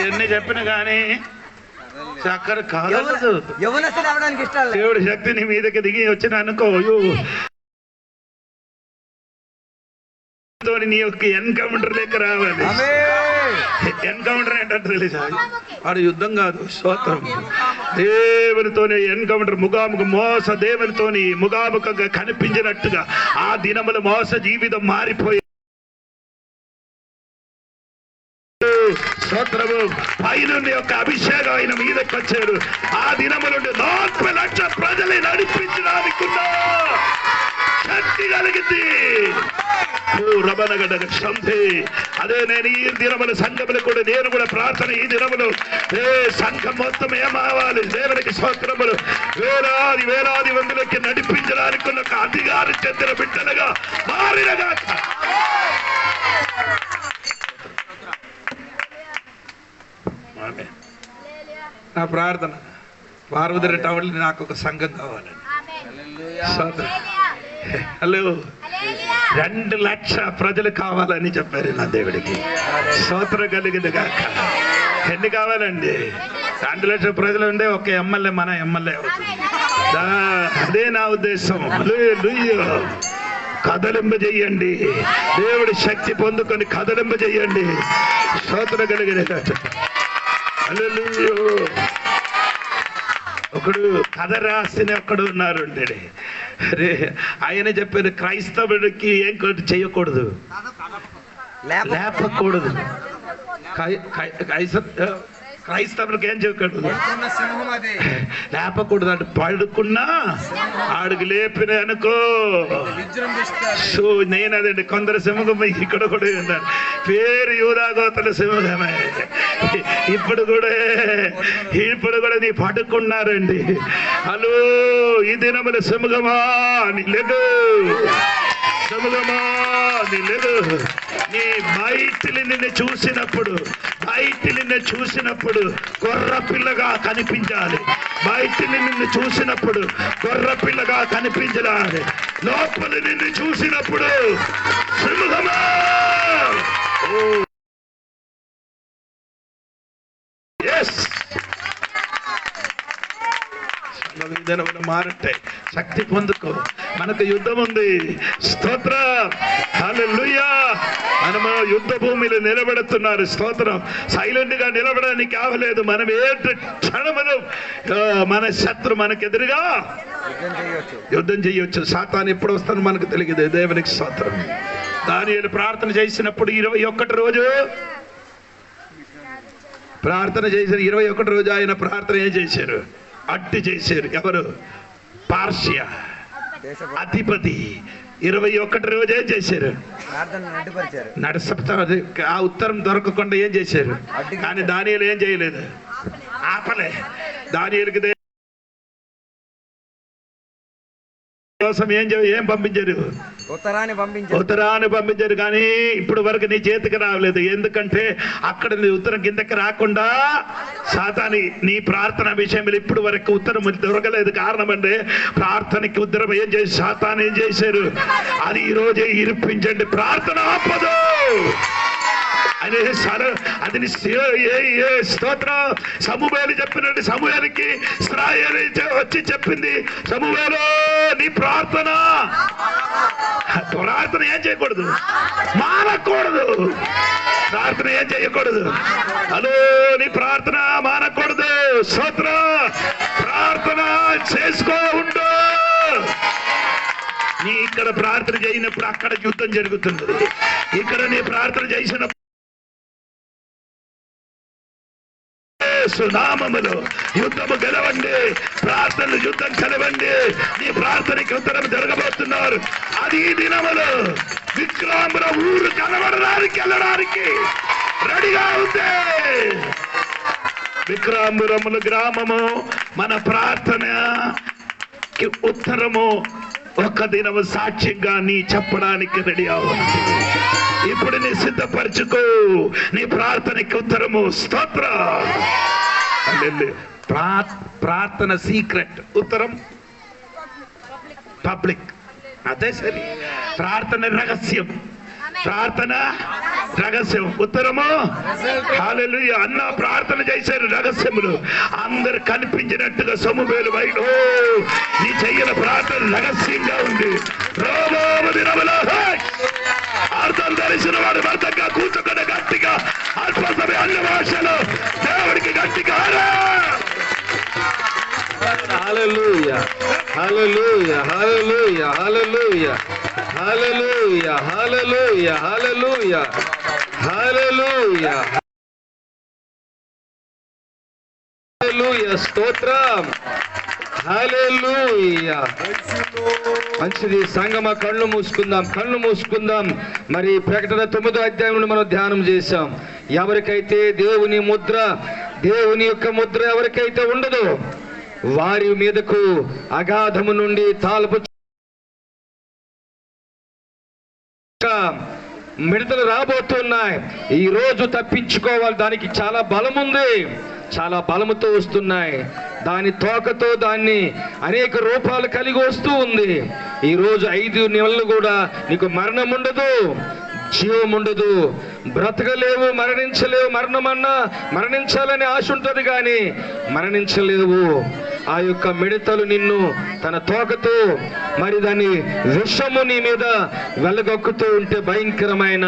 ఎన్ని చెప్పినా కానీ అక్కడ కాదు.
యవనస్తులు అవడానికి ఇష్టం లేదు.
దేవుడి శక్తి నీ మీదకి దిగి వచ్చిన అనుకో, నీ యొక్క ఎన్కౌంటర్ లెక్క రావాలి. ఎన్కౌంటర్ ఏంటంటే తెలుసా? వాడు యుద్ధం కాదు, స్తోత్రం. దేవునితోనే ఎన్కౌంటర్, ముఖాముఖ మోస దేవునితోని ముఖాముఖంగా కనిపించినట్టుగా ఆ దినములు మోస జీవితం మారిపోయి స్తోత్రము. పైనుండి యొక్క అభిషేకం ఆయన మీదకి వచ్చాడు. ఆ దినము నుండి 40 లక్షల ప్రజల్ని నడిపించడానికి శక్తి కలిగింది. అదే నేను ఈ దినముల సంఘములు కూడా నేను కూడా ప్రార్థన, ఈ దినములు సంఘం మొత్తం ఏమవ్వాలి? దేవునికి స్తోత్రములు. వేలాది వేలాది మందిలోకి నడిపించడానికి ఒక అధికారం చెందిన బిడ్డలుగా మారినగా నా ప్రార్థన. పార్వతి టౌన్ నాకు ఒక సంఘం కావాలని. హలో, 2 లక్షల ప్రజలు కావాలని చెప్పారు నా దేవుడికి. స్తోత్రం కలిగింది కాక. ఎన్ని కావాలండి? 2 లక్షల ప్రజలు ఉండే ఒక ఎమ్మెల్యే మన ఎమ్మెల్యే అవుతుంది. అదే నా ఉద్దేశం. కదలింపజేయండి. దేవుడి శక్తి పొందుకొని కదలింపజేయండి. స్తోత్రం కలిగింది కాక. ఒకడు కథ రాసిన ఒకడు ఉన్నారు. అరే, ఆయన చెప్పారు క్రైస్తవుడికి ఏం చేయకూడదు, లేపకూడదు. క్రైస్తవులకు ఏం చేయకూడదు, లేపకూడదు అంటే పడుకున్నా ఆడికి లేపిన అనుకో. సో నేను అదండి, కొందరు సింహం ఇక్కడ కూడా ఉన్నారు, పేరు యూదాగోతల సింహమే. ఇప్పుడు కూడా నీ పడుకున్నారండి. హలో, ఈ దినముల సింహమా నీ లేదు, సింహమా నీ లేదు. నీ బయటిని నిన్ను చూసినప్పుడు గొర్ర పిల్లగా కనిపించాలి. బయటిని నిన్ను చూసినప్పుడు గొర్ర పిల్లగా కనిపించాలి. లోపల నిన్ను చూసినప్పుడు సింహమా. మారట్టాయి. శక్తి పొందుకో. మనకు యుద్ధం ఉంది. స్తోత్రం. హల్లెలూయా. మనము యుద్ధ భూమిలో నిలబడుతున్నారు. స్తోత్రం. సైలెంట్ గా నిలబడడానికి కావలేదు. మనం ఏ క్షణములు మన శత్రు మనకు ఎదురుగా యుద్ధం చేయొచ్చు. సాతాను ఎప్పుడు వస్తానో మనకు తెలియదు. దేవునికి స్తోత్రం. దానియేలు ప్రార్థన చేసినప్పుడు 21 రోజు ప్రార్థన చేశారు. 21 రోజు ఆయన ప్రార్థన ఏం చేశారు? అట్టి చేశారు. ఎవరు? పార్షియా అధిపతి 21 రోజు ఏం చేశారు? ఆ ఉత్తరం దొరకకుండా ఏం చేశారు? కానీ దానియేలు ఏం చేయలేదు, ఆపలే. దానియేలుకి కోసం ఏం పంపించారు? ఉత్తరాన్ని పంపించారు. కానీ ఇప్పుడు వరకు నీ చేతికి రావలేదు. ఎందుకంటే అక్కడ నీ ఉత్తరం కిందకి రాకుండా సాతాని నీ ప్రార్థన విషయంలో ఇప్పుడు వరకు ఉత్తరం దొరకలేదు. కారణం అంటే ప్రార్థనకి ఉత్తరం ఏం చేసి సాతాను ఏం చేశారు? అది ఈ రోజే ఇరిపించండి. ప్రార్థన ఆపదు. అది స్తోత్రం. సమూయేలు చెప్పినట్టు సమూయేలుకి ఇశ్రాయేలు వచ్చి చెప్పింది, సమూయేలు నీ ప్రార్థన ఏం చేయకూడదు, మానకూడదు. ప్రార్థన ఏం చేయకూడదు. హలో, నీ ప్రార్థన మానకూడదు. స్తోత్రం. ప్రార్థన చేసుకో ఉండు. నీ ఇక్కడ ప్రార్థన చేయనప్పుడు అక్కడ యుద్ధం జరుగుతుంది. ఇక్కడ నీ ప్రార్థన చేసినప్పుడు సునామములో యుద్ధము గెలవండి. ప్రార్థనలు యుద్ధం కలవండి. నీ ప్రార్థనకి ఉత్తరం జరగబోతున్నారు. అది ఈ దినములు విక్రాంబుల ఊరు కనబడడానికి వెళ్ళడానికి రెడీగా ఉంది. విక్రాంబురముల గ్రామము మన ప్రార్థనకి ఉత్తరము ఒక దినము సాక్ష్యంగా నీ చెప్పడానికి రెడీ అవ్వండి. ఇప్పుడు నీ సిద్ధపరచుకో. నీ ప్రార్థనకి ఉత్తరము. స్తోత్రం. ప్రార్థన సీక్రెట్, ఉత్తరం పబ్లిక్. అదే సరే. ప్రార్థన రహస్యం. ప్రార్థన రహస్యం. ఉత్తరము హల్లెలూయా. అన్న ప్రార్థన చేశారు రహస్యములు. అందరు కనిపించినట్టుగా సమూహేలు బయట నీ చెయ్యల ప్రార్థన రహస్యంగా ఉంది. అర్థం తెలిసిన వాడు అర్థంగా కూర్చుకున్న గట్టిగా అల్పసమే అన్ని భాషలు దేవుడికి గట్టిగా
హల్లెలూయా హల్లెలూయా హల్లెలూయా హల్లెలూయా హల్లెలూయా హల్లెలూయా హల్లెలూయా హల్లెలూయా హల్లెలూయా స్తోత్రం హల్లెలూయా. మంచిది సంగమ, కళ్ళు మూసుకుందాం. మరి ప్రకటన 9వ అధ్యాయంలో మనం ధ్యానం చేశాం. ఎవరికైతే దేవుని యొక్క ముద్ర ఎవరికైతే ఉండదో వారి మీదకు అగాధము నుండి తాళపు మిడతలు రాబోతున్నాయి. ఈ రోజు తప్పించుకోవాలి. దానికి చాలా బలం ఉంది, చాలా బలముతో వస్తున్నాయి. దాని తోకతో దాన్ని అనేక రూపాలు కలిగి వస్తూ ఉంది. ఈ రోజు 5 నెలలు కూడా నీకు మరణం ఉండదు, జీవం ఉండదు, బ్రతకలేవు, మరణించలేవు. మరణమన్నా మరణించాలని ఆశ ఉంటుంది కానీ మరణించలేవు. ఆ యొక్క మిడతలు నిన్ను తన తోకతో మరి దాని విషము నీ మీద వెళ్ళగొక్కుతూ ఉంటే భయంకరమైన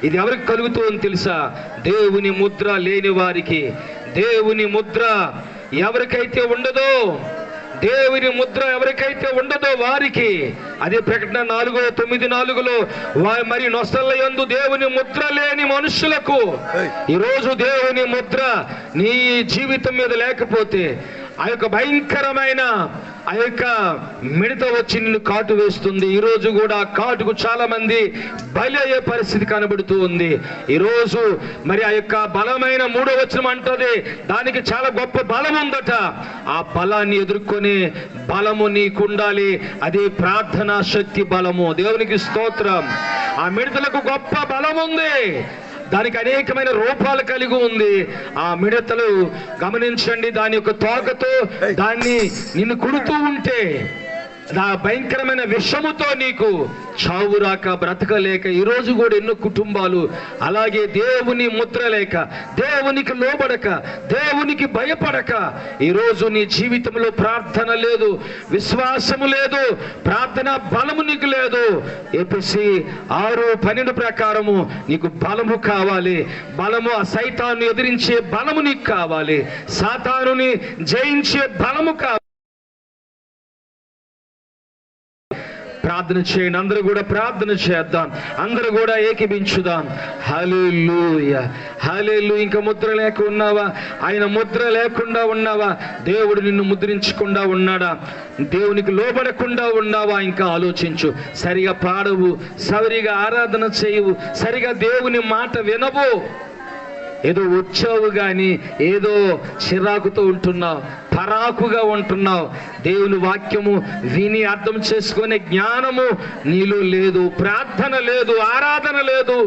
ఇది ఎవరికి కలుగుతుందని తెలుసా? దేవుని ముద్ర లేని వారికి. దేవుని ముద్ర ఎవరికైతే ఉండదో, దేవుని ముద్ర ఎవరికైతే ఉండదో వారికి. అదే ప్రకటన 4:9-4లో మరి నొసళ్ళ యందు దేవుని ముద్ర లేని మనుషులకు. ఈరోజు దేవుని ముద్ర నీ జీవితం మీద లేకపోతే ఆ యొక్క భయంకరమైన ఆ యొక్క మిడత వచ్చి నిన్ను కాటు వేస్తుంది. ఈరోజు కూడా ఆ కాటుకు చాలా మంది బలి అయ్యే పరిస్థితి కనబడుతూ ఉంది. ఈరోజు మరి ఆ యొక్క బలమైన 3వ వచనం అంటది దానికి చాలా గొప్ప బలం ఉందట. ఆ బలాన్ని ఎదుర్కొనే బలము నీకుండాలి. అది ప్రార్థనా శక్తి బలము. దేవునికి స్తోత్రం. ఆ మిడతలకు గొప్ప బలం ఉంది, దానికి అనేకమైన రూపాలు కలిగి ఉంది. ఆ మిడతలు గమనించండి, దాని యొక్క తోకతో దాన్ని నిన్ను కుడుతూ ఉంటే ఆ భయంకరమైన విషముతో నీకు చావు రాక బ్రతకలేక ఈరోజు కూడా ఎన్నో కుటుంబాలు అలాగే దేవుని ముద్ర లేక, దేవునికి లోబడక, దేవునికి భయపడక ఈరోజు నీ జీవితంలో ప్రార్థన లేదు, విశ్వాసము లేదు, ప్రార్థన బలము నీకు లేదు. ఎఫెసీ 6:12 ప్రకారము నీకు బలము కావాలి. బలము, ఆ సైతాను ఎదిరించే బలము నీకు కావాలి. సాతానుని జయించే బలము కావాలి. ప్రార్థన చేయండి. అందరూ కూడా ప్రార్థన చేద్దాం. అందరూ కూడా ఏకీభించుదాం. హల్లెలూయా హల్లెలూయా. ఇంకా ముద్ర లేక ఉన్నావా? ఆయన ముద్ర లేకుండా ఉన్నావా? దేవుడు నిన్ను ముద్రించకుండా ఉన్నాడా? దేవునికి లోబడకుండా ఉన్నావా? ఇంకా ఆలోచించు. సరిగా పాడవు, సరిగా ఆరాధన చేయవు, సరిగా దేవుని మాట వినవు. ఏదో వచ్చావు కానీ ఏదో చిరాకుతో ఉంటున్నావు, పరాకుగా ఉంటున్నావు. దేవుని వాక్యము విని అర్థం చేసుకునే జ్ఞానము నీలో లేదు, ప్రార్థన లేదు, ఆరాధన లేదు.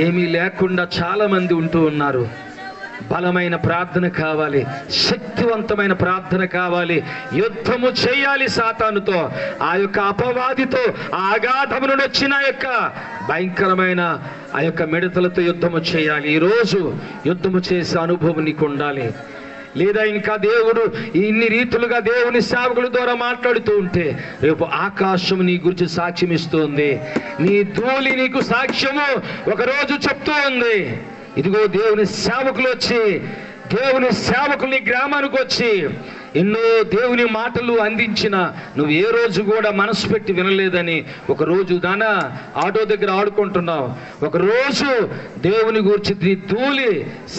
ఏమీ లేకుండా చాలా మంది ఉంటూ ఉన్నారు. బలమైన ప్రార్థన కావాలి, శక్తివంతమైన ప్రార్థన కావాలి. యుద్ధము చేయాలి సాతానుతో, ఆ యొక్క అపవాదితో, ఆ అగాధము నుండి వచ్చిన యొక్క భయంకరమైన ఆ యొక్క మిడతలతో యుద్ధము చేయాలి. ఈరోజు యుద్ధము చేసే అనుభవం నీకు ఉండాలి. లేదా ఇంకా దేవుడు ఇన్ని రీతులుగా దేవుని సేవకుల ద్వారా మాట్లాడుతూ ఉంటే రేపు ఆకాశం నీ గురించి సాక్ష్యం ఇస్తుంది. నీ ధూళి నీకు సాక్ష్యము ఒకరోజు చెప్తూ ఉంది. ఇదిగో దేవుని సేవకులు వచ్చి, దేవుని సేవకులు నీ గ్రామానికి వచ్చి ఎన్నో దేవుని మాటలు అందించిన నువ్వు ఏ రోజు కూడా మనసు పెట్టి వినలేదని ఒకరోజు నాన్న ఆటో దగ్గర ఆడుకుంటున్నావు, ఒకరోజు దేవుని గురించి నీ ధూళి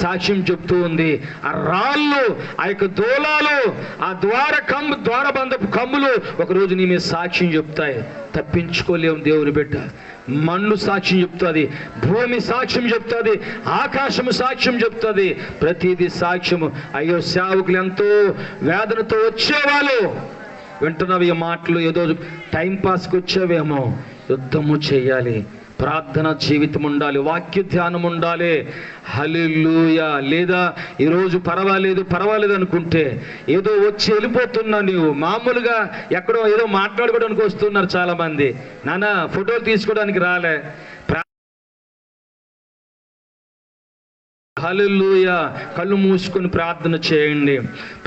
సాక్ష్యం చెప్తూ ఉంది. ఆ రాళ్ళు, ఆ యొక్క దూలాలు, ఆ ద్వారబంధపు కమ్ములు ఒకరోజు నీ మీద సాక్ష్యం చెప్తాయి. తప్పించుకోలేము దేవుని బిడ్డ. మన్ను సాక్ష్యం చెప్తుంది, భూమి సాక్ష్యం చెప్తుంది, ఆకాశము సాక్ష్యం చెప్తుంది. ప్రతిదీ సాక్ష్యము. అయ్యో సేవకులు ఎంతో వేదనతో వచ్చేవాళ్ళు. వింటున్నవి ఈ మాటలు ఏదో టైంపాస్కి వచ్చేవేమో. యుద్ధము చేయాలి, ప్రార్థన జీవితం ఉండాలి, వాక్య ధ్యానం ఉండాలి. హల్లెలూయా. లేదా ఈరోజు పర్వాలేదు అనుకుంటే ఏదో వచ్చి వెళ్ళిపోతున్నా. నీవు మామూలుగా ఎక్కడో ఏదో మాట్లాడుకోవడానికి వస్తున్నారు చాలా మంది. నాన్న ఫోటోలు తీసుకోవడానికి రాలే, హల్లెలూయా. కళ్ళు మూసుకొని ప్రార్థన చేయండి,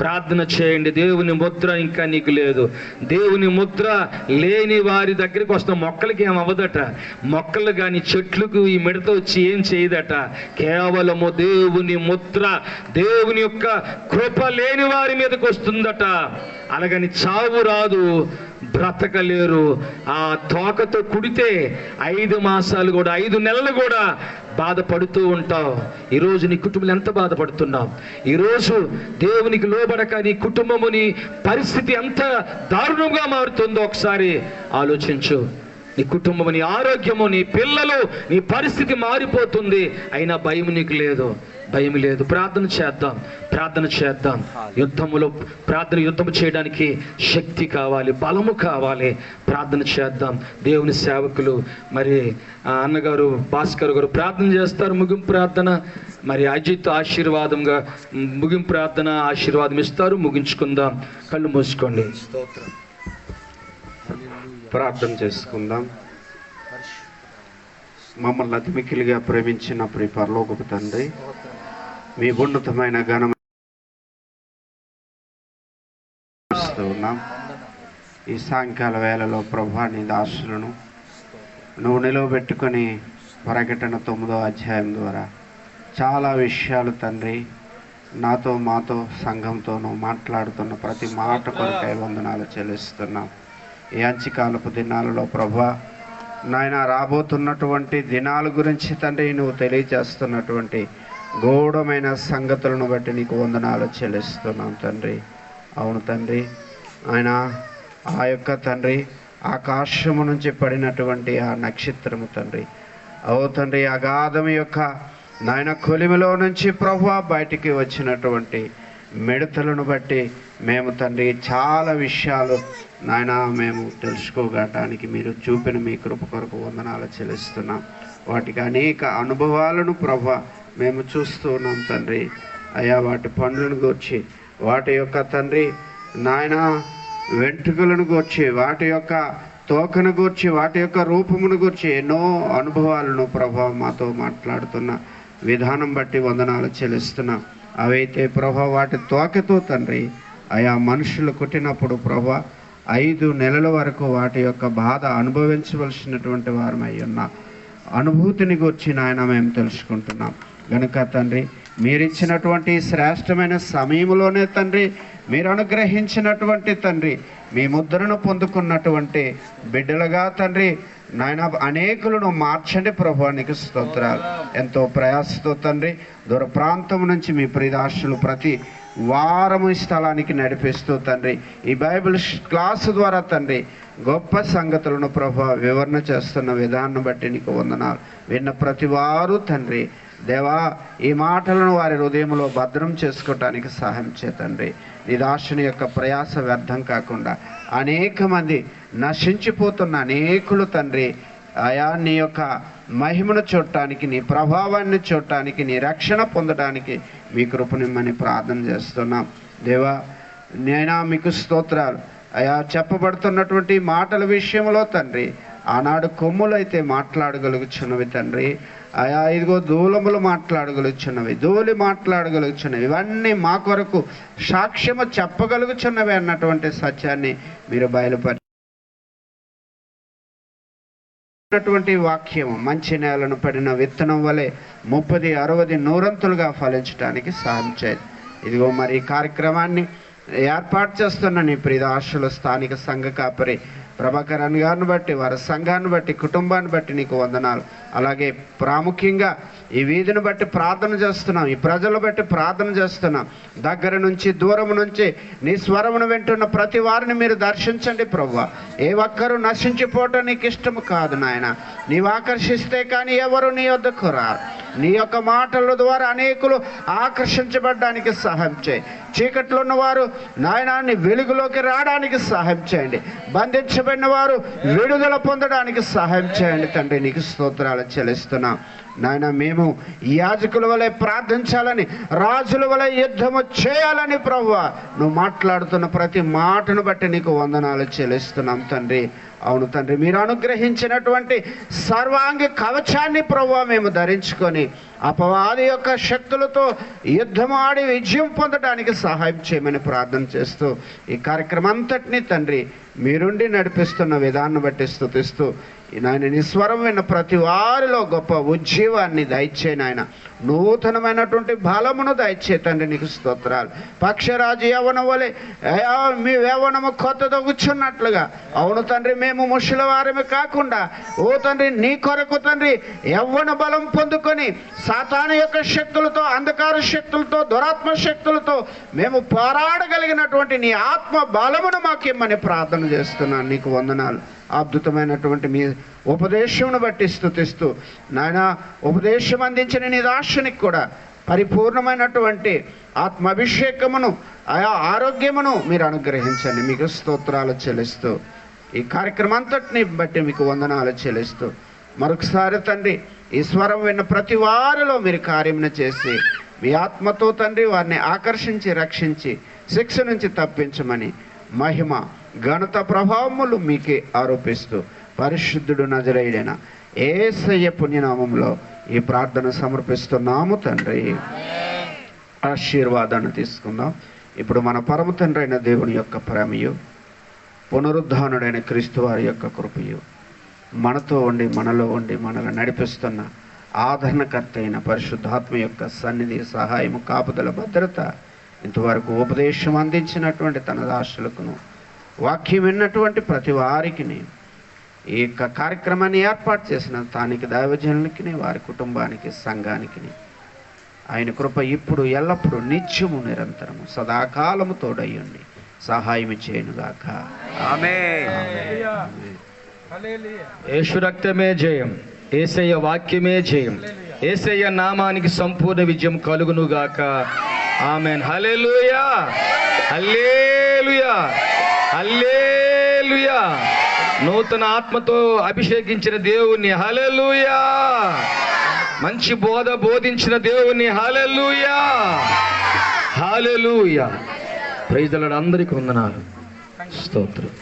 ప్రార్థన చేయండి. దేవుని ముద్ర ఇంకా నీకు లేదు. దేవుని ముద్ర లేని వారి దగ్గరికి వస్తున్న మొక్కలకి ఏం అవ్వదట. మొక్కలు కానీ చెట్లకు ఈ మిడత వచ్చి ఏం చేయదట. కేవలము దేవుని ముద్ర, దేవుని యొక్క కృప లేని వారి మీదకి వస్తుందట. అలాగని చావు రాదు, బ్రతకలేరు. ఆ తోకతో కుడితే 5 మాసాలు కూడా 5 నెలలు కూడా బాధపడుతూ ఉంటావు. ఈరోజు నీ కుటుంబం ఎంత బాధపడుతున్నావు? ఈరోజు దేవునికి లోబడక నీ కుటుంబము, నీ పరిస్థితి ఎంత దారుణంగా మారుతుందో ఒకసారి ఆలోచించు. నీ కుటుంబము, నీ ఆరోగ్యము, నీ పిల్లలు, నీ పరిస్థితి మారిపోతుంది. అయినా భయం నీకు లేదు, భయం లేదు. ప్రార్థన చేద్దాం, ప్రార్థన చేద్దాం. యుద్ధము చేయడానికి శక్తి కావాలి, బలము కావాలి. ప్రార్థన చేద్దాం. దేవుని సేవకులు మరి అన్నగారు భాస్కర్ గారు ప్రార్థన చేస్తారు, ముగింపు ప్రార్థన. మరి అజిత్ ఆశీర్వాదంగా ముగింపు ప్రార్థన ఆశీర్వాదం ఇస్తారు. ముగించుకుందాం. కళ్ళు మూసుకోండి.
ప్రార్థన చేసుకుందాం. మమ్మల్ని అతి మిక్కిలిగా ప్రేమించిన ప్రియ పరలోకపు తండ్రి, మీ ఉన్నతమైన ఘనమైన ఉన్నాం. ఈ సాయంకాల వేళలో ప్రభా నీ దాసులను నువ్వు నిలవబెట్టుకొని ప్రకటన 9వ అధ్యాయం ద్వారా చాలా విషయాలు తండ్రి నాతో, మాతో, సంఘంతో నువ్వు మాట్లాడుతున్న ప్రతి మాట కొరకై వందనాలు చెల్లిస్తున్నాం. ఈ అంచికాలపు దినాలలో ప్రభా నాయన రాబోతున్నటువంటి దినాల గురించి తండ్రి నువ్వు తెలియజేస్తున్నటువంటి గూఢమైన సంగతులను బట్టి నీకు వందనాలు చెల్లిస్తున్నాం తండ్రి. అవును తండ్రి, ఆయన ఆ యొక్క తండ్రి ఆకాశము నుంచి పడినటువంటి ఆ నక్షత్రము తండ్రి, ఓ తండ్రి అగాధము యొక్క నాయన కొలిమిలో నుంచి ప్రభువా బయటికి వచ్చినటువంటి మిడతలను బట్టి మేము తండ్రి చాలా విషయాలు నాయన మేము తెలుసుకోగటానికి మీరు చూపిన మీ కృప కొరకు వందనాలు చెల్లిస్తున్నాం. వాటికి అనేక అనుభవాలను ప్రభువా మేము చూస్తూ ఉన్నాం తండ్రి. అయ్యా వాటి పండ్లను గూర్చి, వాటి యొక్క తండ్రి నాయన వెంట్రుకలను గూర్చి, వాటి యొక్క తోకను గూర్చి, వాటి యొక్క రూపమును గూర్చి ఎన్నో అనుభవాలను ప్రభావం మాతో మాట్లాడుతున్న విధానం బట్టి వందనాలు చెల్లిస్తున్నాం. అవైతే ప్రభా వాటి తోకతో తండ్రి ఆయా మనుషులు కొట్టినప్పుడు ప్రభా 5 నెలల వరకు వాటి యొక్క బాధ అనుభవించవలసినటువంటి వారమై ఉన్న అనుభూతిని గురించి నాయన మేము తెలుసుకుంటున్నాం. కనుక తండ్రి మీరిచ్చినటువంటి శ్రేష్టమైన సమయంలోనే తండ్రి మీరు అనుగ్రహించినటువంటి తండ్రి మీ ముద్రను పొందుకున్నటువంటి బిడ్డలుగా తండ్రి నాయన అనేకులను మార్చండి ప్రభువానికి స్తోత్రాలు. ఎంతో ప్రయాసతో తండ్రి దూర ప్రాంతం నుంచి మీ ప్రియదాసులు ప్రతి వారము ఈ స్థలానికి నడిపిస్తూ తండ్రి ఈ బైబిల్ క్లాసు ద్వారా తండ్రి గొప్ప సంగతులను ప్రభు వివరణ చేస్తున్న విధానం బట్టి నీకు వందనాలు. విన్న ప్రతి వారు తండ్రి దేవా ఈ మాటలను వారి హృదయంలో భద్రం చేసుకోవటానికి సహాయం చేతండి. నీ దాసుని యొక్క ప్రయాస వ్యర్థం కాకుండా అనేక మంది నశించిపోతున్న అనేకులు తండ్రి ఆయా నీ యొక్క మహిమను చూడటానికి, నీ ప్రభావాన్ని చూడటానికి, నీ రక్షణ పొందడానికి మీ కృపనిమ్మని ప్రార్థన చేస్తున్నాం. దేవా నేనా మీకు స్తోత్రాలు. అయా చెప్పబడుతున్నటువంటి మాటల విషయంలో తండ్రి ఆనాడు కొమ్ములైతే మాట్లాడగలుగుచున్నవి తండ్రి, ఆయా ఇదిగో దూలములు మాట్లాడగలుగుచున్నవి, ధూళి మాట్లాడగలుగుచున్నవి, ఇవన్నీ మా కొరకు సాక్ష్యము చెప్పగలుగుచున్నవి అన్నటువంటి సత్యాన్ని మీరు బయలుపరిచినటువంటి వాక్యము మంచి నేలను పడిన విత్తనం వలె 30, 60, 100 ఫలించడానికి సహాయం చేయండి. ఇదిగో మరి ఈ కార్యక్రమాన్ని ఏర్పాటు చేస్తున్న నీ ప్రియదాసులు స్థానిక సంఘ కాపరి ప్రభాకరన్ గారిని బట్టి, వారి సంఘాన్ని బట్టి, కుటుంబాన్ని బట్టి నీకు వందనాలు. అలాగే ప్రాముఖ్యంగా ఈ వీధిని బట్టి ప్రార్థన చేస్తున్నాం, ఈ ప్రజలు బట్టి ప్రార్థన చేస్తున్నాం. దగ్గర నుంచి దూరం నుంచి నీ స్వరమును వింటున్న ప్రతి వారిని మీరు దర్శించండి ప్రభువా. ఏ ఒక్కరూ నశించిపోవటం నీకు ఇష్టము కాదు నాయన. నీవు ఆకర్షిస్తే కానీ ఎవరు నీ వద్దకు రారు. నీ యొక్క మాటల ద్వారా అనేకులు ఆకర్షించబడడానికి సహాయం చేయి. చీకట్లో ఉన్నవారు నాయనాన్ని వెలుగులోకి రావడానికి సహాయం చేయండి. బంధించబడిన వారు విడుదల పొందడానికి సహాయం చేయండి తండ్రి. నీకు స్తోత్రాలు చెల్లిస్తున్నాం నాయన. మేము యాజకుల వలె ప్రార్థించాలని, రాజుల వలె యుద్ధము చేయాలని ప్రభువా నువ్వు మాట్లాడుతున్న ప్రతి మాటను బట్టి నీకు వందనాలు చెల్లిస్తున్నాం తండ్రి. అవును తండ్రి, మీరు అనుగ్రహించినటువంటి సర్వాంగ కవచాన్ని ప్రభువా మేము ధరించుకొని అపవాది యొక్క శక్తులతో యుద్ధమాడి విజయం పొందడానికి సహాయం చేయమని ప్రార్థన చేస్తూ ఈ కార్యక్రమం అంతటినీ తండ్రి మీరుండి నడిపిస్తున్న విధానం బట్టి స్తుతిస్తూ నాయన నీ స్వరం విన్న ప్రతి వారిలో గొప్ప ఉజ్జీవాన్ని దయచే నాయన, నూతనమైనటువంటి బలమును దయచే తండ్రి నీకు స్తోత్రాలు. పక్షరాజు యవ్వనం వలె మీ యవ్వనము కొత్తదొగుచున్నట్లుగా, అవును తండ్రి మేము ముసలి వారమే కాకుండా ఓ తండ్రి నీ కొరకు తండ్రి యవ్వన బలం పొందుకొని సాతాను యొక్క శక్తులతో, అంధకార శక్తులతో, దురాత్మ శక్తులతో మేము పోరాడగలిగినటువంటి నీ ఆత్మ బలమును మాకిమ్మని ప్రార్థన చేస్తున్నాను. నీకు వందనాలు. అద్భుతమైనటువంటి మీ ఉపదేశమును బట్టి స్తుతిస్తూ నాయన, ఉపదేశం అందించిన నీ దాసునికి కూడా పరిపూర్ణమైనటువంటి ఆత్మాభిషేకమును, ఆయా ఆరోగ్యమును మీరు అనుగ్రహించండి. మీకు స్తోత్రాలు చెల్లిస్తూ ఈ కార్యక్రమం అంతటిని బట్టి మీకు వందనాలు చెల్లిస్తూ మరొకసారి తండ్రి ఈ స్వరం విన్న ప్రతి వారిలో మీరు కార్యమును చేసి మీ ఆత్మతో తండ్రి వారిని ఆకర్షించి రక్షించి శిక్ష నుంచి తప్పించమని మహిమ ఘనత ప్రభావములు మీకే ఆరోపిస్తూ పరిశుద్ధుడు నజరేయుడైన యేసయ్య పుణ్యనామంలో ఈ ప్రార్థన సమర్పిస్తున్నాము తండ్రి. ఆశీర్వాదాన్ని తీసుకుందాం. ఇప్పుడు మన పరమ తండ్రి అయిన దేవుని యొక్క ప్రేమయు, పునరుద్ధానుడైన క్రీస్తు వారి యొక్క కృపయు, మనతో ఉండి మనలో ఉండి మనల్ని నడిపిస్తున్న ఆదరణకర్త అయిన పరిశుద్ధాత్మ యొక్క సన్నిధి, సహాయము, కాపుదల, భద్రత, ఇంతవరకు ఉపదేశం అందించినటువంటి తన దాసులకును, వాక్యం విన్నటువంటి ప్రతి వారికి, ఈ యొక్క కార్యక్రమాన్ని ఏర్పాటు చేసిన స్థానిక దైవజనులకి, వారి కుటుంబానికి, సంఘానికి ఆయన కృప ఇప్పుడు ఎల్లప్పుడూ నిత్యము నిరంతరము సదాకాలము తోడయ్యండి సహాయం చేయనుగాక.
యేసు రక్తమే జయం, యేసయ్య వాక్యమే జయం, యేసయ్య నామానికి సంపూర్ణ విజయం కలుగునుగాక. ఆమేన్. హల్లెలూయా, హల్లెలూయా, హల్లెలూయా. నూతన ఆత్మతో అభిషేకించిన దేవుణ్ణి హల్లెలూయా, మంచి బోధ బోధించిన దేవుణ్ణి hallelujah, hallelujah. Praise the Lord. అందరికీ వందనాలు, స్తోత్రం.